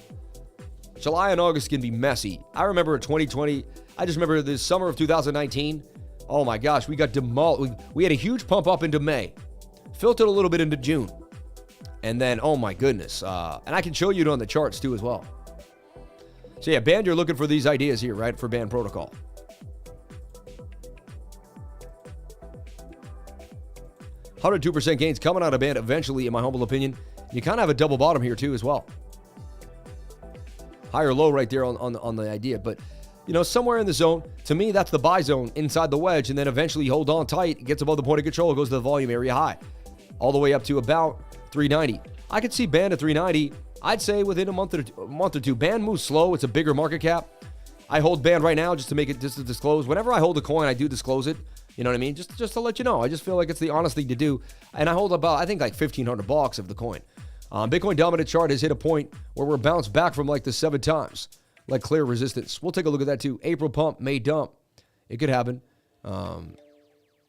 A: July and August can be messy. I remember 2020. I just remember the summer of 2019. Oh my gosh, we got demolished. We had a huge pump up into May, filtered a little bit into June, and then, oh my goodness. And I can show you it on the charts too as well. So yeah, Band, you're looking for these ideas here, right, for Band Protocol. 102% gains coming out of Band eventually, in my humble opinion. You kind of have a double bottom here too as well. Higher low right there on the idea. But, somewhere in the zone, to me, that's the buy zone inside the wedge. And then eventually you hold on tight, it gets above the point of control, it goes to the volume area high. All the way up to about 390. I could see Band at 390, I'd say within a month or two. Band moves slow. It's a bigger market cap. I hold Band right now just to disclose. Whenever I hold a coin, I do disclose it. You know what I mean? Just to let you know. I just feel like it's the honest thing to do. And I hold about, I think, like $1,500 of the coin. Bitcoin dominant chart has hit a point where we're bounced back from like the 7 times, like clear resistance. We'll take a look at that too. April pump, May dump. It could happen. And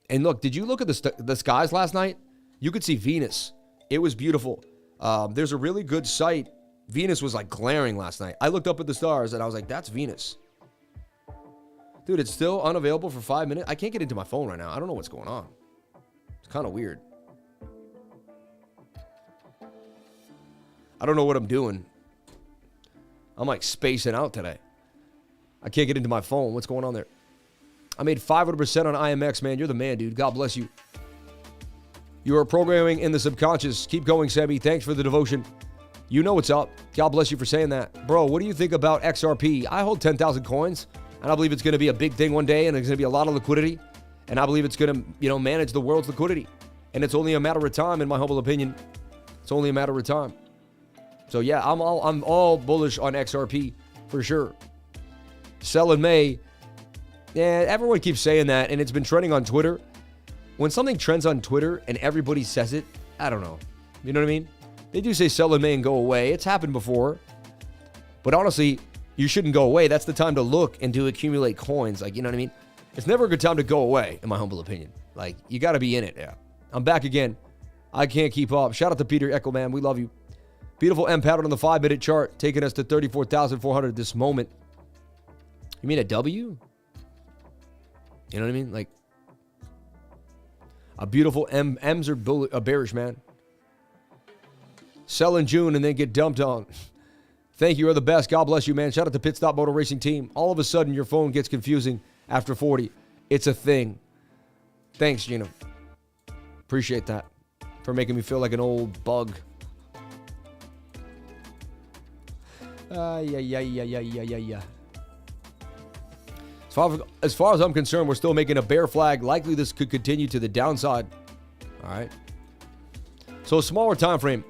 A: look, did you look at the skies last night? You could see Venus. It was beautiful. There's a really good site. Venus was like glaring last night. I looked up at the stars and I was like, that's Venus. Dude, it's still unavailable for 5 minutes. I can't get into my phone right now. I don't know what's going on. It's kind of weird. I don't know what I'm doing. I'm like spacing out today. I can't get into my phone. What's going on there? I made 500% on IMX, man. You're the man, dude. God bless you. You are programming in the subconscious. Keep going, Sammy. Thanks for the devotion. You know what's up. God bless you for saying that. Bro, what do you think about XRP? I hold 10,000 coins. And I believe it's going to be a big thing one day, and there's going to be a lot of liquidity. And I believe it's going to, manage the world's liquidity. And it's only a matter of time, in my humble opinion. It's only a matter of time. So yeah, I'm all bullish on XRP for sure. Sell in May. Yeah, everyone keeps saying that, and it's been trending on Twitter. When something trends on Twitter and everybody says it, I don't know. You know what I mean? They do say sell in May and go away. It's happened before. But honestly, you shouldn't go away. That's the time to look and to accumulate coins. Like, you know what I mean? It's never a good time to go away, in my humble opinion. Like, you got to be in it. Yeah. I'm back again. I can't keep up. Shout out to Peter Echo, man. We love you. Beautiful M pattern on the 5-minute chart, taking us to 34,400 at this moment. You mean a W? You know what I mean? Like, a beautiful M's are bearish, man. Sell in June and then get dumped on. Thank you. You're the best. God bless you, man. Shout out to Pit Stop Motor Racing Team. All of a sudden, your phone gets confusing after 40. It's a thing. Thanks, Gina. Appreciate that for making me feel like an old bug. Yeah. As far as I'm concerned, we're still making a bear flag. Likely this could continue to the downside. All right. So a smaller time frame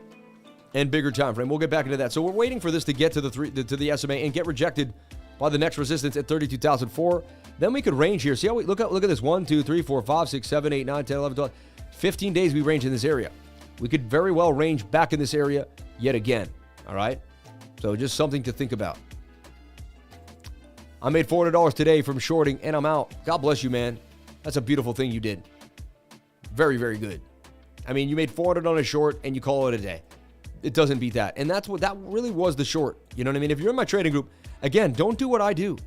A: and bigger time frame. We'll get back into that. So we're waiting for this to get to the SMA and get rejected by the next resistance at 32,004. Then we could range here. See how we look at this 1, 2, 3, 4, 5, 6, 7, 8, 9, 10, 11, 12. 15 days we range in this area. We could very well range back in this area yet again. All right. So just something to think about. I made $400 today from shorting, and I'm out. God bless you, man. That's a beautiful thing you did. Very, very good. I mean, you made $400 on a short, and you call it a day. It doesn't beat that. And that really was the short. You know what I mean? If you're in my trading group, again, don't do what I do.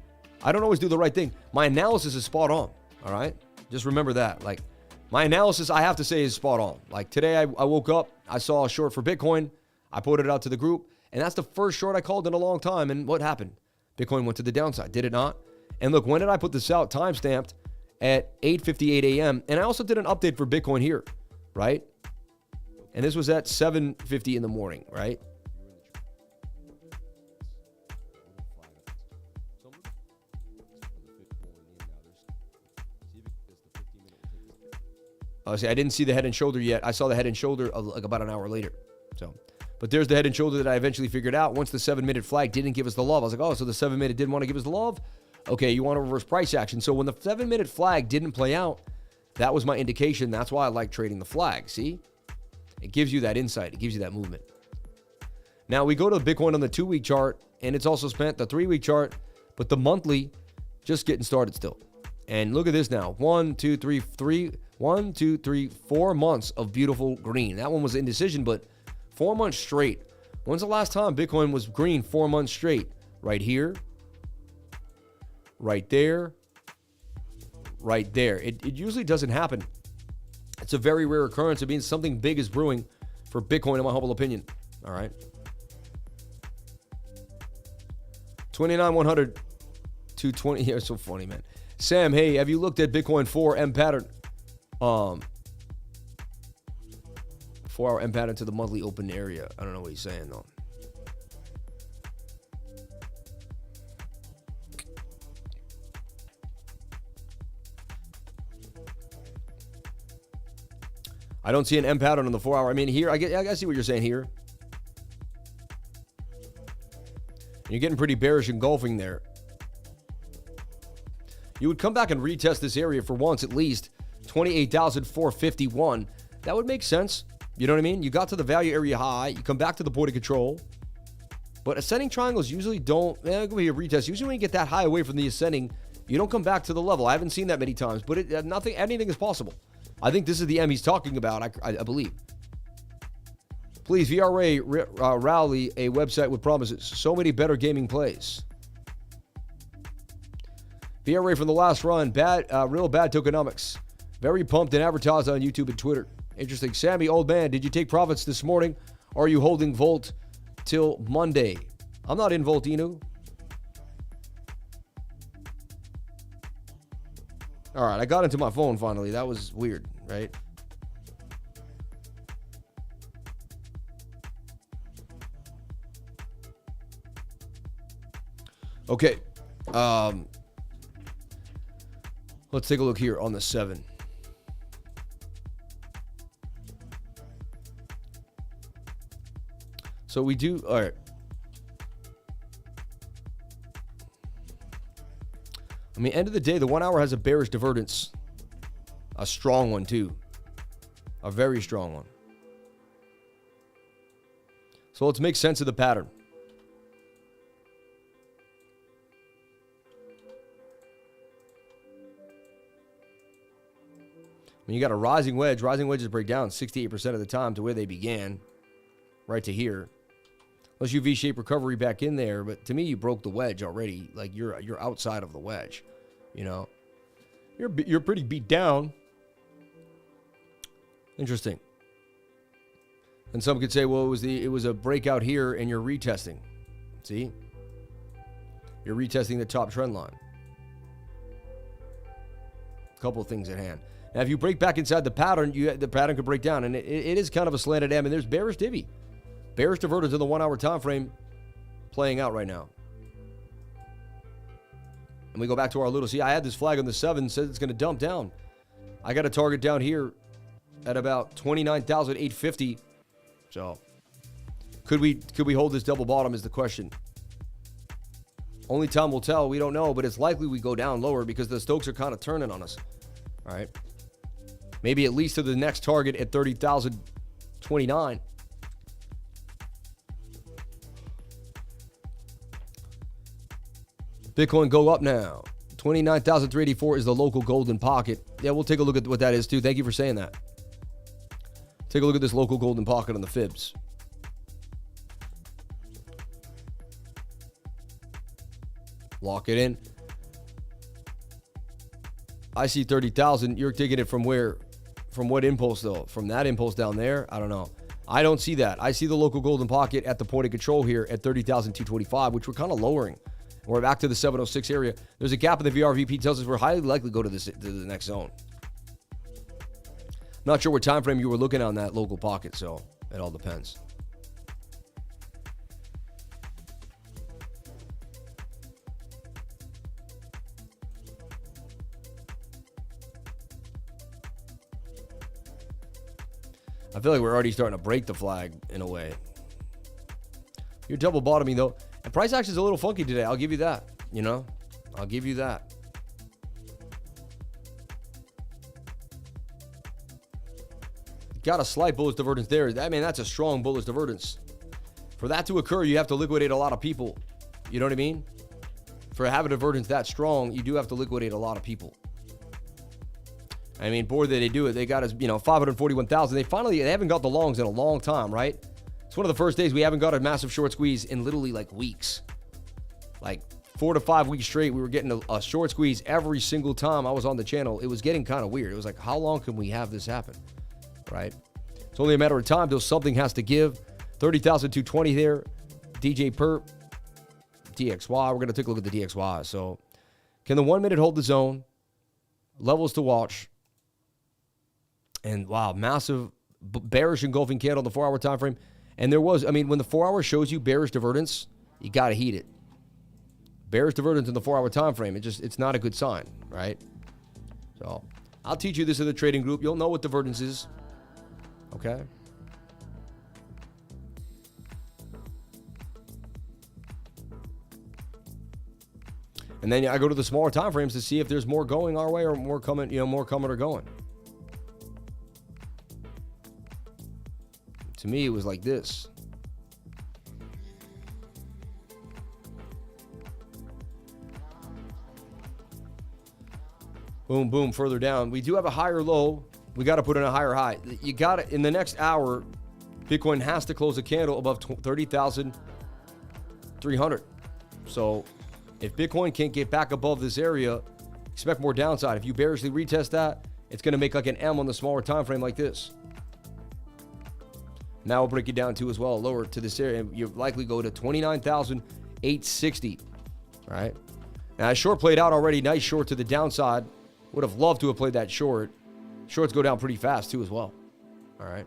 A: I don't always do the right thing. My analysis is spot on, all right? Just remember that. Like, my analysis, I have to say, is spot on. Like, today I woke up, I saw a short for Bitcoin. I put it out to the group, and that's the first short I called in a long time. And what happened? Bitcoin went to the downside, did it not? And look, when did I put this out? Timestamped at 8:58 a.m. And I also did an update for Bitcoin here, right? And this was at 7:50 in the morning, right? See, I didn't see the head and shoulder yet. I saw the head and shoulder like about an hour later. But there's the head and shoulder that I eventually figured out. Once the 7-minute flag didn't give us the love, I was like, oh, so the 7-minute didn't want to give us the love? Okay, you want to reverse price action. So when the 7-minute flag didn't play out, that was my indication. That's why I like trading the flag. See? It gives you that insight. It gives you that movement. Now we go to the Bitcoin on the 2-week chart, and it's also spent the 3-week chart, but the monthly just getting started still. And look at this now. 1, 2, 3, 4 months of beautiful green. That one was indecision, but 4 months straight. When's the last time Bitcoin was green 4 months straight? Right here, right there, right there. It usually doesn't happen. It's a very rare occurrence. It means something big is brewing for Bitcoin, in my humble opinion. All right. 29,100 to 20. Yeah, it's so funny, man. Sam, hey, have you looked at Bitcoin 4 M pattern? 4-hour M pattern to the monthly open area. I don't know what he's saying, though. I don't see an M pattern on the 4-hour. I mean, here, I see what you're saying here. You're getting pretty bearish engulfing there. You would come back and retest this area for once at least. 28,451. That would make sense. You know what I mean? You got to the value area high. You come back to the point of control. But ascending triangles usually don't. Go here, retest. Usually when you get that high away from the ascending, you don't come back to the level. I haven't seen that many times, but anything is possible. I think this is the M he's talking about, I believe. Please, VRA Rowley, a website with promises. So many better gaming plays. VRA from the last run. Real bad tokenomics. Very pumped and advertised on YouTube and Twitter. Interesting. Sammy, old man, did you take profits this morning? Or are you holding Volt till Monday? I'm not in Volt, Inu. All right, I got into my phone finally. That was weird, right? Okay. Let's take a look here on the 7. So we do, all right. I mean, end of the day, the 1 hour has a bearish divergence. A strong one, too. A very strong one. So let's make sense of the pattern. When you got a rising wedges break down 68% of the time to where they began, right to here. Unless you V-shape recovery back in there, but to me, you broke the wedge already. Like you're outside of the wedge, you know. You're pretty beat down. Interesting. And some could say, well, it was a breakout here, and you're retesting. See, you're retesting the top trend line. A couple of things at hand. Now, if you break back inside the pattern, the pattern could break down, and it is kind of a slanted M, and there's bearish divvy. Bearish divergence in the 1 hour time frame playing out right now. And we go back to our little, see, I had this flag on the 7, says it's going to dump down. I got a target down here at about 29,850. So could we hold this double bottom is the question. Only time will tell. We don't know, but it's likely we go down lower because the Stokes are kind of turning on us. All right. Maybe at least to the next target at 30,029. Bitcoin go up now. 29,384 is the local golden pocket. Yeah, we'll take a look at what that is too. Thank you for saying that. Take a look at this local golden pocket on the fibs. Lock it in. I see 30,000. You're taking it from where? From what impulse though? From that impulse down there? I don't know. I don't see that. I see the local golden pocket at the point of control here at 30,225, which we're kind of lowering. We're back to the 706 area. There's a gap in the VRVP tells us we're highly likely to go to the next zone. Not sure what time frame you were looking on that local pocket, so it all depends. I feel like we're already starting to break the flag in a way. You're double bottoming though. And price action is a little funky today. I'll give you that. You know, I'll give you that. Got a slight bullish divergence there. I mean, that's a strong bullish divergence. For that to occur, you have to liquidate a lot of people. You know what I mean? For to have a divergence that strong, you do have to liquidate a lot of people. I mean, boy, they do it. They got us, 541,000. They haven't got the longs in a long time, right? It's one of the first days we haven't got a massive short squeeze in literally like weeks. Like 4 to 5 weeks straight, we were getting a short squeeze every single time I was on the channel. It was getting kind of weird. It was like, how long can we have this happen? Right? It's only a matter of time till something has to give. 30,220 there. DJ Perp. DXY. We're going to take a look at the DXY. So can the 1 minute hold the zone? Levels to watch. And wow, massive bearish engulfing candle on the 4 hour time frame. And there was, when the 4 hour shows you bearish divergence, you got to heat it. Bearish divergence in the 4 hour time frame, it's not a good sign, right? So I'll teach you this in the trading group. You'll know what divergence is. Okay. And then I go to the smaller time frames to see if there's more going our way or more coming, more coming or going. To me, it was like this. Boom, boom, further down. We do have a higher low. We got to put in a higher high. You got to, in the next hour, Bitcoin has to close a candle above 30,300. So if Bitcoin can't get back above this area, expect more downside. If you bearishly retest that, it's going to make like an M on the smaller time frame like this. Now we'll break it down too as well, lower to this area. You likely go to 29,860. All right. Now, short played out already. Nice short to the downside. Would have loved to have played that short. Shorts go down pretty fast too as well. All right.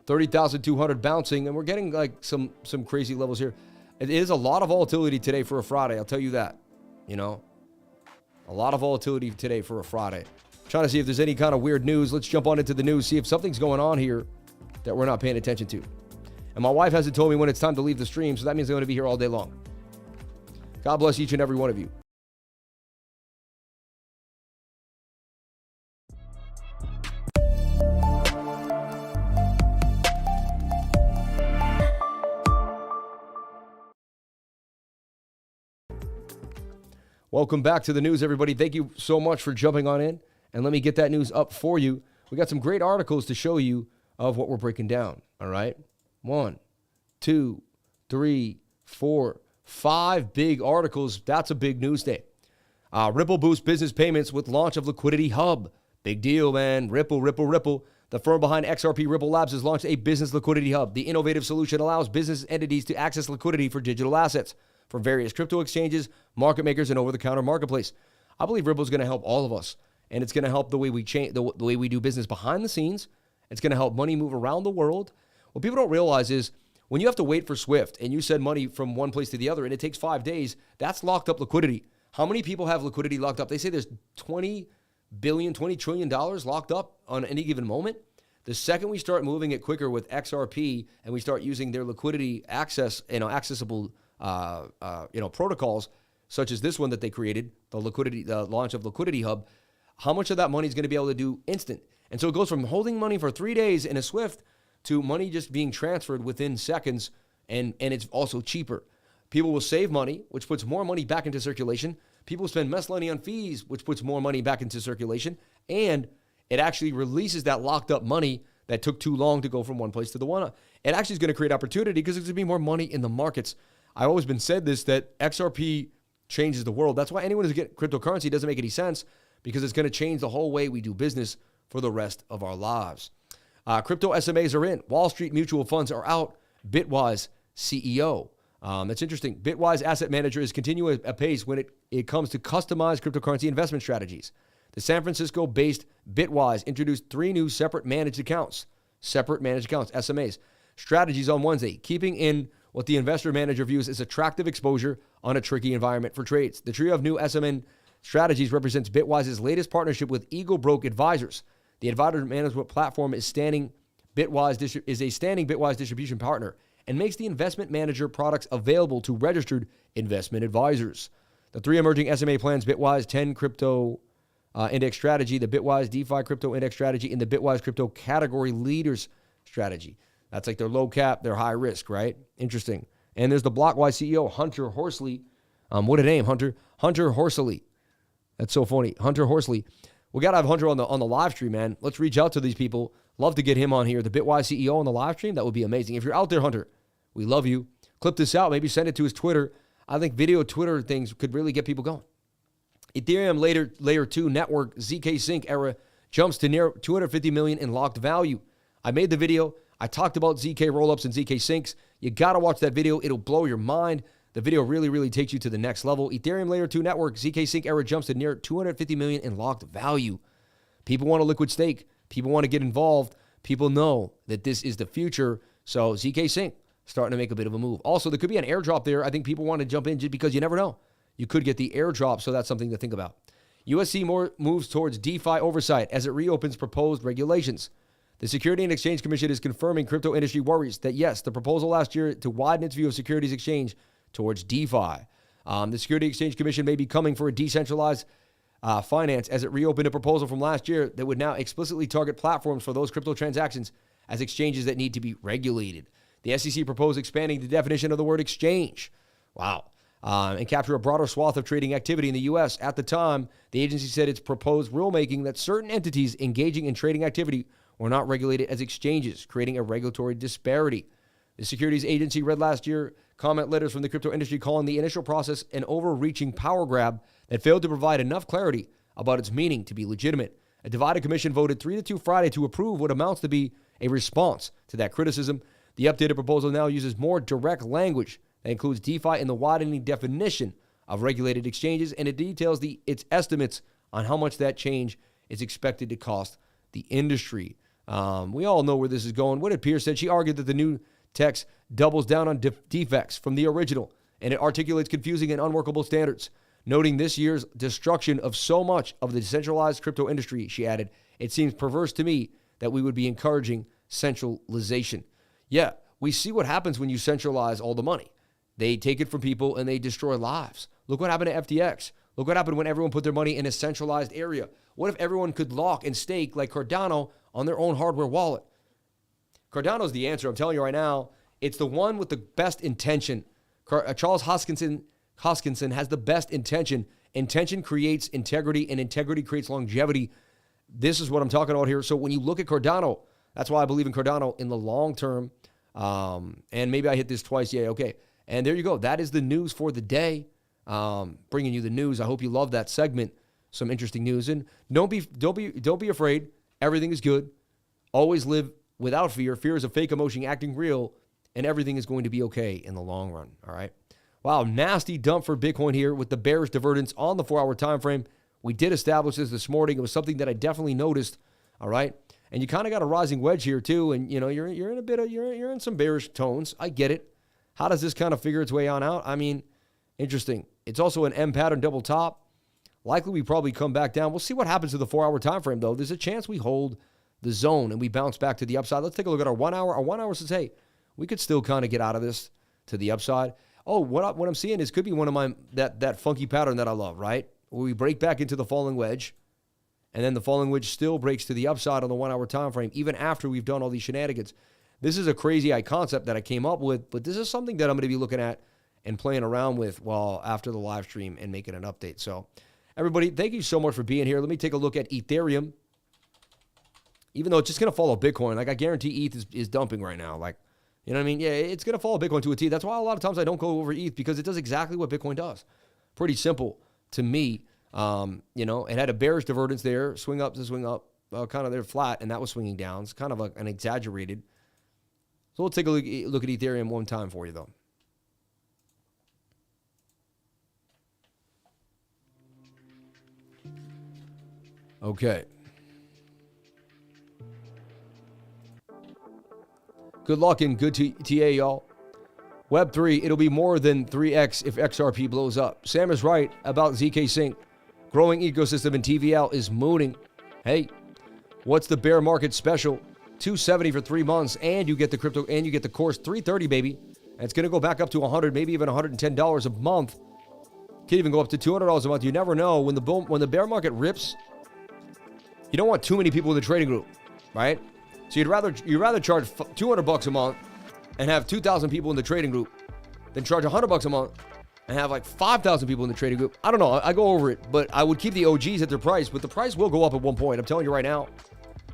A: 30,200 bouncing, and we're getting like some crazy levels here. It is a lot of volatility today for a Friday. I'll tell you that. A lot of volatility today for a Friday. Trying to see if there's any kind of weird news. Let's jump on into the news, see if something's going on here that we're not paying attention to. And my wife hasn't told me when it's time to leave the stream, so that means I'm going to be here all day long. God bless each and every one of you. Welcome back to the news, everybody. Thank you so much for jumping on in. And let me get that news up for you. We got some great articles to show you of what we're breaking down. All right. 1, 2, 3, 4, 5 big articles. That's a big news day. Ripple boosts business payments with launch of Liquidity Hub. Big deal, man. Ripple. The firm behind XRP Ripple Labs has launched a business liquidity hub. The innovative solution allows business entities to access liquidity for digital assets from various crypto exchanges, market makers, and over-the-counter marketplace. I believe Ripple is going to help all of us, and it's going to help the way we change, the way we do business behind the scenes. It's going to help money move around the world. What people don't realize is when you have to wait for SWIFT and you send money from one place to the other and it takes 5 days, that's locked up liquidity. How many people have liquidity locked up? They say there's $20 trillion locked up on any given moment. The second we start moving it quicker with XRP and we start using their liquidity accessible protocols, such as this one that they created, the launch of Liquidity Hub, how much of that money is going to be able to do instant? And so it goes from holding money for 3 days in a SWIFT to money just being transferred within seconds, and it's also cheaper. People will save money, which puts more money back into circulation. People spend less money on fees, which puts more money back into circulation, and it actually releases that locked up money that took too long to go from one place to the one. It actually is going to create opportunity because there's going to be more money in the markets. I've always been said this, that XRP changes the world. That's why anyone who's getting cryptocurrency doesn't make any sense, because it's going to change the whole way we do business for the rest of our lives. Crypto SMAs are in. Wall Street mutual funds are out. Bitwise CEO. That's interesting. Bitwise Asset Manager is continuing apace when it comes to customized cryptocurrency investment strategies. The San Francisco-based Bitwise introduced 3 new separate managed accounts, SMAs, strategies on Wednesday, keeping in what the investor manager views as attractive exposure on a tricky environment for trades. The trio of new SMN strategies represents Bitwise's latest partnership with Eagle Broke Advisors. The advisor management platform is a standing Bitwise distribution partner and makes the investment manager products available to registered investment advisors. The 3 emerging SMA plans, Bitwise 10 Crypto Index Strategy, the Bitwise DeFi Crypto Index Strategy, and the Bitwise Crypto Category Leaders Strategy. That's like their low cap, their high risk, right? Interesting. And there's the Blockwise CEO, Hunter Horsley. What a name, Hunter. Hunter Horsley. That's so funny. Hunter Horsley. We got to have Hunter on the live stream, man. Let's reach out to these people. Love to get him on here. The Bitwise CEO on the live stream, that would be amazing. If you're out there, Hunter, we love you. Clip this out. Maybe send it to his Twitter. I think video Twitter things could really get people going. Ethereum layer 2 network ZK Sync era jumps to near 250 million in locked value. I made the video. I talked about ZK rollups and ZK Syncs. You got to watch that video. It'll blow your mind. The video really, really takes you to the next level. Ethereum layer 2 network ZK Sync era jumps to near 250 million in locked value. People want a liquid stake. People want to get involved. People know that this is the future. So ZK Sync starting to make a bit of a move. Also, there could be an airdrop there. I think people want to jump in just because you never know. You could get the airdrop, so that's something to think about. USC moves towards DeFi oversight as it reopens proposed regulations. The Security and Exchange Commission is confirming crypto industry worries that, yes, the proposal last year to widen its view of securities exchange towards DeFi. The Security Exchange Commission may be coming for a decentralized finance as it reopened a proposal from last year that would now explicitly target platforms for those crypto transactions as exchanges that need to be regulated. The SEC proposed expanding the definition of the word exchange. Wow. And capture a broader swath of trading activity in the U.S. At the time, the agency said its proposed rulemaking that certain entities engaging in trading activity were not regulated as exchanges, creating a regulatory disparity. The securities agency read last year comment letters from the crypto industry calling the initial process an overreaching power grab that failed to provide enough clarity about its meaning to be legitimate. A divided commission voted 3-2 Friday to approve what amounts to be a response to that criticism. The updated proposal now uses more direct language that includes DeFi in the widening definition of regulated exchanges, and it details its estimates on how much that change is expected to cost the industry. We all know where this is going. What did Pierce said? She argued that the new text doubles down on defects from the original, and it articulates confusing and unworkable standards. Noting this year's destruction of so much of the decentralized crypto industry, she added, it seems perverse to me that we would be encouraging centralization. Yeah, we see what happens when you centralize all the money. They take it from people and they destroy lives. Look what happened to FTX. Look what happened when everyone put their money in a centralized area. What if everyone could lock and stake like Cardano on their own hardware wallet? Cardano's the answer. I'm telling you right now, it's the one with the best intention. Charles Hoskinson has the best intention. Intention creates integrity, and integrity creates longevity. This is what I'm talking about here. So when you look at Cardano, that's why I believe in Cardano in the long term. And maybe I hit this twice. Yeah, okay. And there you go. That is the news for the day. Bringing you the news. I hope you love that segment. Some interesting news. And don't be afraid. Everything is good. Always live without fear. Fear is a fake emotion acting real, and everything is going to be okay in the long run. All right. Wow, nasty dump for Bitcoin here with the bearish divergence on the 4-hour time frame. We did establish this morning. It was something that I definitely noticed. All right. And you kind of got a rising wedge here too, and you know you're in a bit of you're in some bearish tones. I get it. How does this kind of figure its way on out? I mean, interesting. It's also an M pattern double top. Likely we probably come back down. We'll see what happens to the 4-hour time frame though. There's a chance we hold the zone and we bounce back to the upside. Let's take a look at our 1 hour. Our 1 hour says, hey, we could still kind of get out of this to the upside. Oh, what I'm seeing is could be one of my that funky pattern that I love, right? Where we break back into the falling wedge, and then the falling wedge still breaks to the upside on the 1 hour time frame, even after we've done all these shenanigans. This is a crazy concept that I came up with, but this is something that I'm going to be looking at and playing around with after the live stream and making an update. So, everybody, thank you so much for being here. Let me take a look at Ethereum. Even though it's just going to follow Bitcoin, like I guarantee ETH is dumping right now. Like, you know what I mean? Yeah, it's going to follow Bitcoin to a T. That's why a lot of times I don't go over ETH because it does exactly what Bitcoin does. Pretty simple to me. You know, it had a bearish divergence there, swing up to swing up, kind of there flat, and that was swinging down. It's kind of like an exaggerated. So we'll take a look at Ethereum one time for you, though. Okay. Good luck and good TA, y'all. Web3, it'll be more than 3x if XRP blows up. Sam is right about ZK Sync. Growing ecosystem in TVL is mooning. Hey, what's the bear market special? $270 for 3 months, and you get the crypto, and you get the course $330, baby. And it's going to go back up to $100, maybe even $110 a month. Can't even go up to $200 a month. You never know. When the bear market rips, you don't want too many people in the trading group, right? So you'd rather charge $200 a month and have 2,000 people in the trading group than charge $100 a month and have like 5,000 people in the trading group. I don't know. I go over it, but I would keep the OGs at their price, but the price will go up at one point. I'm telling you right now,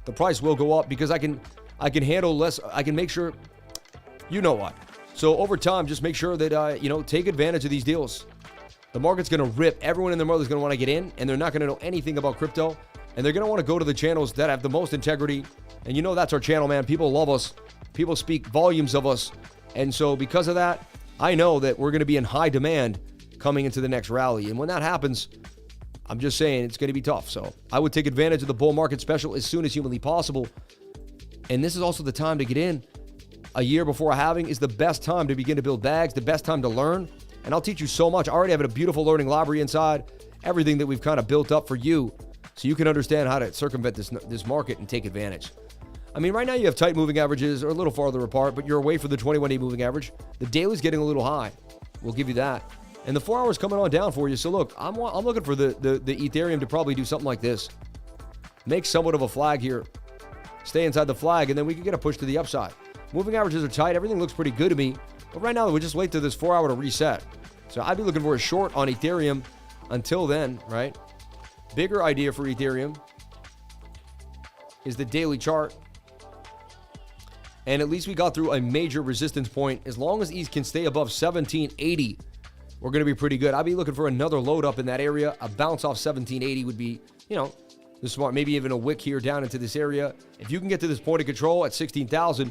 A: the price will go up because I can handle less. I can make sure, you know what. So over time, just make sure that, take advantage of these deals. The market's going to rip. Everyone in their mother's going to want to get in, and they're not going to know anything about crypto. And they're going to want to go to the channels that have the most integrity. And you know that's our channel, man. People love us. People speak volumes of us. And so because of that, I know that we're going to be in high demand coming into the next rally. And when that happens, I'm just saying it's going to be tough. So I would take advantage of the bull market special as soon as humanly possible. And this is also the time to get in. A year before a halving is the best time to begin to build bags, the best time to learn. And I'll teach you so much. I already have a beautiful learning library inside, everything that we've kind of built up for you so you can understand how to circumvent this market and take advantage. I mean, right now you have tight moving averages or a little farther apart, but you're away from the 21-day moving average. The daily's getting a little high. We'll give you that. And the 4 hours coming on down for you. So look, I'm looking for the Ethereum to probably do something like this. Make somewhat of a flag here. Stay inside the flag, and then we can get a push to the upside. Moving averages are tight. Everything looks pretty good to me. But right now, we just wait till this 4 hour to reset. So I'd be looking for a short on Ethereum until then, right? Bigger idea for Ethereum is the daily chart. And at least we got through a major resistance point. As long as ETH can stay above 1780, we're going to be pretty good. I'd be looking for another load up in that area. A bounce off 1780 would be, the smart, maybe even a wick here down into this area. If you can get to this point of control at 16,000,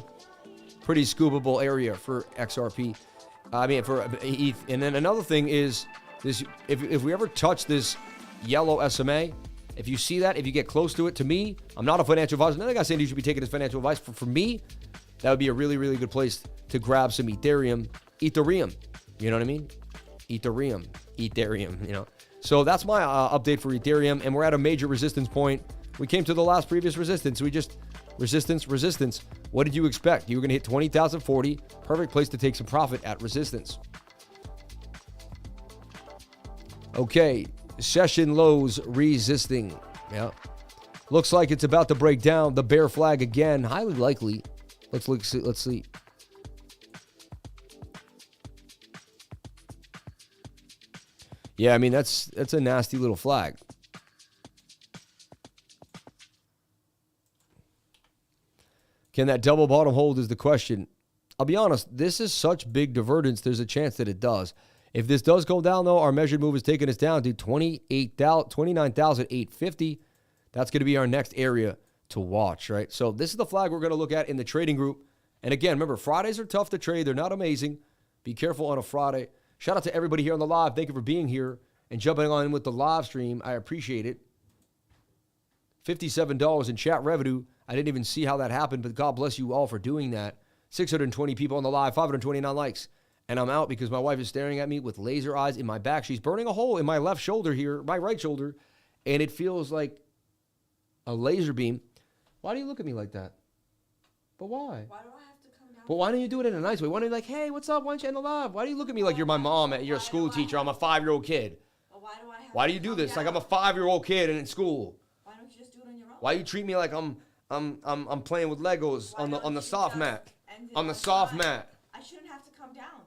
A: pretty scoopable area for XRP. For ETH. And then another thing is this: if we ever touch this yellow SMA, if you see that, if you get close to it, to me, I'm not a financial advisor. Another guy saying you should be taking his financial advice. For me, that would be a really, really good place to grab some Ethereum. You know what I mean? Ethereum. So that's my update for Ethereum, and we're at a major resistance point. We came to the last previous resistance. We just resistance. What did you expect? You were going to hit 20,040. Perfect place to take some profit at resistance. Okay, session lows resisting. Yeah. Looks like it's about to break down the bear flag again. Highly likely. Let's see. Yeah, I mean, that's a nasty little flag. Can that double bottom hold is the question. I'll be honest, this is such big divergence, there's a chance that it does. If this does go down, though, our measured move is taking us down to 29,850. That's going to be our next area to watch, right? So this is the flag we're going to look at in the trading group. And again, remember, Fridays are tough to trade. They're not amazing. Be careful on a Friday. Shout out to everybody here on the live. Thank you for being here and jumping on with the live stream. I appreciate it. $57 in chat revenue. I didn't even see how that happened, but God bless you all for doing that. 620 people on the live, 529 likes. And I'm out because my wife is staring at me with laser eyes in my back. She's burning a hole in my left shoulder here, my right shoulder, and it feels like a laser beam. Why do you look at me like that? But why? Why do I have to come down? But why don't you do it in a nice way? Why don't you like, hey, what's up? Why don't you end the live? Why do you look at me like you're my mom, you're a school teacher, I'm a 5-year-old kid? Why do you do this? Like I'm a 5-year-old kid and in school. Why don't you just do it on your own? Why you treat me like I'm playing with Legos on the soft mat? On the soft mat.
B: I shouldn't have to come down.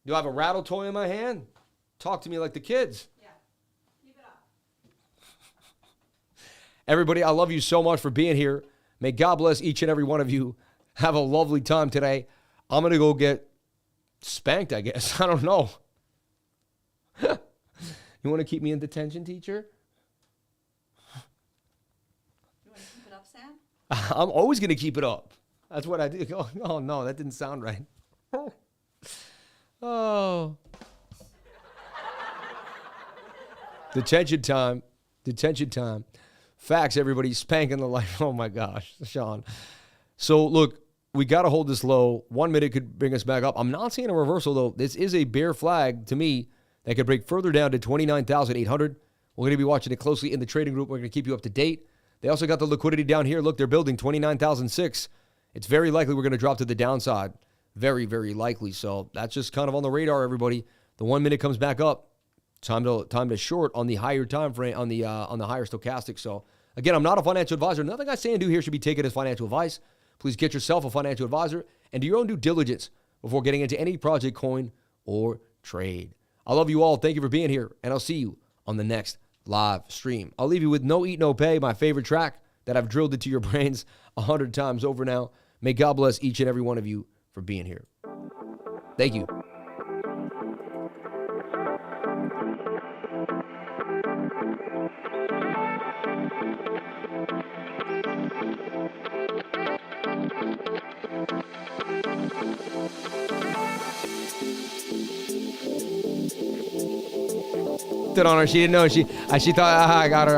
A: Do I have a rattle toy in my hand? Talk to me like the kids.
B: Yeah. Keep it up.
A: Everybody, I love you so much for being here. May God bless each and every one of you. Have a lovely time today. I'm going to go get spanked, I guess. I don't know. You want to keep me in detention, teacher?
B: You want to keep it up, Sam?
A: I'm always going to keep it up. That's what I do. Oh, no, that didn't sound right. Oh. Detention time. Detention time. Facts, everybody. Spanking the life. Oh, my gosh, Sean. So, look, we got to hold this low. 1 minute could bring us back up. I'm not seeing a reversal, though. This is a bear flag to me that could break further down to 29,800. We're going to be watching it closely in the trading group. We're going to keep you up to date. They also got the liquidity down here. Look, they're building 29,006. It's very likely we're going to drop to the downside. Very, very likely. So that's just kind of on the radar, everybody. The 1 minute comes back up. Time to short on the higher time frame, on the higher stochastic. So again, I'm not a financial advisor. Nothing I say and do here should be taken as financial advice. Please get yourself a financial advisor and do your own due diligence before getting into any project, coin, or trade. I love you all. Thank you for being here, and I'll see you on the next live stream. I'll leave you with No Eat, No Pay, my favorite track that I've drilled into your brains 100 times over now. May God bless each and every one of you for being here. Thank you. On her. She didn't know. She thought, I got her.